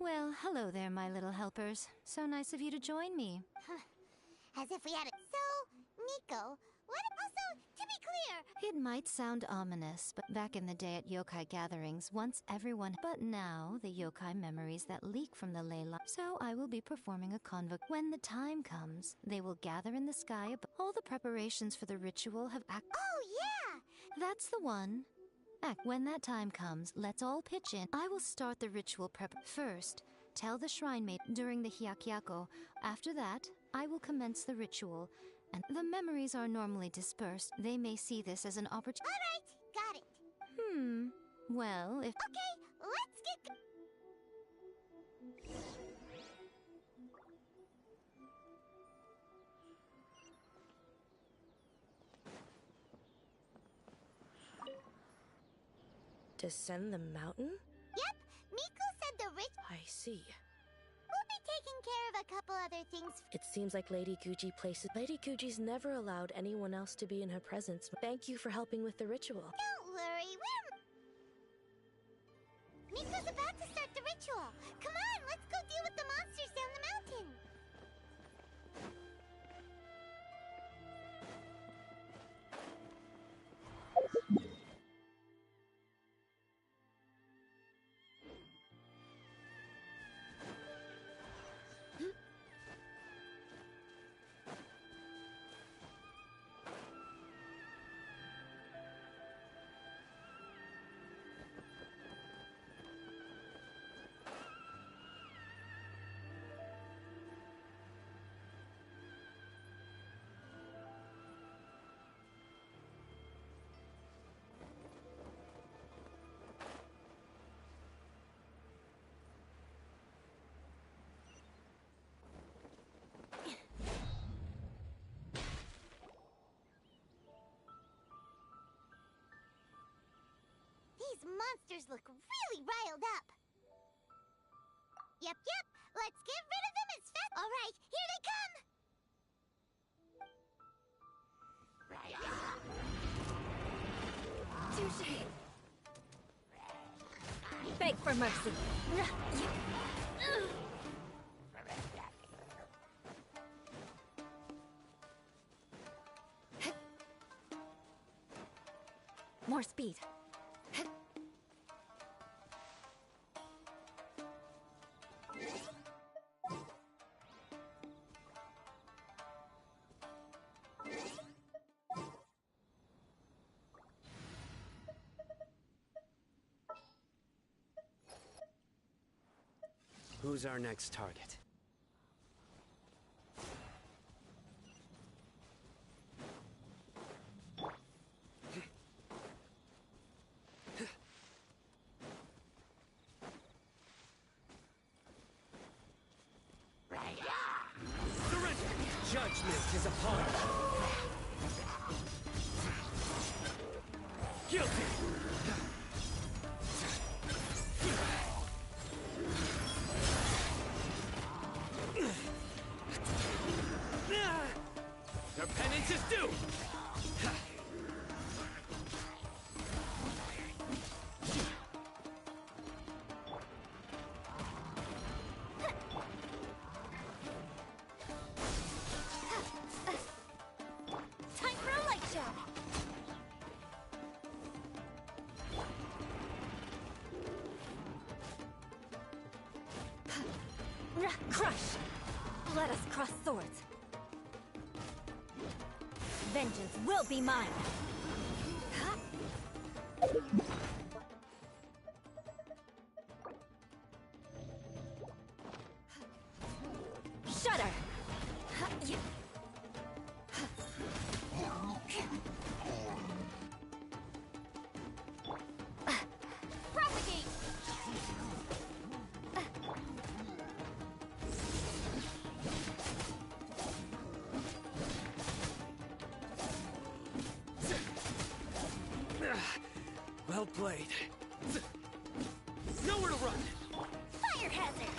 Well, hello there, my little helpers. So nice of you to join me. As if we had it. So, Miko, what... Also, to be clear... It might sound ominous, but back in the day at yokai gatherings, once everyone... But now, the yokai memories that leak from the ley line... So I will be performing a convocation. When the time comes, they will gather in the sky above. All the preparations for the ritual have Oh, yeah! That's the one. When that time comes, let's all pitch in. I will start the ritual prep. First, tell the shrine maid during the hyakyako. After that, I will commence the ritual. And the memories are normally dispersed. They may see this as an opportunity. Alright, got it. Well, if... Okay, let's get... Descend the mountain? Yep, Miko said the rich... I see. We'll be taking care of a couple other things. It seems like Lady Guji places... Lady Guji's never allowed anyone else to be in her presence. Thank you for helping with the ritual. Don't worry, Miko's about to start the ritual. Come on, let's go deal with the monsters down the mountain. These monsters look really riled up. Yep. Let's get rid of them as fast... Alright, here they come! Touché! Beg for mercy. More speed. Who's our next target? Judgment is upon you. Guilty. Their penance is due. Time for a light show. Crush! Let us cross swords. Vengeance will be mine. Shudder! Propagate! Well played. Nowhere to run. Fire hazard!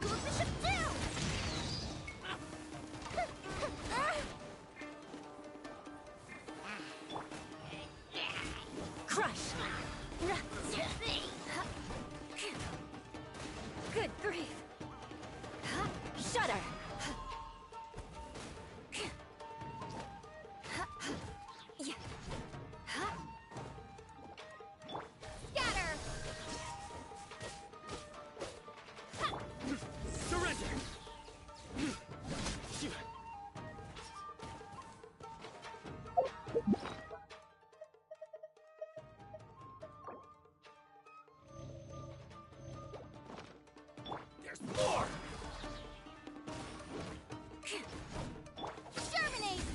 Bishop down! Crush! Good grief! Shudder! Scatter! Surrender. There's more. Germinate!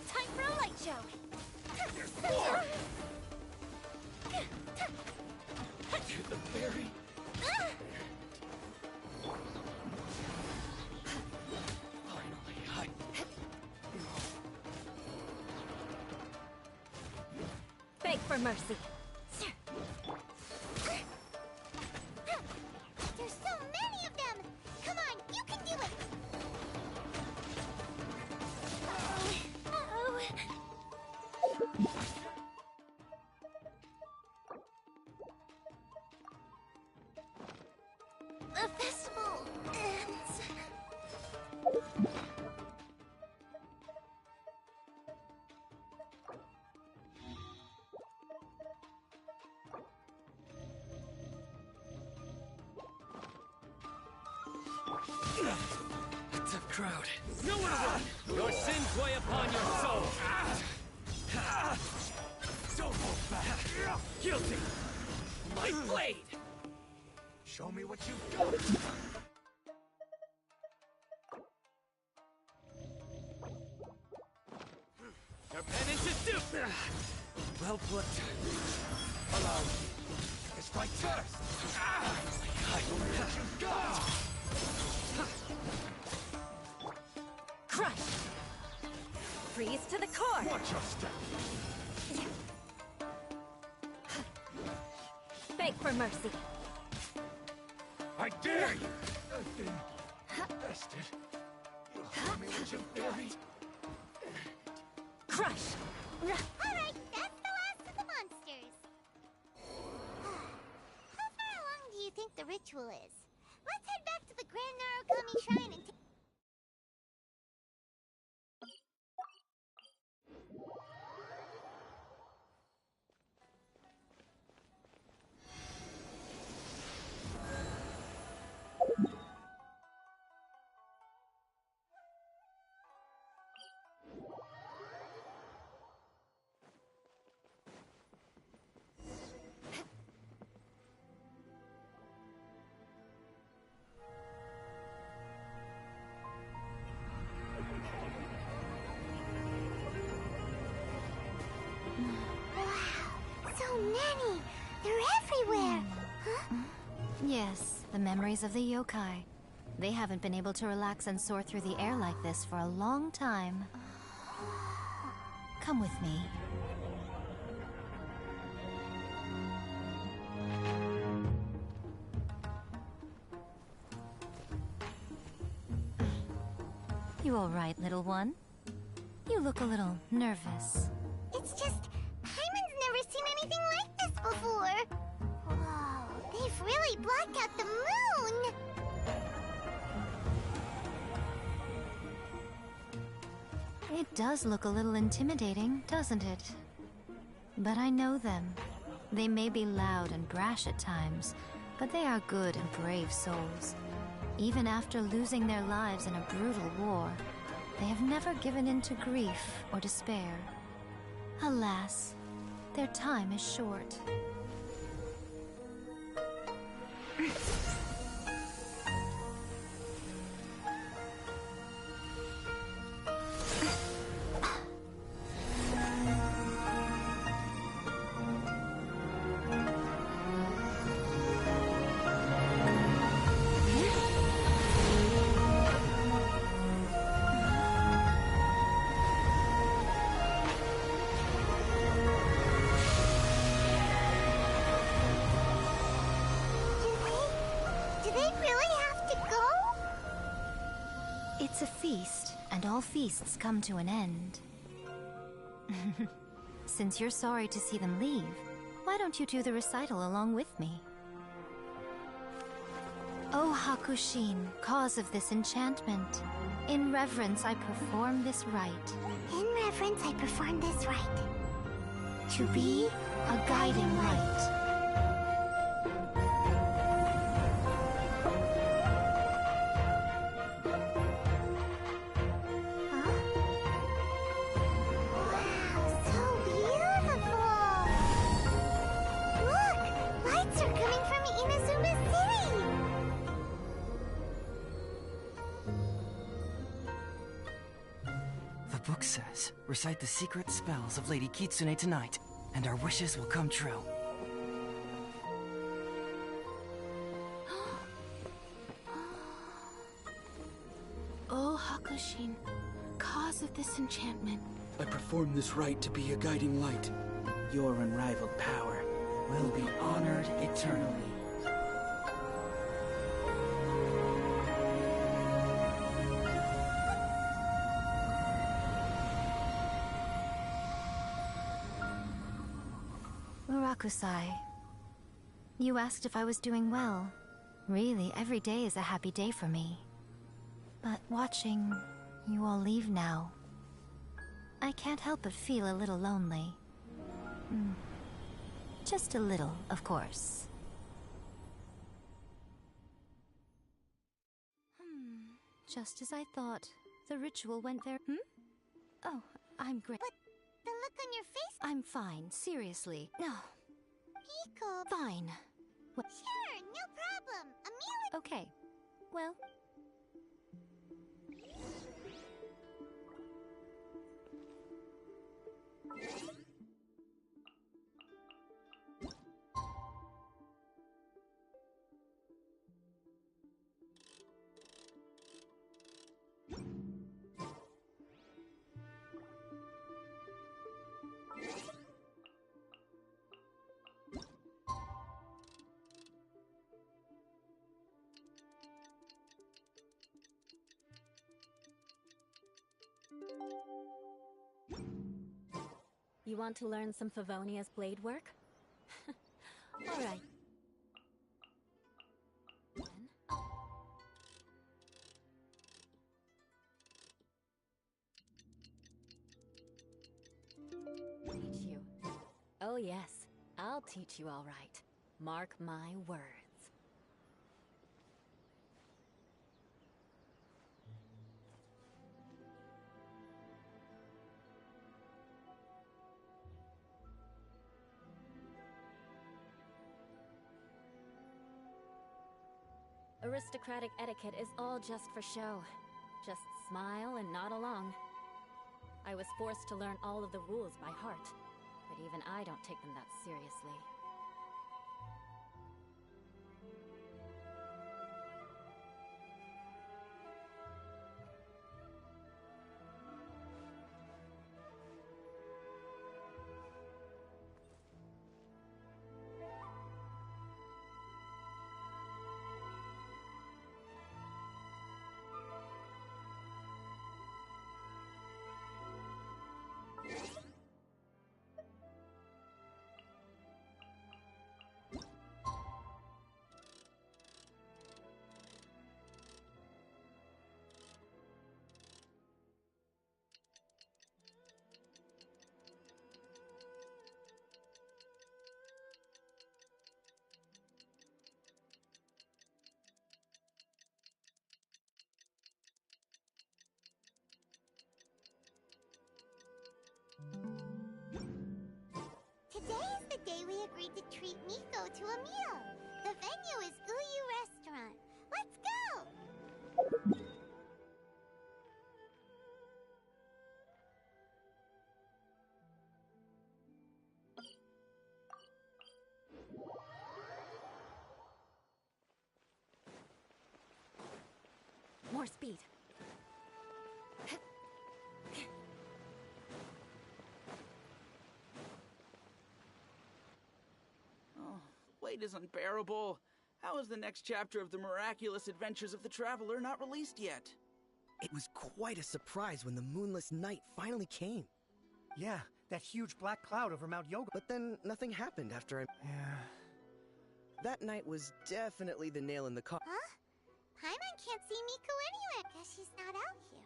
Time for a light show! There's more. To the very. Finally, I. Beg for mercy. There's so many of them! Come on, you can do it! Uh-oh. The festival ends. Tough crowd. Nowhere to run. Your sins weigh upon your soul. Don't hold back. Guilty. My blade. Show me what you've got. Your penance is due. Well put. Allow me to strike first. I know what you've got. Crush! Freeze to the core! Watch your step. Beg for mercy. I dare you! I've been bested. You'll show me what you've buried. Crush! Alright, that's the last of the monsters. How far along do you think the ritual is? Let's head back to the Grand Narukami Shrine and take... many! They're everywhere! Huh? Yes, the memories of the yokai. They haven't been able to relax and soar through the air like this for a long time. Come with me. You all right, little one? You look a little nervous. It's just, Hyman's never seen anything like this before! Whoa, they've really blocked out the moon! It does look a little intimidating, doesn't it? But I know them. They may be loud and brash at times, but they are good and brave souls. Even after losing their lives in a brutal war, they have never given in to grief or despair. Alas, their time is short. Do they really have to go? It's a feast, and all feasts come to an end. Since you're sorry to see them leave, why don't you do the recital along with me? O Hakushin, cause of this enchantment, in reverence I perform this rite. In reverence, I perform this rite. To be a guiding light. The book says, recite the secret spells of Lady Kitsune tonight, and our wishes will come true. O Hakushin, cause of this enchantment. I perform this rite to be a guiding light. Your unrivaled power will be honored eternally. Murakusai, you asked if I was doing well. Really, every day is a happy day for me. But watching you all leave now, I can't help but feel a little lonely. Just a little, of course. Just as I thought. The ritual went very... Oh, I'm great. But the look on your face... I'm fine, seriously. No. Pico... Fine. Well, Sure, no problem. Amelia... okay. Well... You want to learn some Favonia's blade work? Alright. Teach you. Oh yes, I'll teach you all right. Mark my words. Aristocratic etiquette is all just for show. Just smile and nod along. I was forced to learn all of the rules by heart, but even I don't take them that seriously. day we agreed to treat Miko to a meal. The venue is Uyu Restaurant. Let's go! More speed. Oh, wait is unbearable. How is the next chapter of the miraculous adventures of the traveler not released yet? It was quite a surprise when the moonless night finally came. Yeah, that huge black cloud over Mount Yoga. But then nothing happened after I... Yeah. That night was definitely the nail in the coffin. Huh? Paimon can't see Miko anywhere. Guess she's not out here.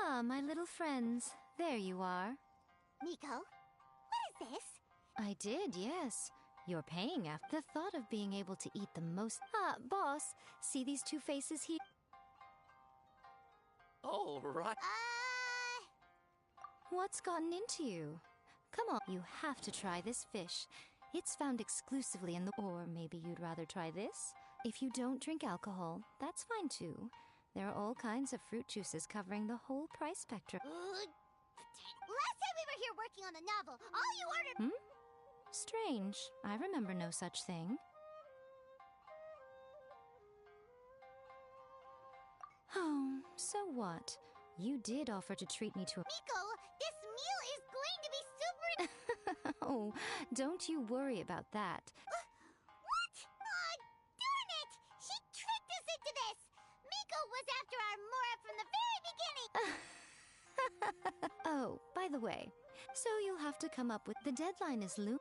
Ah, my little friends. There you are. Miko, what is this? I did, yes. You're paying after the thought of being able to eat the most. Ah, boss, see these two faces here? All right. What's gotten into you? Come on, you have to try this fish. It's found exclusively in the... Or maybe you'd rather try this? If you don't drink alcohol, that's fine too. There are all kinds of fruit juices covering the whole price spectrum. Last time we were here working on the novel, all you ordered... Strange. I remember no such thing. Oh, so what? You did offer to treat me to a... Miko, this meal is going to be super... Oh, don't you worry about that. What? Darn it! She tricked us into this! Miko was after our Mora from the very beginning! Oh, by the way, so you'll have to come up with... The deadline is loom...